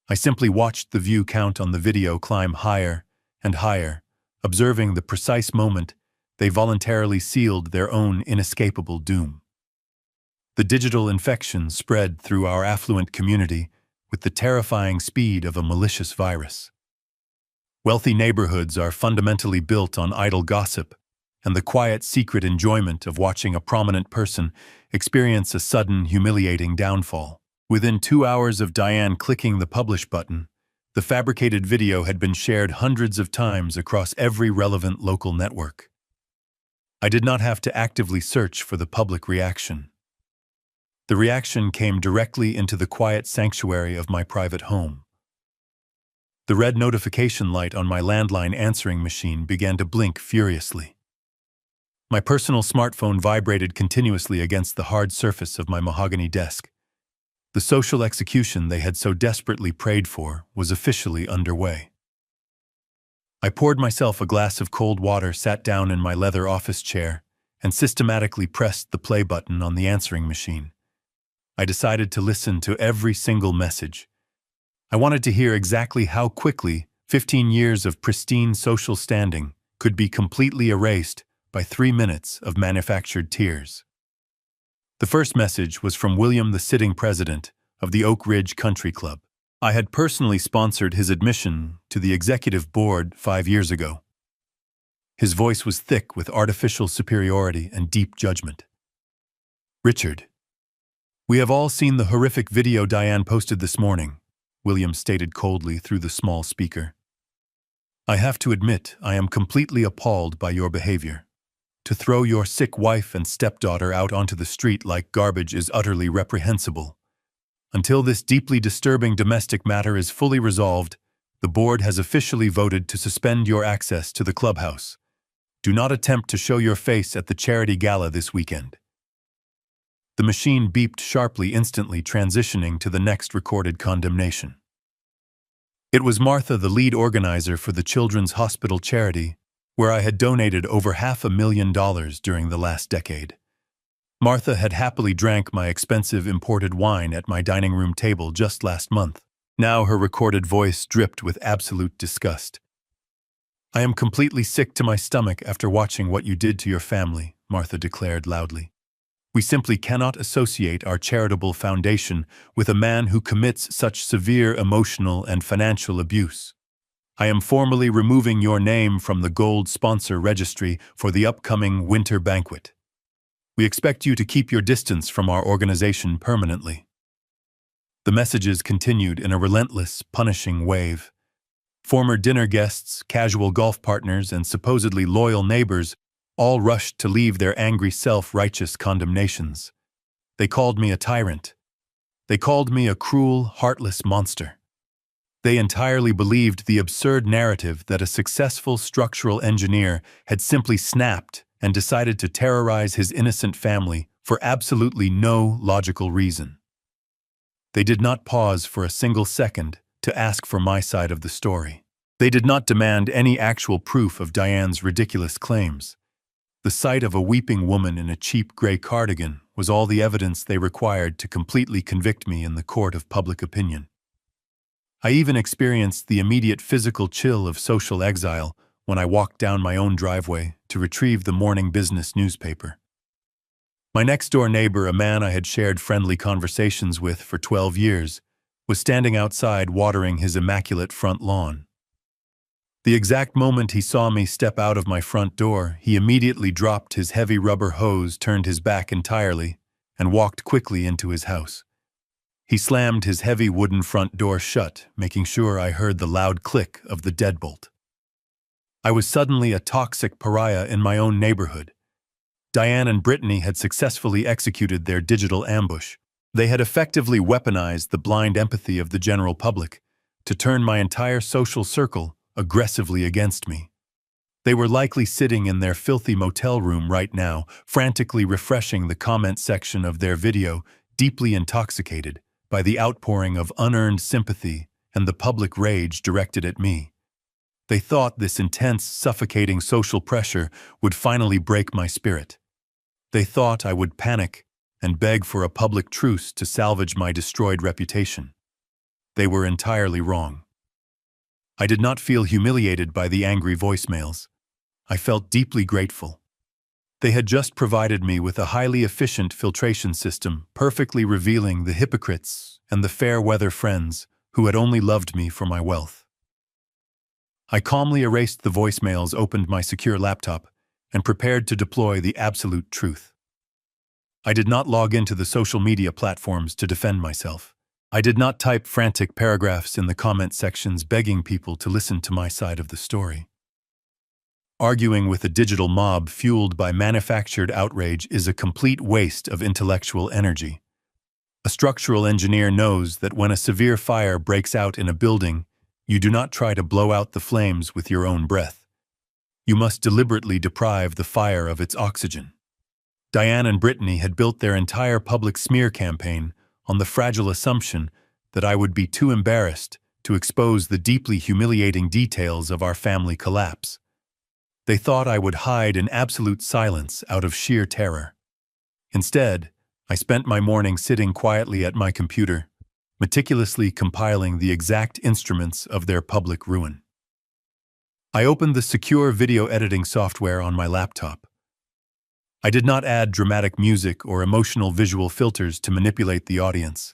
I simply watched the view count on the video climb higher and higher, observing the precise moment they voluntarily sealed their own inescapable doom. The digital infection spread through our affluent community with the terrifying speed of a malicious virus. Wealthy neighborhoods are fundamentally built on idle gossip and the quiet, secret enjoyment of watching a prominent person experience a sudden, humiliating downfall. Within 2 hours of Diane clicking the publish button, the fabricated video had been shared hundreds of times across every relevant local network. I did not have to actively search for the public reaction. The reaction came directly into the quiet sanctuary of my private home. The red notification light on my landline answering machine began to blink furiously. My personal smartphone vibrated continuously against the hard surface of my mahogany desk. The social execution they had so desperately prayed for was officially underway. I poured myself a glass of cold water, sat down in my leather office chair, and systematically pressed the play button on the answering machine. I decided to listen to every single message. I wanted to hear exactly how quickly 15 years of pristine social standing could be completely erased by 3 minutes of manufactured tears. The first message was from William, the sitting president of the Oak Ridge Country Club. I had personally sponsored his admission to the executive board 5 years ago. His voice was thick with artificial superiority and deep judgment. Richard, we have all seen the horrific video Diane posted this morning, William stated coldly through the small speaker. I have to admit, I am completely appalled by your behavior. To throw your sick wife and stepdaughter out onto the street like garbage is utterly reprehensible. Until this deeply disturbing domestic matter is fully resolved, the board has officially voted to suspend your access to the clubhouse. Do not attempt to show your face at the charity gala this weekend. The machine beeped sharply, instantly transitioning to the next recorded condemnation. It was Martha, the lead organizer for the Children's Hospital charity, where I had donated over $500,000 during the last decade. Martha had happily drank my expensive imported wine at my dining room table just last month. Now her recorded voice dripped with absolute disgust. "I am completely sick to my stomach after watching what you did to your family," Martha declared loudly. "We simply cannot associate our charitable foundation with a man who commits such severe emotional and financial abuse. I am formally removing your name from the Gold Sponsor Registry for the upcoming winter banquet. We expect you to keep your distance from our organization permanently." The messages continued in a relentless, punishing wave. Former dinner guests, casual golf partners, and supposedly loyal neighbors all rushed to leave their angry self-righteous condemnations. They called me a tyrant. They called me a cruel, heartless monster. They entirely believed the absurd narrative that a successful structural engineer had simply snapped and decided to terrorize his innocent family for absolutely no logical reason. They did not pause for a single second to ask for my side of the story. They did not demand any actual proof of Diane's ridiculous claims. The sight of a weeping woman in a cheap gray cardigan was all the evidence they required to completely convict me in the court of public opinion. I even experienced the immediate physical chill of social exile when I walked down my own driveway to retrieve the morning business newspaper. My next-door neighbor, a man I had shared friendly conversations with for 12 years, was standing outside watering his immaculate front lawn. The exact moment he saw me step out of my front door, he immediately dropped his heavy rubber hose, turned his back entirely, and walked quickly into his house. He slammed his heavy wooden front door shut, making sure I heard the loud click of the deadbolt. I was suddenly a toxic pariah in my own neighborhood. Diane and Brittany had successfully executed their digital ambush. They had effectively weaponized the blind empathy of the general public to turn my entire social circle aggressively against me. They were likely sitting in their filthy motel room right now, frantically refreshing the comment section of their video, deeply intoxicated by the outpouring of unearned sympathy and the public rage directed at me. They thought this intense, suffocating social pressure would finally break my spirit. They thought I would panic and beg for a public truce to salvage my destroyed reputation. They were entirely wrong. I did not feel humiliated by the angry voicemails. I felt deeply grateful. They had just provided me with a highly efficient filtration system, perfectly revealing the hypocrites and the fair-weather friends who had only loved me for my wealth. I calmly erased the voicemails, opened my secure laptop, and prepared to deploy the absolute truth. I did not log into the social media platforms to defend myself. I did not type frantic paragraphs in the comment sections begging people to listen to my side of the story. Arguing with a digital mob fueled by manufactured outrage is a complete waste of intellectual energy. A structural engineer knows that when a severe fire breaks out in a building, you do not try to blow out the flames with your own breath. You must deliberately deprive the fire of its oxygen. Diane and Brittany had built their entire public smear campaign on the fragile assumption that I would be too embarrassed to expose the deeply humiliating details of our family collapse. They thought I would hide in absolute silence out of sheer terror. Instead, I spent my morning sitting quietly at my computer, meticulously compiling the exact instruments of their public ruin. I opened the secure video editing software on my laptop. I did not add dramatic music or emotional visual filters to manipulate the audience.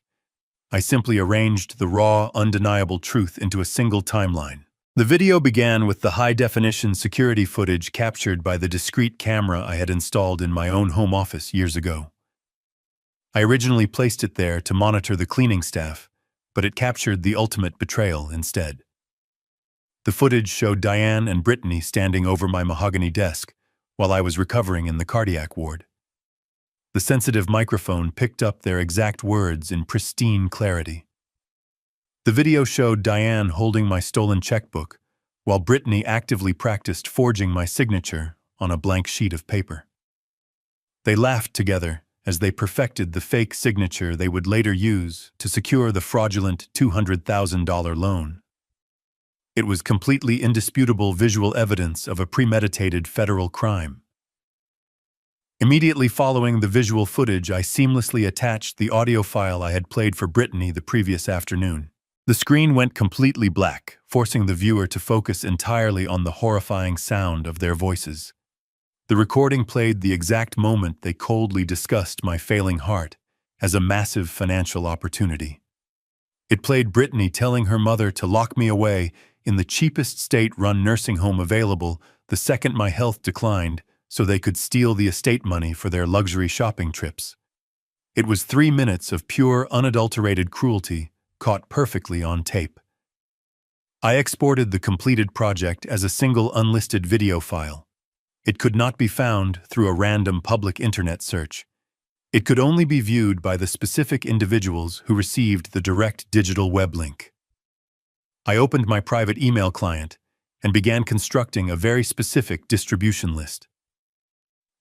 I simply arranged the raw, undeniable truth into a single timeline. The video began with the high-definition security footage captured by the discreet camera I had installed in my own home office years ago. I originally placed it there to monitor the cleaning staff, but it captured the ultimate betrayal instead. The footage showed Diane and Brittany standing over my mahogany desk while I was recovering in the cardiac ward. The sensitive microphone picked up their exact words in pristine clarity. The video showed Diane holding my stolen checkbook, while Brittany actively practiced forging my signature on a blank sheet of paper. They laughed together as they perfected the fake signature they would later use to secure the fraudulent $200,000 loan. It was completely indisputable visual evidence of a premeditated federal crime. Immediately following the visual footage, I seamlessly attached the audio file I had played for Brittany the previous afternoon. The screen went completely black, forcing the viewer to focus entirely on the horrifying sound of their voices. The recording played the exact moment they coldly discussed my failing heart as a massive financial opportunity. It played Brittany telling her mother to lock me away in the cheapest state-run nursing home available the second my health declined, so they could steal the estate money for their luxury shopping trips. It was 3 minutes of pure, unadulterated cruelty, caught perfectly on tape. I exported the completed project as a single unlisted video file. It could not be found through a random public internet search. It could only be viewed by the specific individuals who received the direct digital web link. I opened my private email client and began constructing a very specific distribution list.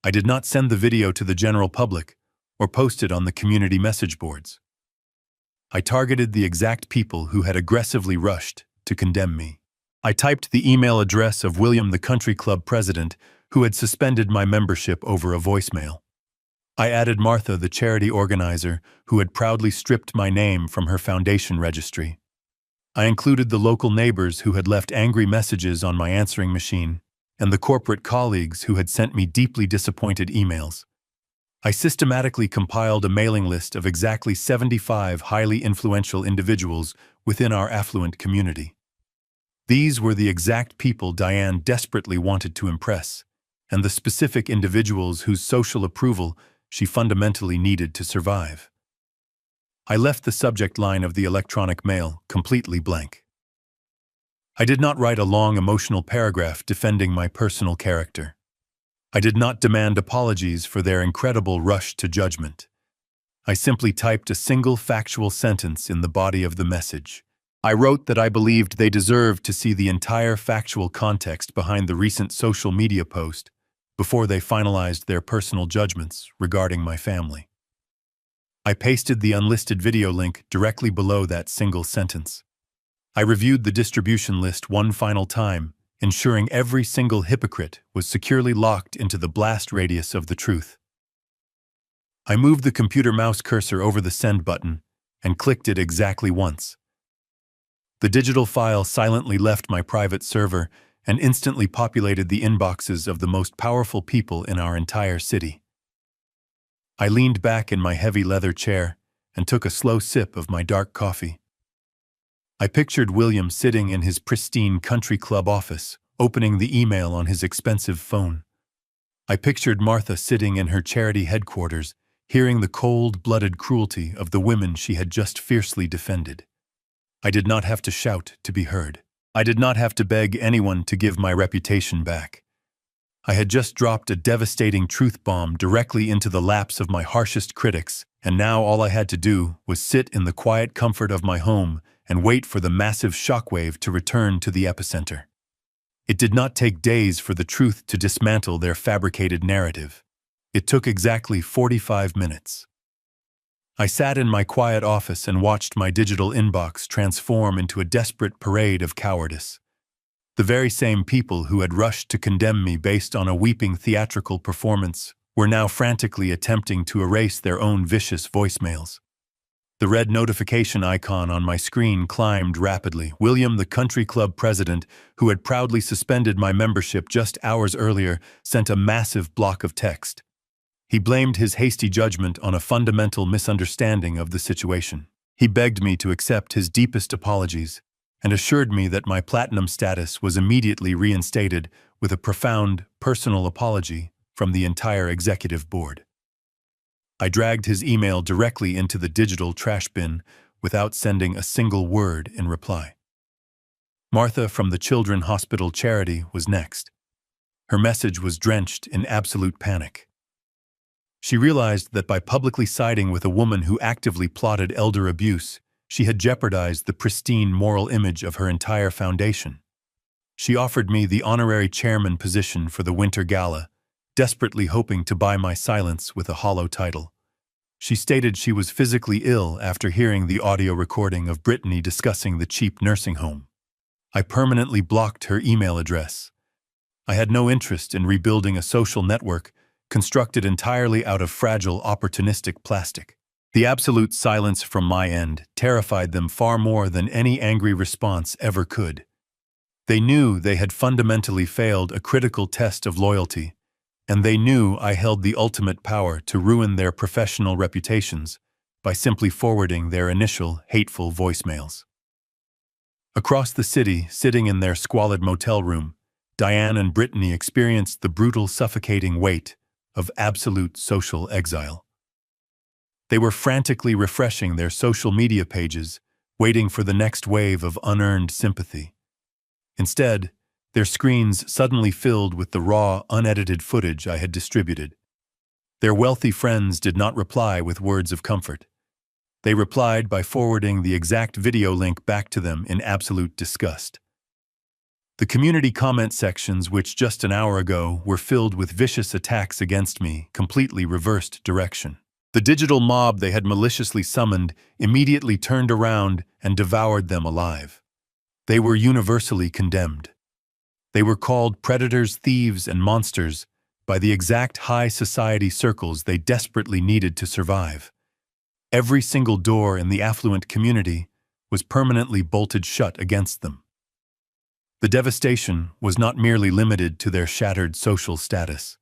I did not send the video to the general public or post it on the community message boards. I targeted the exact people who had aggressively rushed to condemn me. I typed the email address of William, the country club president, who had suspended my membership over a voicemail. I added Martha, the charity organizer, who had proudly stripped my name from her foundation registry. I included the local neighbors who had left angry messages on my answering machine, and the corporate colleagues who had sent me deeply disappointed emails. I systematically compiled a mailing list of exactly 75 highly influential individuals within our affluent community. These were the exact people Diane desperately wanted to impress, and the specific individuals whose social approval she fundamentally needed to survive. I left the subject line of the electronic mail completely blank. I did not write a long emotional paragraph defending my personal character. I did not demand apologies for their incredible rush to judgment. I simply typed a single factual sentence in the body of the message. I wrote that I believed they deserved to see the entire factual context behind the recent social media post before they finalized their personal judgments regarding my family. I pasted the unlisted video link directly below that single sentence. I reviewed the distribution list one final time, ensuring every single hypocrite was securely locked into the blast radius of the truth. I moved the computer mouse cursor over the send button and clicked it exactly once. The digital file silently left my private server and instantly populated the inboxes of the most powerful people in our entire city. I leaned back in my heavy leather chair and took a slow sip of my dark coffee. I pictured William sitting in his pristine country club office, opening the email on his expensive phone. I pictured Martha sitting in her charity headquarters, hearing the cold-blooded cruelty of the women she had just fiercely defended. I did not have to shout to be heard. I did not have to beg anyone to give my reputation back. I had just dropped a devastating truth bomb directly into the laps of my harshest critics, and now all I had to do was sit in the quiet comfort of my home and wait for the massive shockwave to return to the epicenter. It did not take days for the truth to dismantle their fabricated narrative. It took exactly 45 minutes. I sat in my quiet office and watched my digital inbox transform into a desperate parade of cowardice. The very same people who had rushed to condemn me based on a weeping theatrical performance were now frantically attempting to erase their own vicious voicemails. The red notification icon on my screen climbed rapidly. William, the country club president, who had proudly suspended my membership just hours earlier, sent a massive block of text. He blamed his hasty judgment on a fundamental misunderstanding of the situation. He begged me to accept his deepest apologies and assured me that my platinum status was immediately reinstated with a profound, personal apology from the entire executive board. I dragged his email directly into the digital trash bin without sending a single word in reply. Martha from the Children's Hospital Charity was next. Her message was drenched in absolute panic. She realized that by publicly siding with a woman who actively plotted elder abuse, she had jeopardized the pristine moral image of her entire foundation. She offered me the honorary chairman position for the Winter Gala, desperately hoping to buy my silence with a hollow title. She stated she was physically ill after hearing the audio recording of Brittany discussing the cheap nursing home. I permanently blocked her email address. I had no interest in rebuilding a social network constructed entirely out of fragile, opportunistic plastic. The absolute silence from my end terrified them far more than any angry response ever could. They knew they had fundamentally failed a critical test of loyalty, and they knew I held the ultimate power to ruin their professional reputations by simply forwarding their initial, hateful voicemails. Across the city, sitting in their squalid motel room, Diane and Brittany experienced the brutal, suffocating weight of absolute social exile. They were frantically refreshing their social media pages, waiting for the next wave of unearned sympathy. Instead, their screens suddenly filled with the raw, unedited footage I had distributed. Their wealthy friends did not reply with words of comfort. They replied by forwarding the exact video link back to them in absolute disgust. The community comment sections, which just an hour ago were filled with vicious attacks against me, completely reversed direction. The digital mob they had maliciously summoned immediately turned around and devoured them alive. They were universally condemned. They were called predators, thieves, and monsters by the exact high society circles they desperately needed to survive. Every single door in the affluent community was permanently bolted shut against them. The devastation was not merely limited to their shattered social status.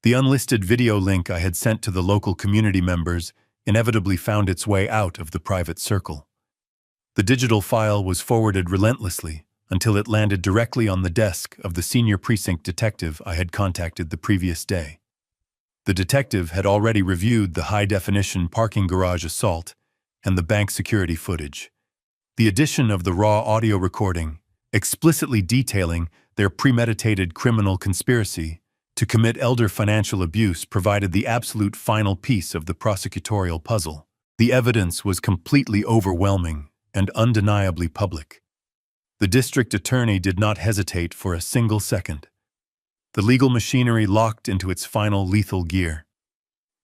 The unlisted video link I had sent to the local community members inevitably found its way out of the private circle. The digital file was forwarded relentlessly until it landed directly on the desk of the senior precinct detective I had contacted the previous day. The detective had already reviewed the high-definition parking garage assault and the bank security footage. The addition of the raw audio recording, explicitly detailing their premeditated criminal conspiracy to commit elder financial abuse, provided the absolute final piece of the prosecutorial puzzle. The evidence was completely overwhelming and undeniably public. The district attorney did not hesitate for a single second. The legal machinery locked into its final lethal gear.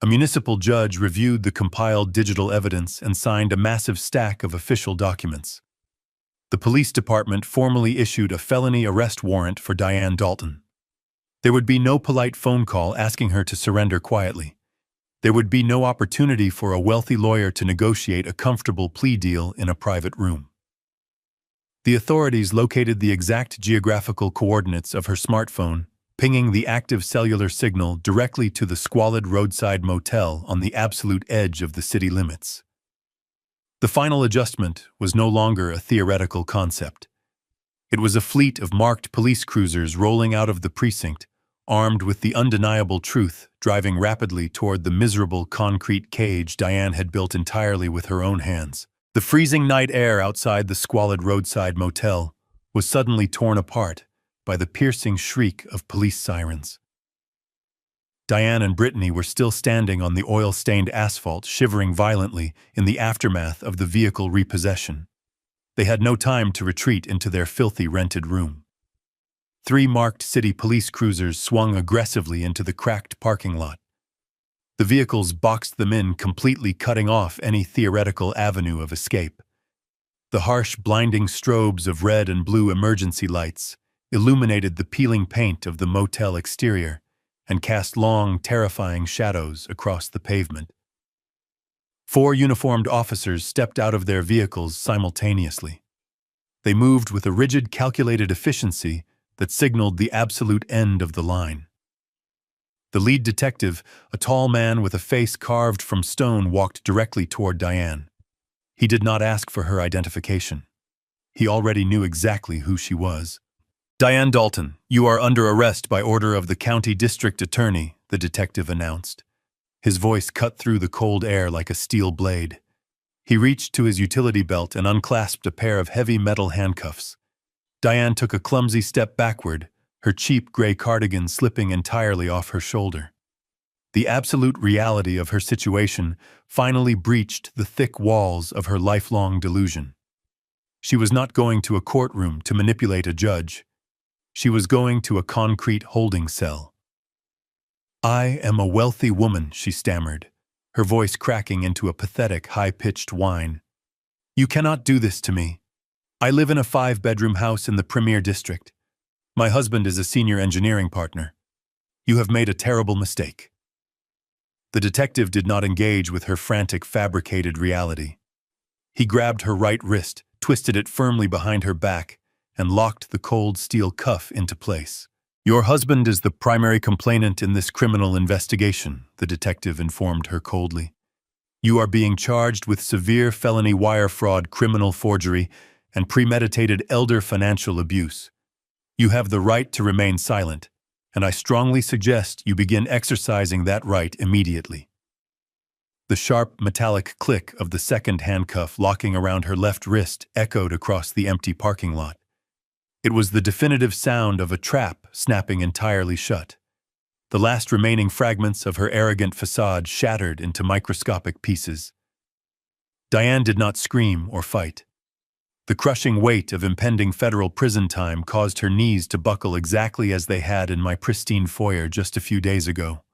A municipal judge reviewed the compiled digital evidence and signed a massive stack of official documents. The police department formally issued a felony arrest warrant for Diane Dalton. There would be no polite phone call asking her to surrender quietly. There would be no opportunity for a wealthy lawyer to negotiate a comfortable plea deal in a private room. The authorities located the exact geographical coordinates of her smartphone, pinging the active cellular signal directly to the squalid roadside motel on the absolute edge of the city limits. The final adjustment was no longer a theoretical concept. It was a fleet of marked police cruisers rolling out of the precinct, armed with the undeniable truth, driving rapidly toward the miserable concrete cage Diane had built entirely with her own hands. The freezing night air outside the squalid roadside motel was suddenly torn apart by the piercing shriek of police sirens. Diane and Brittany were still standing on the oil-stained asphalt, shivering violently in the aftermath of the vehicle repossession. They had no time to retreat into their filthy rented room. 3 marked city police cruisers swung aggressively into the cracked parking lot. The vehicles boxed them in, completely cutting off any theoretical avenue of escape. The harsh, blinding strobes of red and blue emergency lights illuminated the peeling paint of the motel exterior and cast long, terrifying shadows across the pavement. 4 uniformed officers stepped out of their vehicles simultaneously. They moved with a rigid, calculated efficiency that signaled the absolute end of the line. The lead detective, a tall man with a face carved from stone, walked directly toward Diane. He did not ask for her identification. He already knew exactly who she was. "Diane Dalton, you are under arrest by order of the county district attorney," the detective announced. His voice cut through the cold air like a steel blade. He reached to his utility belt and unclasped a pair of heavy metal handcuffs. Diane took a clumsy step backward, her cheap gray cardigan slipping entirely off her shoulder. The absolute reality of her situation finally breached the thick walls of her lifelong delusion. She was not going to a courtroom to manipulate a judge. She was going to a concrete holding cell. "I am a wealthy woman," she stammered, her voice cracking into a pathetic, high-pitched whine. "You cannot do this to me. I live in a 5-bedroom house in the premier district. My husband is a senior engineering partner. You have made a terrible mistake." The detective did not engage with her frantic, fabricated reality. He grabbed her right wrist, twisted it firmly behind her back, and locked the cold steel cuff into place. "Your husband is the primary complainant in this criminal investigation," the detective informed her coldly. "You are being charged with severe felony wire fraud, criminal forgery, and premeditated elder financial abuse. You have the right to remain silent, and I strongly suggest you begin exercising that right immediately." The sharp, metallic click of the second handcuff locking around her left wrist echoed across the empty parking lot. It was the definitive sound of a trap snapping entirely shut. The last remaining fragments of her arrogant facade shattered into microscopic pieces. Diane did not scream or fight. The crushing weight of impending federal prison time caused her knees to buckle exactly as they had in my pristine foyer just a few days ago.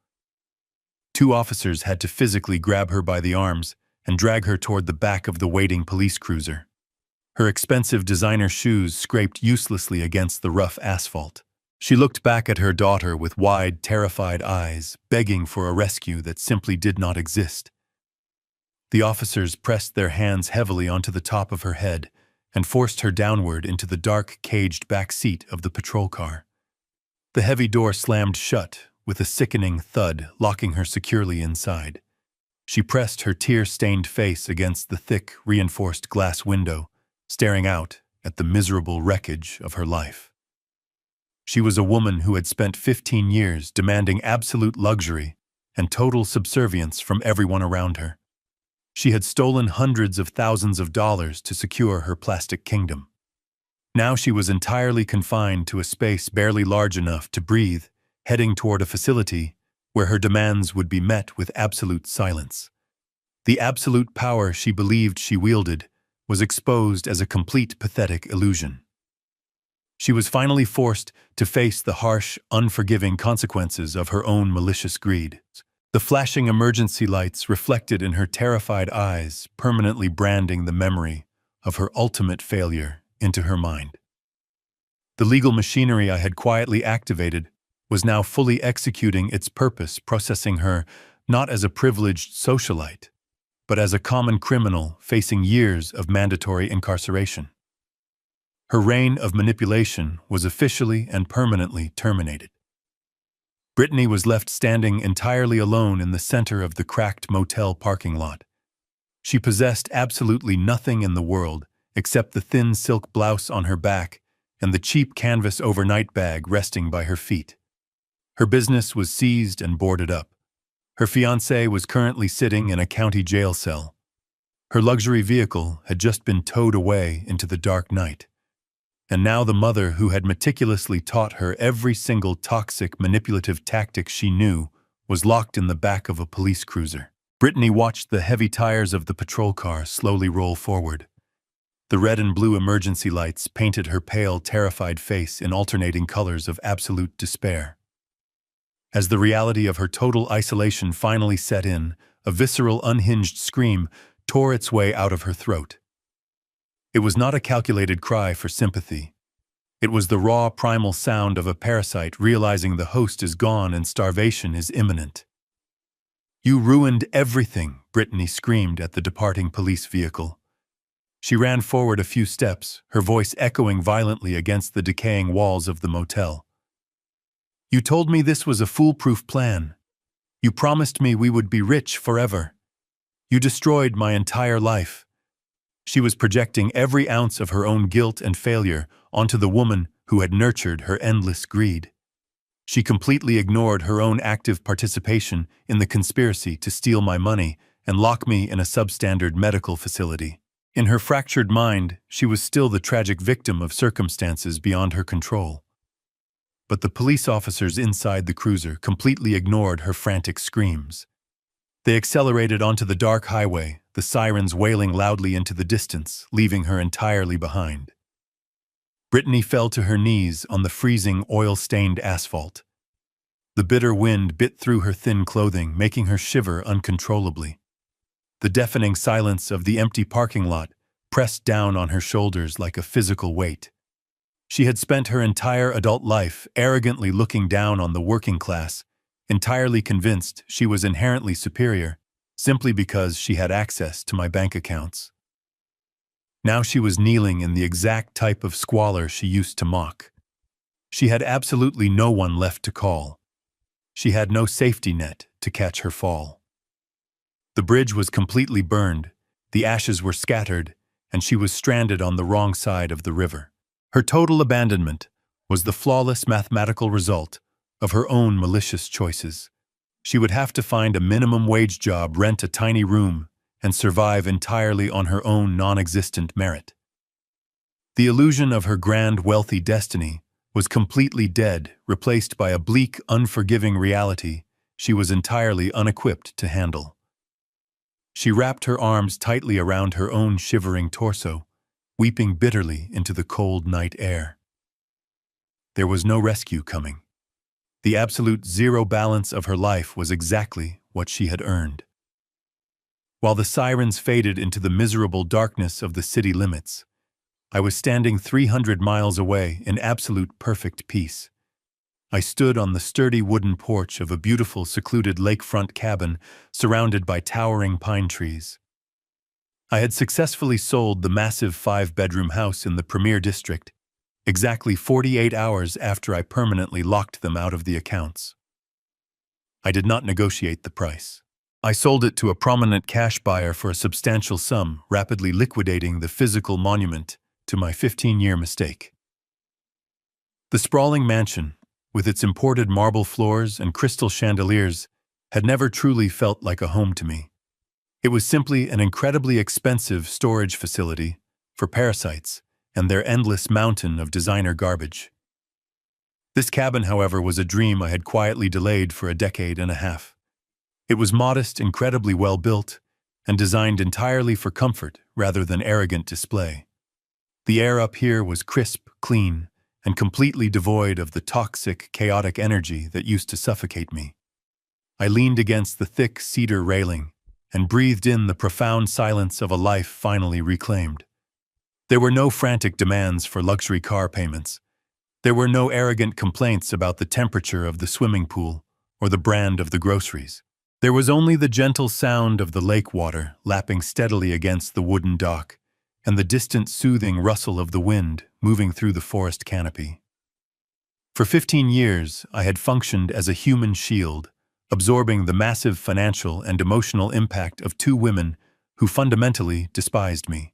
2 officers had to physically grab her by the arms and drag her toward the back of the waiting police cruiser. Her expensive designer shoes scraped uselessly against the rough asphalt. She looked back at her daughter with wide, terrified eyes, begging for a rescue that simply did not exist. The officers pressed their hands heavily onto the top of her head and forced her downward into the dark, caged back seat of the patrol car. The heavy door slammed shut with a sickening thud, locking her securely inside. She pressed her tear-stained face against the thick, reinforced glass window, staring out at the miserable wreckage of her life. She was a woman who had spent 15 years demanding absolute luxury and total subservience from everyone around her. She had stolen hundreds of thousands of dollars to secure her plastic kingdom. Now she was entirely confined to a space barely large enough to breathe, heading toward a facility where her demands would be met with absolute silence. The absolute power she believed she wielded was exposed as a complete pathetic illusion. She was finally forced to face the harsh, unforgiving consequences of her own malicious greed. The flashing emergency lights reflected in her terrified eyes, permanently branding the memory of her ultimate failure into her mind. The legal machinery I had quietly activated was now fully executing its purpose, processing her not as a privileged socialite, but as a common criminal facing years of mandatory incarceration. Her reign of manipulation was officially and permanently terminated. Brittany was left standing entirely alone in the center of the cracked motel parking lot. She possessed absolutely nothing in the world except the thin silk blouse on her back and the cheap canvas overnight bag resting by her feet. Her business was seized and boarded up. Her fiancé was currently sitting in a county jail cell. Her luxury vehicle had just been towed away into the dark night. And now the mother who had meticulously taught her every single toxic, manipulative tactic she knew was locked in the back of a police cruiser. Brittany watched the heavy tires of the patrol car slowly roll forward. The red and blue emergency lights painted her pale, terrified face in alternating colors of absolute despair. As the reality of her total isolation finally set in, a visceral, unhinged scream tore its way out of her throat. It was not a calculated cry for sympathy. It was the raw, primal sound of a parasite realizing the host is gone and starvation is imminent. "You ruined everything," Brittany screamed at the departing police vehicle. She ran forward a few steps, her voice echoing violently against the decaying walls of the motel. "You told me this was a foolproof plan. You promised me we would be rich forever. You destroyed my entire life." She was projecting every ounce of her own guilt and failure onto the woman who had nurtured her endless greed. She completely ignored her own active participation in the conspiracy to steal my money and lock me in a substandard medical facility. In her fractured mind, she was still the tragic victim of circumstances beyond her control. But the police officers inside the cruiser completely ignored her frantic screams. They accelerated onto the dark highway, the sirens wailing loudly into the distance, leaving her entirely behind. Brittany fell to her knees on the freezing, oil-stained asphalt. The bitter wind bit through her thin clothing, making her shiver uncontrollably. The deafening silence of the empty parking lot pressed down on her shoulders like a physical weight. She had spent her entire adult life arrogantly looking down on the working class, entirely convinced she was inherently superior, simply because she had access to my bank accounts. Now she was kneeling in the exact type of squalor she used to mock. She had absolutely no one left to call. She had no safety net to catch her fall. The bridge was completely burned, the ashes were scattered, and she was stranded on the wrong side of the river. Her total abandonment was the flawless mathematical result of her own malicious choices. She would have to find a minimum wage job, rent a tiny room, and survive entirely on her own non-existent merit. The illusion of her grand, wealthy destiny was completely dead, replaced by a bleak, unforgiving reality she was entirely unequipped to handle. She wrapped her arms tightly around her own shivering torso, weeping bitterly into the cold night air. There was no rescue coming. The absolute zero balance of her life was exactly what she had earned. While the sirens faded into the miserable darkness of the city limits, I was standing 300 miles away in absolute perfect peace. I stood on the sturdy wooden porch of a beautiful secluded lakefront cabin surrounded by towering pine trees. I had successfully sold the massive 5-bedroom house in the premier district, exactly 48 hours after I permanently locked them out of the accounts. I did not negotiate the price. I sold it to a prominent cash buyer for a substantial sum, rapidly liquidating the physical monument to my 15-year mistake. The sprawling mansion, with its imported marble floors and crystal chandeliers, had never truly felt like a home to me. It was simply an incredibly expensive storage facility for parasites and their endless mountain of designer garbage. This cabin, however, was a dream I had quietly delayed for a decade and a half. It was modest, incredibly well built, and designed entirely for comfort rather than arrogant display. The air up here was crisp, clean, and completely devoid of the toxic, chaotic energy that used to suffocate me. I leaned against the thick cedar railing and breathed in the profound silence of a life finally reclaimed. There were no frantic demands for luxury car payments. There were no arrogant complaints about the temperature of the swimming pool or the brand of the groceries. There was only the gentle sound of the lake water lapping steadily against the wooden dock and the distant soothing rustle of the wind moving through the forest canopy. For 15 years, I had functioned as a human shield, absorbing the massive financial and emotional impact of two women who fundamentally despised me.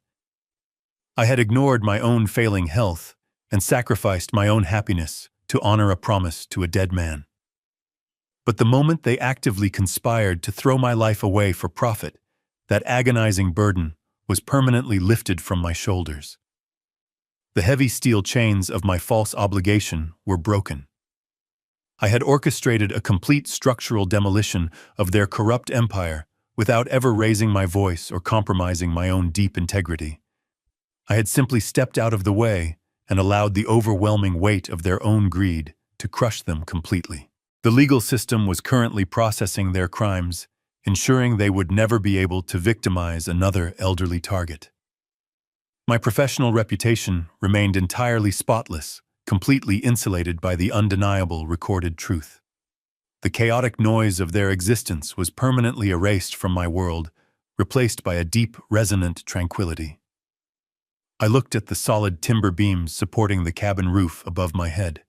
I had ignored my own failing health and sacrificed my own happiness to honor a promise to a dead man. But the moment they actively conspired to throw my life away for profit, that agonizing burden was permanently lifted from my shoulders. The heavy steel chains of my false obligation were broken. I had orchestrated a complete structural demolition of their corrupt empire without ever raising my voice or compromising my own deep integrity. I had simply stepped out of the way and allowed the overwhelming weight of their own greed to crush them completely. The legal system was currently processing their crimes, ensuring they would never be able to victimize another elderly target. My professional reputation remained entirely spotless, completely insulated by the undeniable recorded truth. The chaotic noise of their existence was permanently erased from my world, replaced by a deep, resonant tranquility. I looked at the solid timber beams supporting the cabin roof above my head.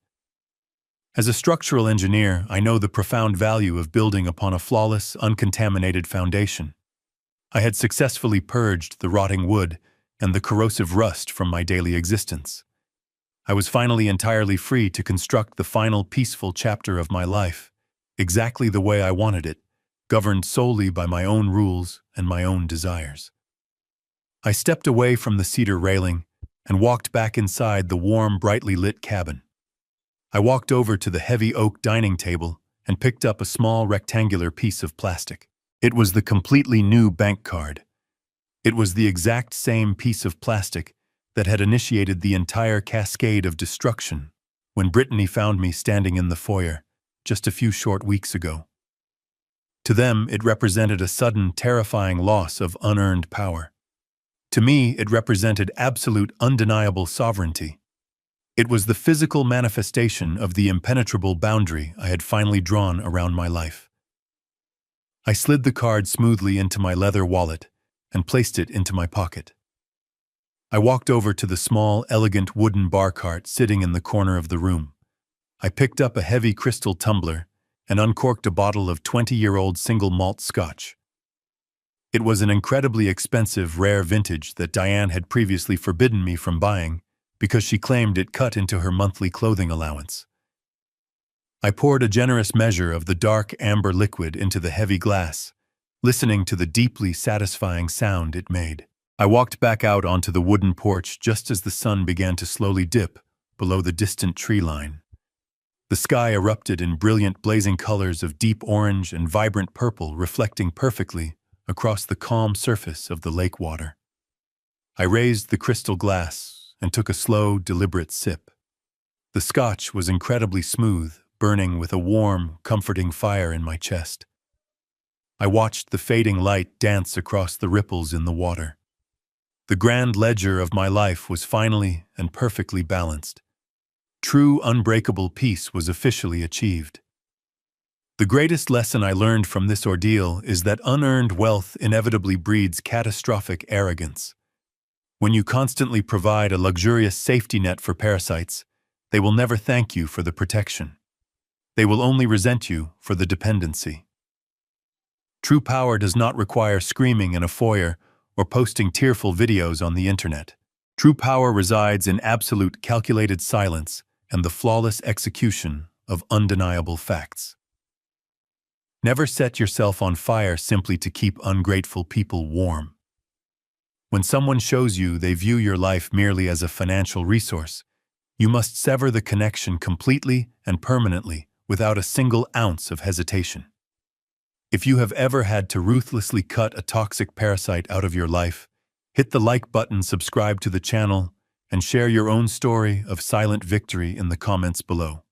As a structural engineer, I know the profound value of building upon a flawless, uncontaminated foundation. I had successfully purged the rotting wood and the corrosive rust from my daily existence. I was finally entirely free to construct the final peaceful chapter of my life, exactly the way I wanted it, governed solely by my own rules and my own desires. I stepped away from the cedar railing and walked back inside the warm, brightly lit cabin. I walked over to the heavy oak dining table and picked up a small rectangular piece of plastic. It was the completely new bank card. It was the exact same piece of plastic that had initiated the entire cascade of destruction when Brittany found me standing in the foyer just a few short weeks ago. To them, it represented a sudden, terrifying loss of unearned power. To me, it represented absolute, undeniable sovereignty. It was the physical manifestation of the impenetrable boundary I had finally drawn around my life. I slid the card smoothly into my leather wallet and placed it into my pocket. I walked over to the small, elegant wooden bar cart sitting in the corner of the room. I picked up a heavy crystal tumbler and uncorked a bottle of 20-year-old single malt scotch. It was an incredibly expensive, rare vintage that Diane had previously forbidden me from buying because she claimed it cut into her monthly clothing allowance. I poured a generous measure of the dark amber liquid into the heavy glass, listening to the deeply satisfying sound it made. I walked back out onto the wooden porch just as the sun began to slowly dip below the distant tree line. The sky erupted in brilliant blazing colors of deep orange and vibrant purple, reflecting perfectly across the calm surface of the lake water. I raised the crystal glass and took a slow, deliberate sip. The scotch was incredibly smooth, burning with a warm, comforting fire in my chest. I watched the fading light dance across the ripples in the water. The grand ledger of my life was finally and perfectly balanced. True, unbreakable peace was officially achieved. The greatest lesson I learned from this ordeal is that unearned wealth inevitably breeds catastrophic arrogance. When you constantly provide a luxurious safety net for parasites, they will never thank you for the protection. They will only resent you for the dependency. True power does not require screaming in a foyer or posting tearful videos on the internet. True power resides in absolute calculated silence and the flawless execution of undeniable facts. Never set yourself on fire simply to keep ungrateful people warm. When someone shows you they view your life merely as a financial resource, you must sever the connection completely and permanently without a single ounce of hesitation. If you have ever had to ruthlessly cut a toxic parasite out of your life, hit the like button, subscribe to the channel, and share your own story of silent victory in the comments below.